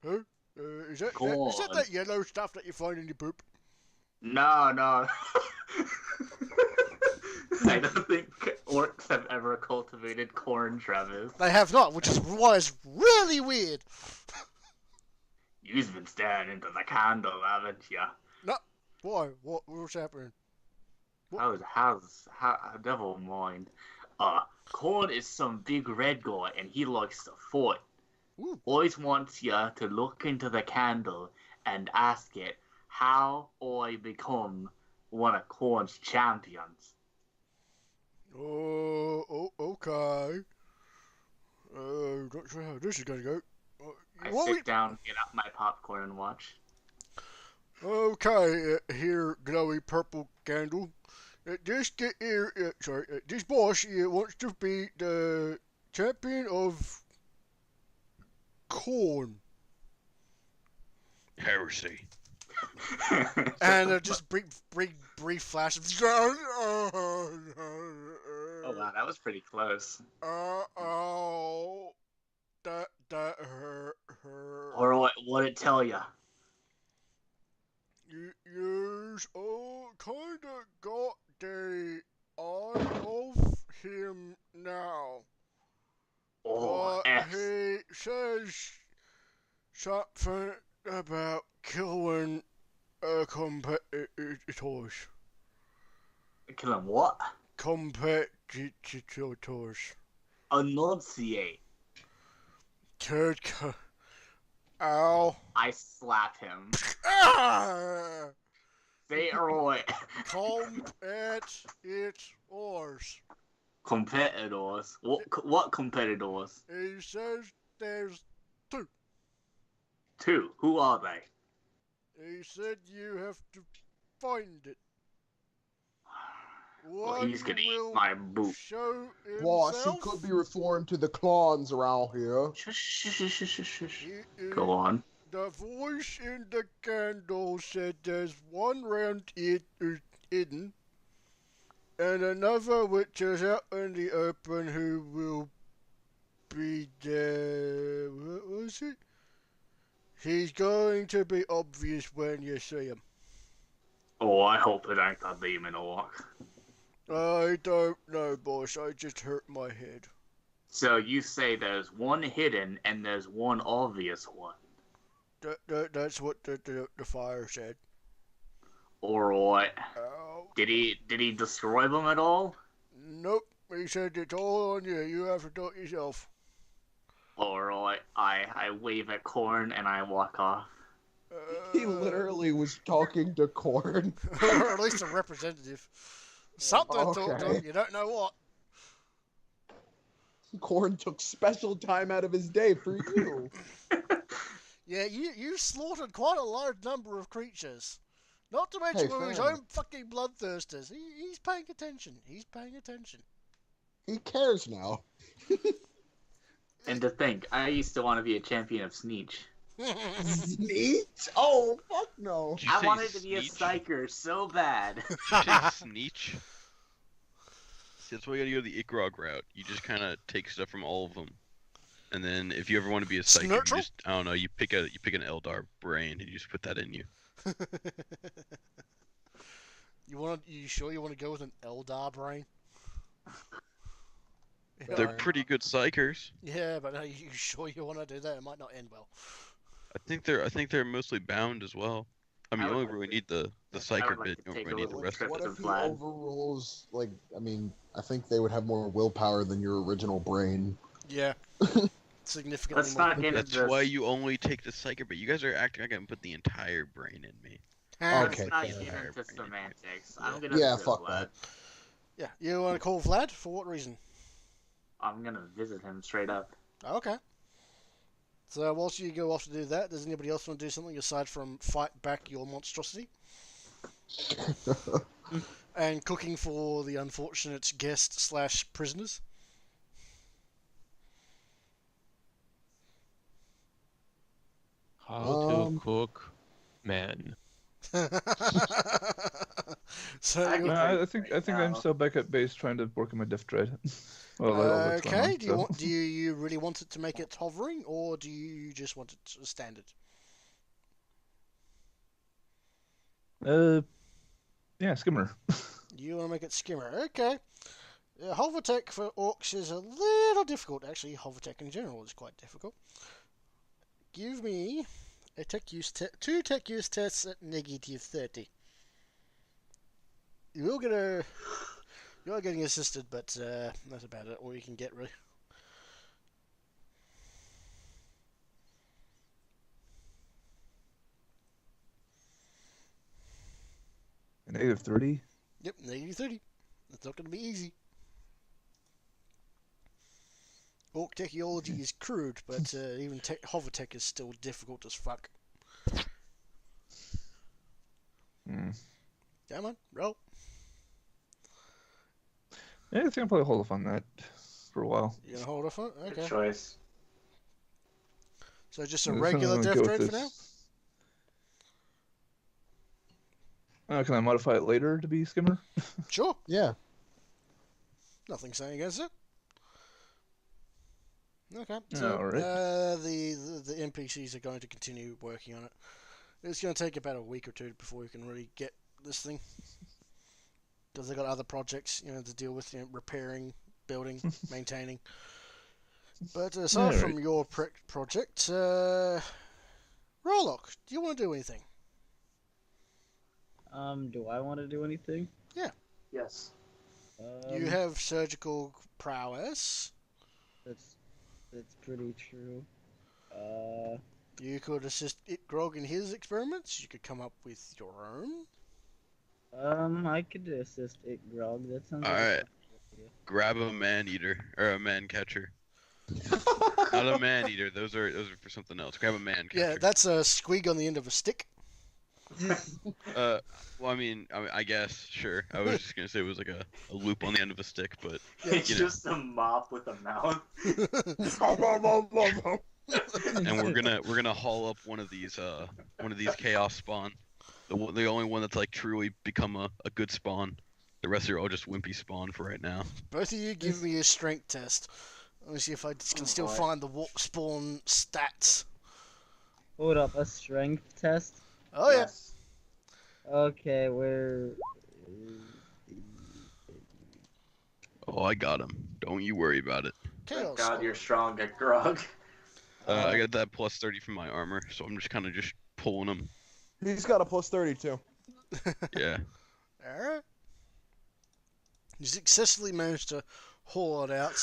Huh? Is that yellow stuff that you find in your poop? No. I don't think orcs have ever cultivated corn, Travis. They have not, which is why it's really weird. You've been staring into the candle, haven't you? No. Why? What's happening? How never mind. Corn is some big red guy, and he likes to fight. Ooh. Always wants you to look into the candle and ask it how I become one of Corn's champions. Oh, okay. Not sure how this is gonna go. I sit down, get out my popcorn, and watch. Okay, here, glowy purple candle. This boss wants to be the champion of corn. Heresy. And just brief flash of. Oh wow, that was pretty close. That hurt. Or what it tell ya? Yes, kinda got the eye of him now. Oh, F. He says something about killing competitors. Killing what? Competitors. Enunciate. Turd. Ow. I slap him. Ah! Say it right. Competitors. Competitors. What competitors? He says there's two. Two. Who are they? He said you have to find it. Well, he's gonna eat will my boot. show Boss, he himself. could be referring to the clowns around here. Shush. He- Go on. The voice in the candle said there's one round hidden, and another which is out in the open who will be there. What was it? He's going to be obvious when you see him. Oh, I hope it ain't that demon orc. I don't know, boss. I just hurt my head. So you say there's one hidden and there's one obvious one. That's what the fire said. Alright. Oh, Did he destroy them at all? nope. He said it's all on you. You have to do it yourself. Alright. I wave at Corn and I walk off. He literally was talking to Corn. or at least a representative. Something talked to Okay. him. You don't know what. Corn took special time out of his day for you. Yeah, you slaughtered quite a large number of creatures. Not to mention Hey, his fam. own fucking bloodthirsters. He's paying attention. He's paying attention. He cares now. And to think, I used to want to be a champion of Sneech. Sneech? Oh, fuck no. Did you I say wanted to be a Sneech? psyker so bad. Did you say Sneech? See, that's why you gotta go the Ikrog route. You just kind of take stuff from all of them, and then if you ever want to be a psychic, you Snurtle? just I don't know. You pick an Eldar brain and you just put that in you. You sure you want to go with an Eldar brain? They're pretty good psychers. Yeah, but are you sure you want to do that? It might not end well. I think they're mostly bound as well. I mean, I you would only like really to- need the I psyker would like bit. to You don't take really a need the little rest trip of What it. if he Vlad. overrules, like, I mean, I think they would have more willpower than your original brain. Yeah. Significantly Let's more. not get That's into why this. you only take the psyker bit. You guys are acting like I can put the entire brain in me. Let's Okay, not fair. get into Fair. semantics. I'm gonna Yeah, visit fuck Vlad. that. Yeah, you want to call Vlad? For what reason? I'm gonna visit him straight up. Okay. So whilst you go off to do that, does anybody else want to do something aside from fight back your monstrosity? And cooking for the unfortunate guest / prisoners? How to cook man. So I you- can- No, I think I'm now. still back at base trying to work on my diff trade. Well, all that's going okay. on, Do you so. want? Do you really want it to make it hovering, or do you just want it standard? Yeah, skimmer. You want to make it skimmer. Okay. Hovertech for orcs is a little difficult. Actually, Hovertech in general is quite difficult. Give me a tech use two tech use tests at -30. You will get a. You are getting assisted, but that's about it. All you can get, really. -30. Yep, -30. It's not going to be easy. Orc technology is crude, but even Hovertech is still difficult as fuck. Hmm. Come on, roll. Yeah, I think I'll probably hold off on that for a while. You gonna hold off on it? Good Okay. choice. So just a I think regular I'm gonna death go with trade for now? this. Can I modify it later to be skimmer? Sure. Yeah. Nothing saying against it. Okay. So Alright. the NPCs are going to continue working on it. It's going to take about a week or two before you can really get this thing, because they've got other projects, to deal with, repairing, building, maintaining. But aside Alright. from your project, Rollock, do you want to do anything? Do I want to do anything? Yes. You have surgical prowess. That's pretty true. You could assist Grog in his experiments. You could come up with your own. I could assist it, Grog. That sounds All like a right. fun idea. Grab a man eater or a man catcher. Not a man eater. Those are for something else. Grab a man catcher. Yeah, that's a squig on the end of a stick. Well, I guess sure. I was just gonna say it was like a loop on the end of a stick, but It's you know. just a mop with a mouth. And we're gonna haul up one of these chaos spawn. The only one that's like truly become a good spawn. The rest are all just wimpy spawn for right now. Both of you give me a strength test. Let me see if I can still boy. find the walk spawn stats. Hold up, a strength test. Oh yeah. Yes. Okay, where? Oh, I got him. Don't you worry about it. Chaos. Thank God spawn. you're strong at Grog. I got that plus 30 from my armor, so I'm just kind of just pulling him. He's got a plus 32. Yeah. Alright. You successfully managed to haul it out.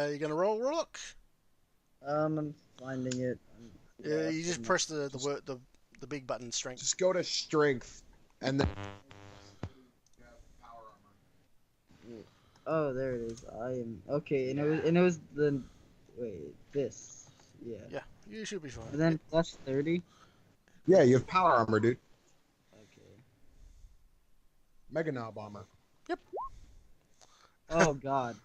You gonna roll, Warlock? I'm finding it. Yeah, you just press the big button, strength. Just go to strength, and then. Oh, there it is. I am okay, and it was the this, yeah. Yeah, you should be fine. And then plus 30. Yeah, you have power armor, dude. Okay. Mega Knob armor. Oh God.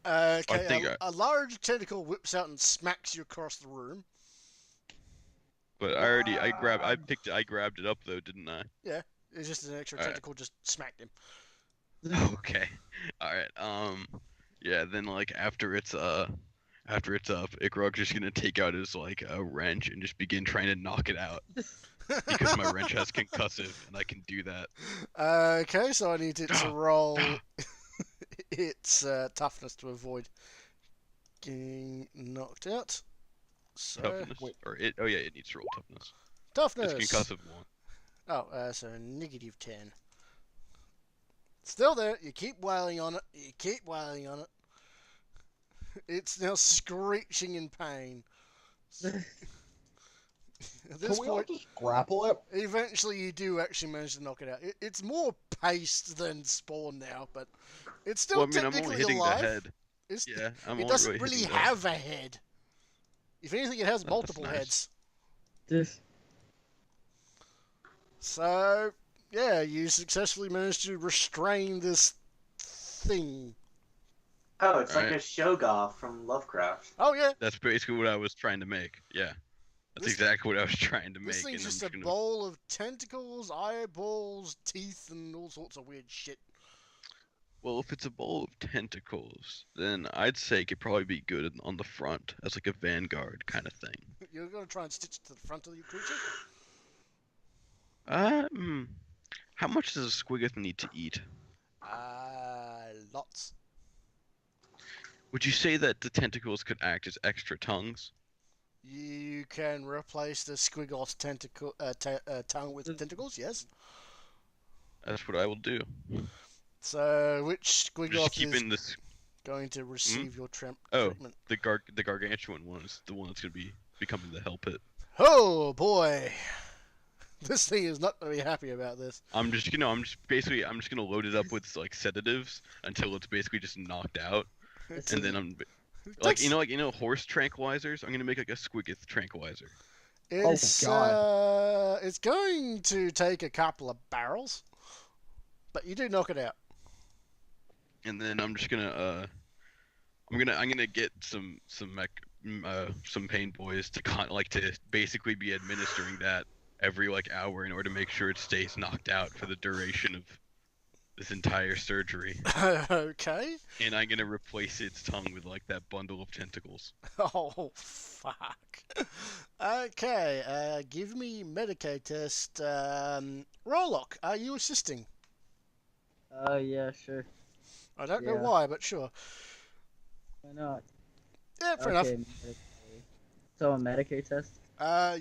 Okay, think a large tentacle whips out and smacks you across the room. But I grabbed it up though, didn't I? It's just an extra Alright. tentacle just smacked him. Okay. All right. Yeah. Then like after it's up, Ikrog's just gonna take out his like a wrench and just begin trying to knock it out because my wrench has concussive and I can do that. Okay, so I need it to roll its toughness to avoid getting knocked out. So Toughness. Or it. Oh yeah, it needs to roll toughness. toughness. It's concussive one. Oh, so negative 10. Still there. You keep wailing on it. You keep wailing on it. It's now screeching in pain. At this Can we all point, just grapple it? eventually you do actually manage to knock it out. It's more paced than Spawn now, but it's still Well, I mean, I'm technically only hitting alive. the head. It's, Yeah, I'm it only doesn't really really hitting the head. have a head. If anything, it has Oh, that's multiple nice. heads. This. So, yeah, you successfully managed to restrain this thing. Oh, it's like Alright. a Shogoth from Lovecraft. Oh, yeah. That's basically what I was trying to make. Yeah. That's This- exactly what I was trying to make. This thing's and just I'm a gonna... bowl of tentacles, eyeballs, teeth, and all sorts of weird shit. Well, if it's a bowl of tentacles, then I'd say it could probably be good on the front as like a vanguard kind of thing. You're going to try and stitch it to the front of your creature? How much does a squiggoth need to eat? Lots. Would you say that the tentacles could act as extra tongues? You can replace the squiggle's tentacle tongue with tentacles, yes. That's what I will do. So, which Just squiggle is keeping this. going to receive your Oh. treatment? The gargantuan one is the one that's gonna be becoming the hell pit. Oh boy, this thing is not going to be happy about this. I'm just gonna load it up with like sedatives until it's basically just knocked out, and then I'm like horse tranquilizers. I'm gonna make like a squiggoth tranquilizer. It's, God. it's going to take a couple of barrels, but you do knock it out. And then I'm just gonna I'm gonna get some pain boys to to basically be administering that every like hour in order to make sure it stays knocked out for the duration of this entire surgery. Okay. And I'm gonna replace its tongue with like that bundle of tentacles. Oh, fuck. Okay, give me Medicaid test. Rollock, are you assisting? Yeah, sure. I don't know Yeah. why, but sure. Why not? Yeah, fair Okay. enough. Medicaid. So a Medicaid test.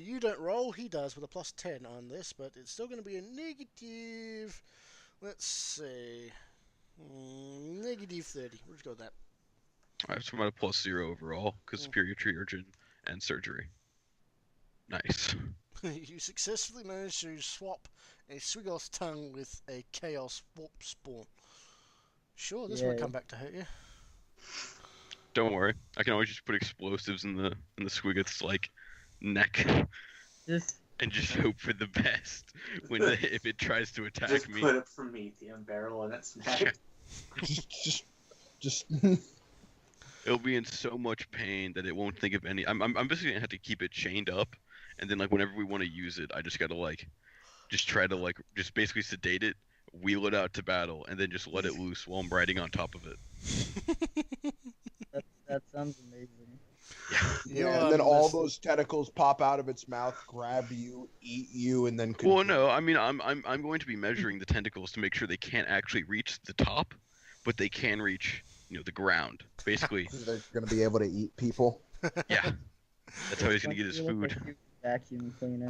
You don't roll, he does with a plus 10 on this, but it's still going to be a negative. Let's see. Negative 30. We'll just go with that. I have a plus 0 overall because superior triurgin and surgery. Nice. You successfully managed to swap a Swiggoth tongue with a Chaos Warp Spawn. Sure, this will come back to hurt you. Don't worry, I can always just put explosives in the Squiggoth's like neck Just and just hope for the best when if it tries to attack Just me. put a Promethean barrel in its neck. just It'll be in so much pain that it won't think of any. I'm basically gonna have to keep it chained up, and then like whenever we want to use it, I just gotta like, just try to like just basically sedate it, wheel it out to battle, and then just let it loose while I'm riding on top of it. that sounds amazing. yeah, and then all those tentacles pop out of its mouth, grab you, eat you, and then. Well, no, I mean I'm going to be measuring the tentacles to make sure they can't actually reach the top, but they can reach the ground. Basically, they're gonna be able to eat people. yeah, that's how he's gonna get his food. Vacuum cleaner.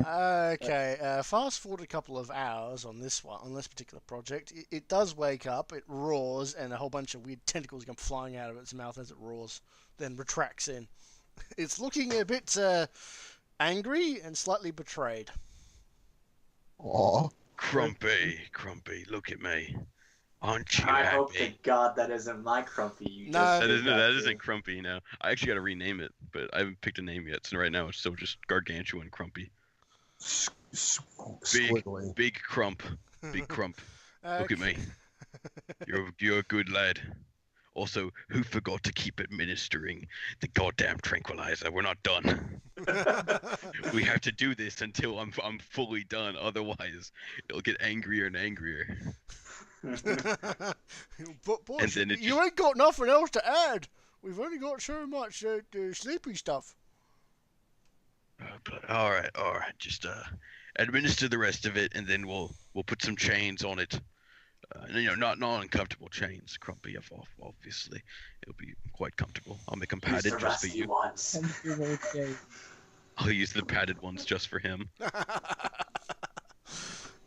Okay, fast forward a couple of hours on this particular project. It does wake up, it roars, and a whole bunch of weird tentacles come flying out of its mouth as it roars, then retracts in. It's looking a bit angry and slightly betrayed. Aw. Crumpy, look at me. Aren't you I happy? hope to God that isn't my Crumpy. You No. just That did isn't Crumpy, no. I actually gotta rename it, but I haven't picked a name yet, so right now it's still just Gargantuan Crumpy. Squiggly. Big Crump. Big Crump. Look at me. You're a good lad. Also, who forgot to keep administering the goddamn tranquilizer? We're not done. We have to do this until I'm fully done, otherwise it'll get angrier and angrier. But boss, And then it you just- ain't got nothing else to add. We've only got so much sleepy stuff. All right. Just administer the rest of it, and then we'll put some chains on it. Not uncomfortable chains, Crumpy. Obviously, it'll be quite comfortable. I'll make them Use padded the just for rusty you. ones. I'll use the padded ones just for him.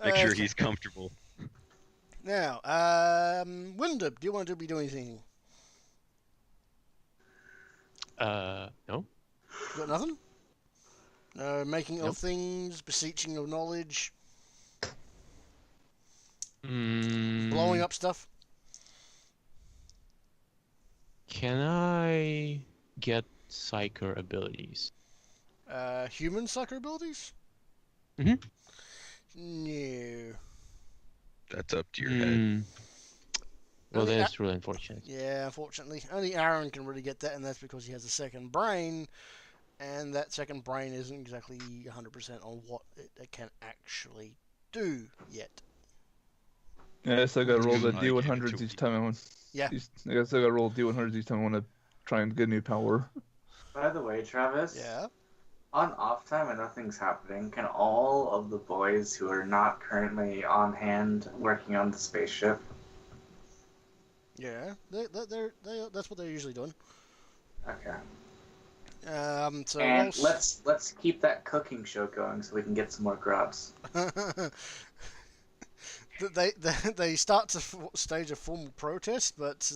Make sure he's comfortable. Now, Windham, do you want to be doing anything? No. You got nothing? No making Nope. of things, beseeching of knowledge, Mm, blowing up stuff. Can I get psyker abilities? Human sucker abilities? Mhm. No. That's up to your head. Mm, Well, Only that's really unfortunate. Yeah, unfortunately. Only Aaron can really get that, and that's because he has a second brain, and that second brain isn't exactly 100% on what it can actually do yet. Yeah, I still gotta roll the I gave it D100s to each time I want. Yeah. I guess I gotta roll D100s each time I want to try and get new power. By the way, Travis. Yeah. On off time when nothing's happening, can all of the boys who are not currently on hand working on the spaceship? Yeah. That's what they're usually doing. Okay. So And whilst- let's keep that cooking show going so we can get some more grubs. they start to stage a formal protest, but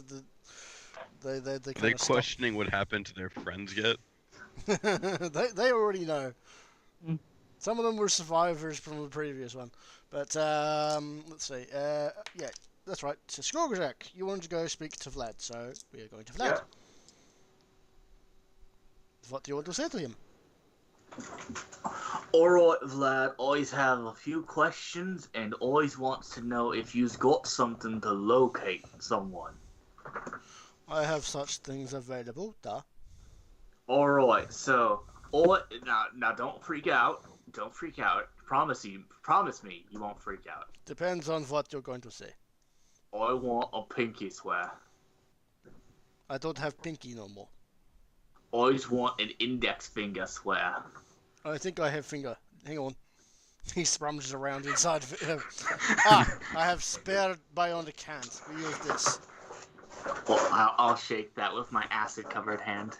they Are kind they of questioning what happened to their friends yet? they already know. Mm. Some of them were survivors from the previous one, but let's see. Yeah, that's right. So Skorgozak, you wanted to go speak to Vlad, so we are going to Vlad. Yeah. What do you want to say to him? Alright, Vlad, always have a few questions and always wants to know if you've got something to locate someone. I have such things available. Duh. Alright, so now don't freak out. Don't freak out. Promise me you won't freak out. Depends on what you're going to say. I want a pinky swear. I don't have pinky no more. I always want an index finger swear. I think I have finger. Hang on. He scrumbles around inside of it. I have spare bionic hands. We use this. Well, I'll shake that with my acid-covered hand.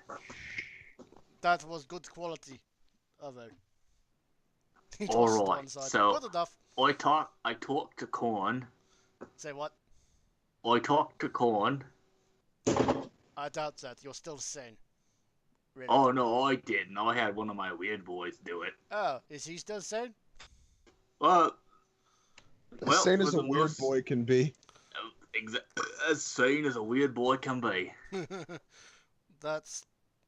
That was good quality of it. He All tosses it to right, one side. so- Good enough. I talked to Corn. Say what? I talked to Corn. I doubt that. You're still sane. Really. Oh no, I didn't. I had one of my weird boys do it. Oh, is he still sane? Well, As sane for as a the weird most- boy can be. As sane as a weird boy can be. That's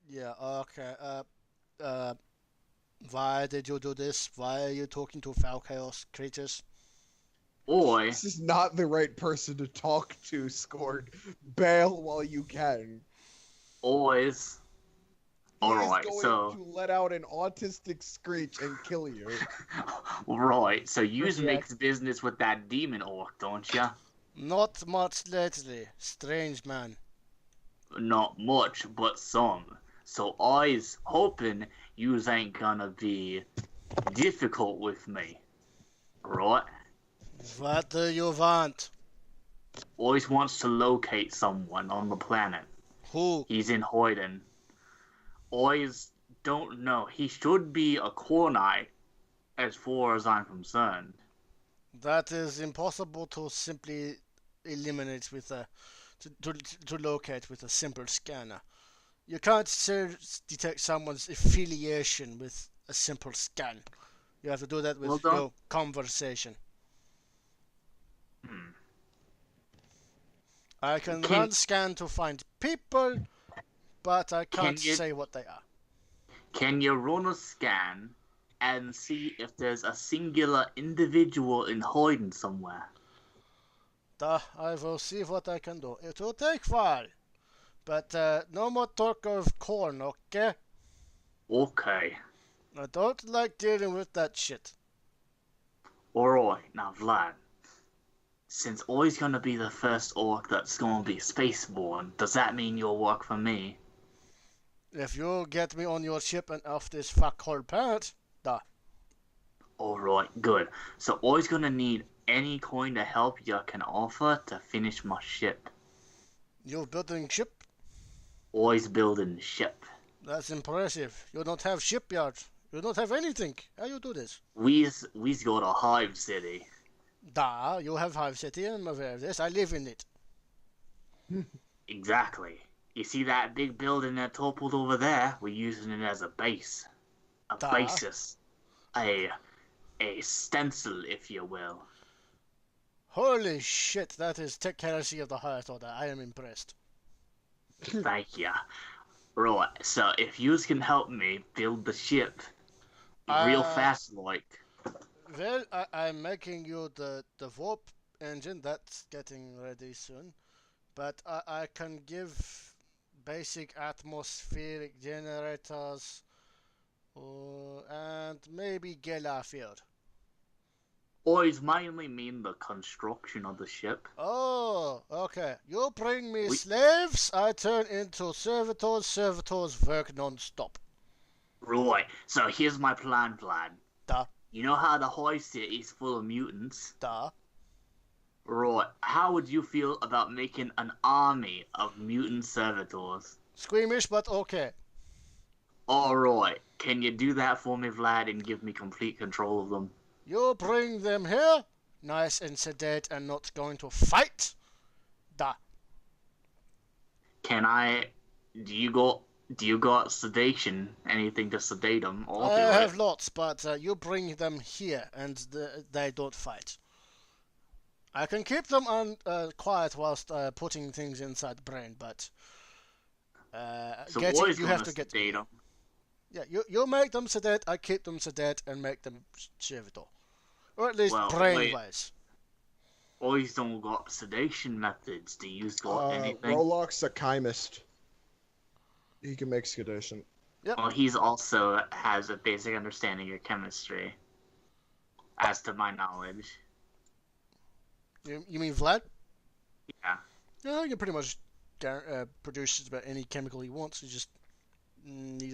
yeah. Okay. Why did you do this? Why are you talking to foul chaos creatures? Oi, This is not the right person to talk to, Scored. Bail while you can. always. He is Alright, going so to let out an autistic screech and kill you. right, so yous Yeah. makes business with that demon orc, don't ya? Not much lately, strange man. Not much, but some. So I's hoping yous ain't gonna be difficult with me. Right? What do you want? Always wants to locate someone on the planet. Who? He's in hiding. Always don't know. He should be a Cornite, as far as I'm concerned. That is impossible to simply eliminate with a to locate with a simple scanner. You can't detect someone's affiliation with a simple scan. You have to do that with Well done. your conversation. Hmm. I can Can- run scan to find people, but I can't Can you- say what they are. Can you run a scan and see if there's a singular individual in hiding somewhere? I will see what I can do. It will take a while, but no more talk of corn, okay? Okay. I don't like dealing with that shit. Alright, now Vlad. Since I's gonna be the first orc that's gonna be spaceborne, does that mean you'll work for me? If you get me on your ship and off this fuckhole planet, Alright, good. So I's gonna need any kind of help you can offer to finish my ship. you're building ship? I's building ship. That's impressive. You don't have shipyards. You don't have anything. How you do this? We's got a hive city. You have Hive City. I'm aware of this. I live in it. Exactly. You see that big building that toppled over there? We're using it as a base. A Duh. basis. A stencil, if you will. Holy shit, that is technology of the highest order. I am impressed. Thank ya. Right, so if yous can help me build the ship real fast like. Well, I'm making you the warp engine. That's getting ready soon. But I can give basic atmospheric generators and maybe Gela field. Boys mainly mean the construction of the ship. Oh, okay. You bring me We- slaves, I turn into servitors. Servitors work non-stop. Right, so here's my plan, Vlad. Duh. You know how the High City is full of mutants? Duh. Right, how would you feel about making an army of mutant servitors? Squeamish, but okay. Alright, can you do that for me, Vlad, and give me complete control of them? You bring them here, nice and sedate and not going to fight. Duh. Can I... Do you got sedation? Anything to sedate them? I'll I do have it. lots, but you bring them here and they don't fight. I can keep them quiet whilst putting things inside the brain, but So getting, boys you have gonna to get sedate them. yeah. You make them sedate, I keep them sedate and make them servitor, or at least Well, brain wait. wise. Boys don't got sedation methods. Do you got anything? Rollock's a chemist. He can make sedation. Well, he's also has a basic understanding of chemistry, as to my knowledge. You mean Vlad? Yeah. Yeah, he can pretty much produce just about any chemical he wants. He's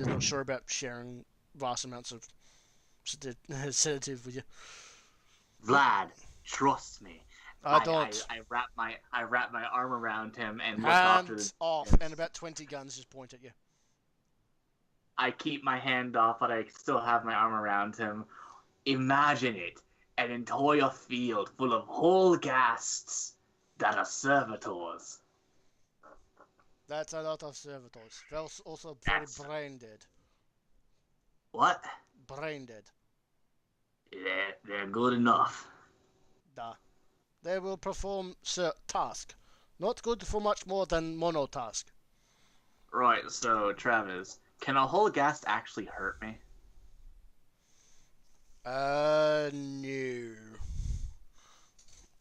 not sure about sharing vast amounts of sedative with you. Vlad, trust me. I don't. I wrap my arm around him and look after Hands the. off, and about 20 guns just point at you. I keep my hand off, but I still have my arm around him. Imagine it, an entire field full of whole ghasts that are servitors. That's a lot of servitors. They're also very That's- brain dead. What? Brain dead. They're good enough. Duh. They will perform task. Not good for much more than monotask. Right, so, Travis, can a whole ghast actually hurt me? No.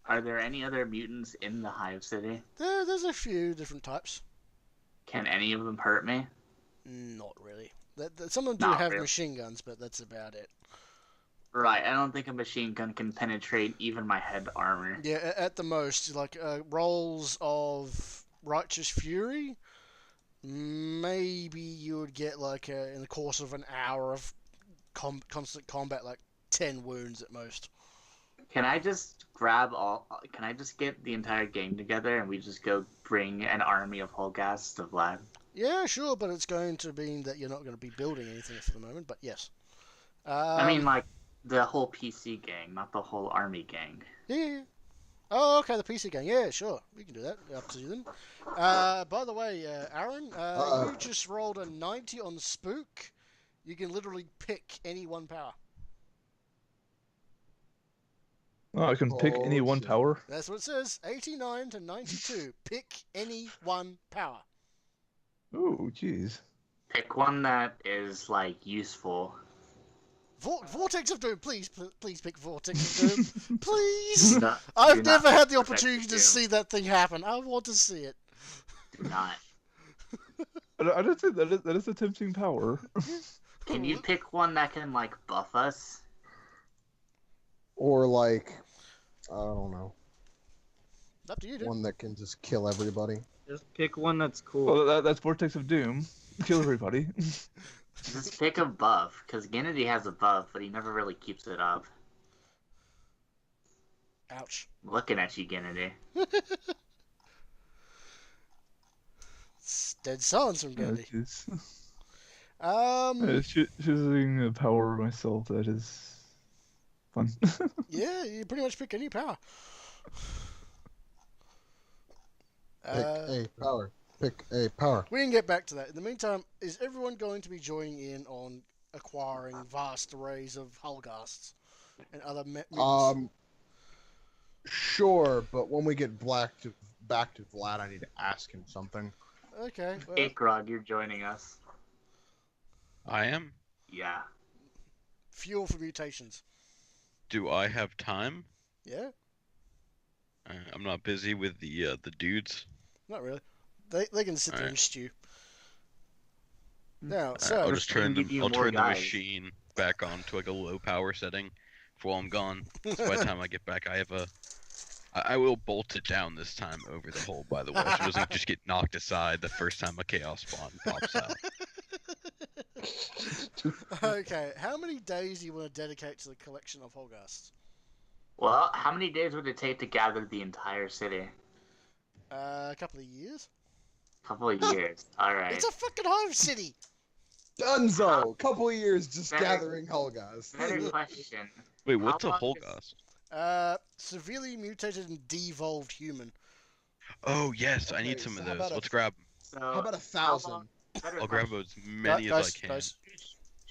Are there any other mutants in the Hive City? There's a few different types. Can any of them hurt me? Not really. Some of them do Not have really. machine guns, but that's about it. Right, I don't think a machine gun can penetrate even my head armor. Yeah, at the most, like rolls of righteous fury. Maybe you would get like in the course of an hour of constant combat, like 10 wounds at most. Can I just get the entire gang together and we just go bring an army of Holghasts to Vlad? Yeah, sure, but it's going to mean that you're not going to be building anything for the moment. But yes. I mean, like, the whole PC gang, not the whole army gang. Yeah. Oh, okay, the PC gang. Yeah, sure. We can do that. Up to you then. By the way, Aaron, you just rolled a 90 on Spook. You can literally pick any one power. Oh, I can pick any one shit. power. That's what it says. 89 to 92. Pick any one power. Oh, jeez. Pick one that is, like, useful. Vortex of Doom, please pick Vortex of Doom. Please! Do not- I've do never not had the Vortex opportunity of to Doom. see that thing happen. I want to see it. Do not. I don't think that is a tempting power. Can you pick one that can, like, buff us? Or like, I don't know, Up to you, dude. one that can just kill everybody. Just pick one that's cool. Well, that's Vortex of Doom. Kill everybody. Just pick a buff, because Gennady has a buff, but he never really keeps it up. Ouch. Looking at you, Gennady. It's dead silence from Yeah, Gandhi. jeez. Choosing a power myself, that is fun. Yeah, you pretty much pick any power. Pick a power. Pick a power. We can get back to that. In the meantime, is everyone going to be joining in on acquiring vast arrays of Hulghasts and other mutants? Sure, but when we get back to Vlad, I need to ask him something. Okay. Well, Ikrog, you're joining us. I am. Yeah. fuel for mutations. Do I have time? Yeah? I'm not busy with the dudes. Not really. They can sit there and stew. Now, Alright, so I'll just turn give you I'll more turn the guys. machine back on to like a low power setting for while I'm gone. So by the time I get back, I have a. I will bolt it down this time over the hole, by the way, so it doesn't just get knocked aside the first time a chaos spawn pops out. okay, how many days do you want to dedicate to the collection of Holghasts? Well, how many days would it take to gather the entire city? A couple of years. Couple of years. All right. It's a fucking hive city. Dunzo! Couple of years just Better- gathering Helgas. Better question. Wait, what's a How long Holgast? Severely mutated and devolved human. Oh yes, I Okay, need some so of how those. about a- Let's grab 'em. So, How about how 1,000? long- better I'll grab question. as many as I can. Guys,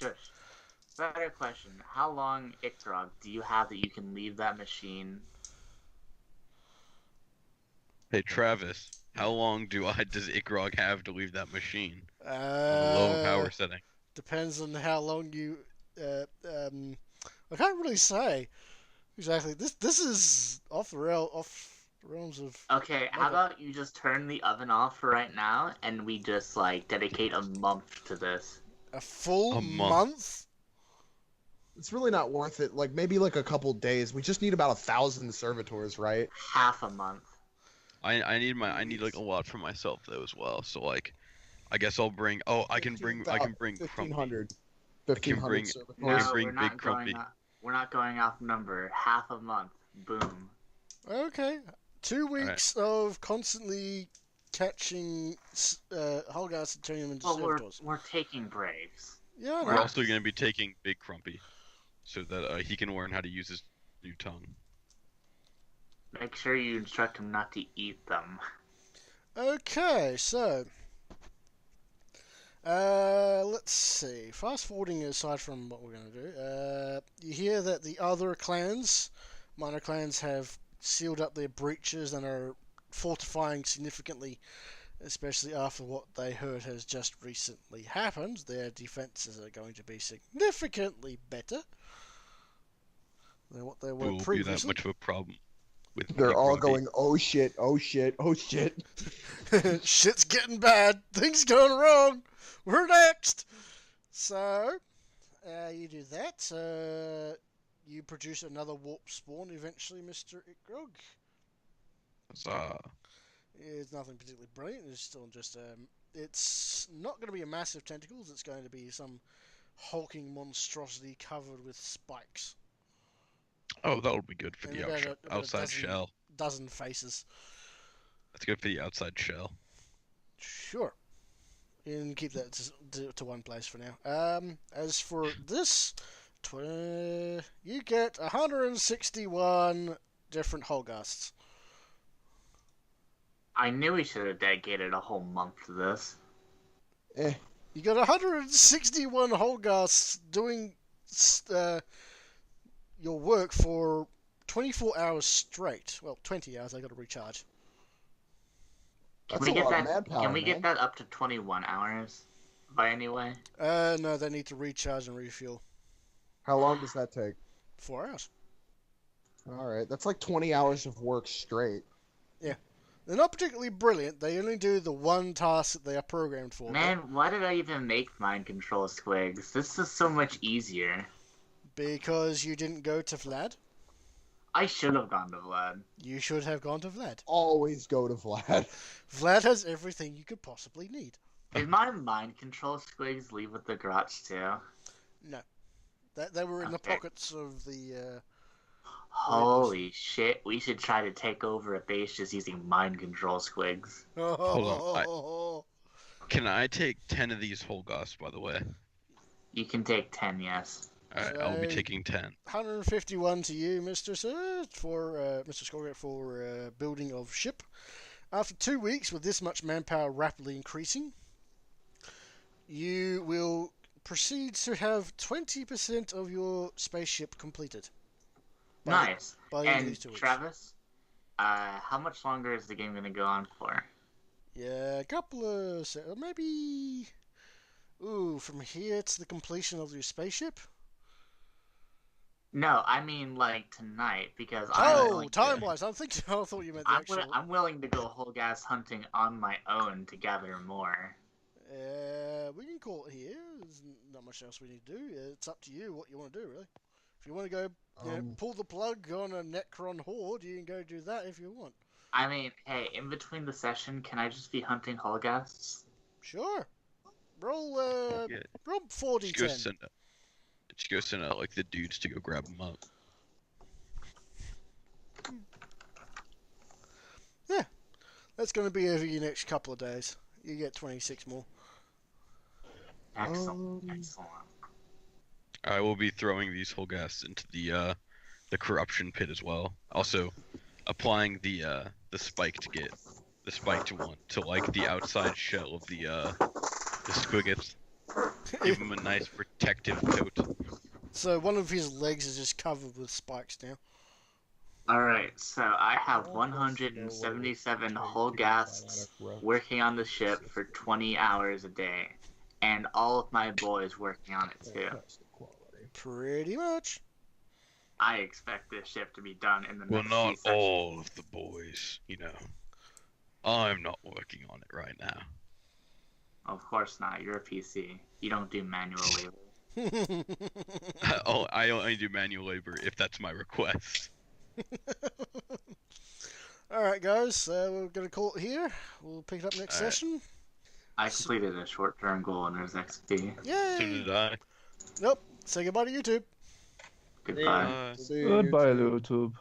Shush. Better question. How long, Iktrog, do you have that you can leave that machine? Hey Travis, how long does Ikrog have to leave that machine? On a uh, low power setting. depends on how long you. I can't really say exactly. This is off the realms of. Okay, how Okay. about you just turn the oven off for right now, and we just, like, dedicate a month to this? A full A month. month? It's really not worth it. Like maybe like a couple days. We just need about 1,000 servitors, right? Half a month. I need like a lot for myself though as well. So like, I guess I'll bring. Oh, I can bring Crumpy. 1,500. can 1,500 bring- servitors. Or No, bring we're Big not Crumpy. we're not going off number. Half a month. Boom. Okay. 2 weeks of constantly catching Holghasts and turning them into Well, servitors. we're taking breaks. Yeah, I We're know. also going to be taking Big Crumpy, so that he can learn how to use his new tongue. Make sure you instruct him not to eat them. Okay, so let's see. Fast forwarding aside from what we're going to do, you hear that the other clans, minor clans, have sealed up their breaches and are fortifying significantly, especially after what they heard has just recently happened. Their defenses are going to be significantly better than what they were Will be that previously. much of a problem with They're Big all Crumpy. going, oh shit, oh shit, oh shit. Shit's getting bad. Things going wrong. We're next. So, you do that. You produce another warp spawn eventually, Mr. Ikrog. Huzzah. It's nothing particularly brilliant. It's still just it's not going to be a massive tentacles. It's going to be some hulking monstrosity covered with spikes. Oh, that'll be good for And the about a outside dozen- shell. Dozen faces. That's good for the outside shell. Sure. And keep that to one place for now. As for this, you get 161 different Holgasts. I knew we should have dedicated a whole month to this. Eh, You got 161 Holgasts doing your work for 24 hours straight. Well, 20 hours. I got to recharge. that's Can a we get lot that? of manpower, Can we man. get that up to 21 hours? By any way? No, they need to recharge and refuel. How long does that take? 4 hours. Alright, that's like 20 hours of work straight. They're not particularly brilliant. They only do the one task that they are programmed for. Man, why did I even make mind control squigs? This is so much easier. Because you didn't go to Vlad. I should have gone to Vlad. You should have gone to Vlad. Always go to Vlad. Vlad has everything you could possibly need. Did my mind control squigs leave with the Grotch too? No. They were in the Okay. pockets of the... Holy shit, we should try to take over a base just using mind control squigs. Oh, Can I take 10 of these Holgoths, by the way? You can take 10, yes. Alright, I'll be So- taking 10. 151 to you, Mr. Sir, for Mr. Scorgate, for building of ship. After 2 weeks, with this much manpower rapidly increasing, you will proceed to have 20% of your spaceship completed. By the- Nice. by the end of And these 2 weeks. Travis, how much longer is the game going to go on for? Yeah, a couple of maybe. Ooh, from here to the completion of your spaceship. No, I mean like tonight because Oh, time wise, I'm thinking. I thought you meant the actual. I'm willing to go whole gas hunting on my own to gather more. We can call it here. There's not much else we need to do. It's up to you what you want to do, really. If you want to go, pull the plug on a Necron horde, you can go do that if you want. I mean, hey, in between the session, can I just be hunting Holgasts? Sure. Roll, Yeah. roll 40 Just go send out like the dudes to go grab them up. That's going to be over your next couple of days. You get 26 more. Excellent, excellent. I will be throwing these Holgaths into the corruption pit as well. Also, applying the spike to get the spike to like the outside shell of the squiggets. Give them a nice protective coat. So one of his legs is just covered with spikes now. Alright, so I have 177 Holgasts working on the ship for 20 hours a day. And all of my boys working on it too. Pretty much. I expect this ship to be done in the Well, next not few sessions. all of the boys, you know. I'm not working on it right now. Of course not. You're a PC. You don't do manual labor. I only do manual labor if that's my request. Alright, guys, we're going to call it here. We'll pick it up next Alright. session. I completed a short-term goal and there's XP. So Yay! did I. Nope. Say goodbye to YouTube. Goodbye. Uh, See you, Goodbye, YouTube. YouTube.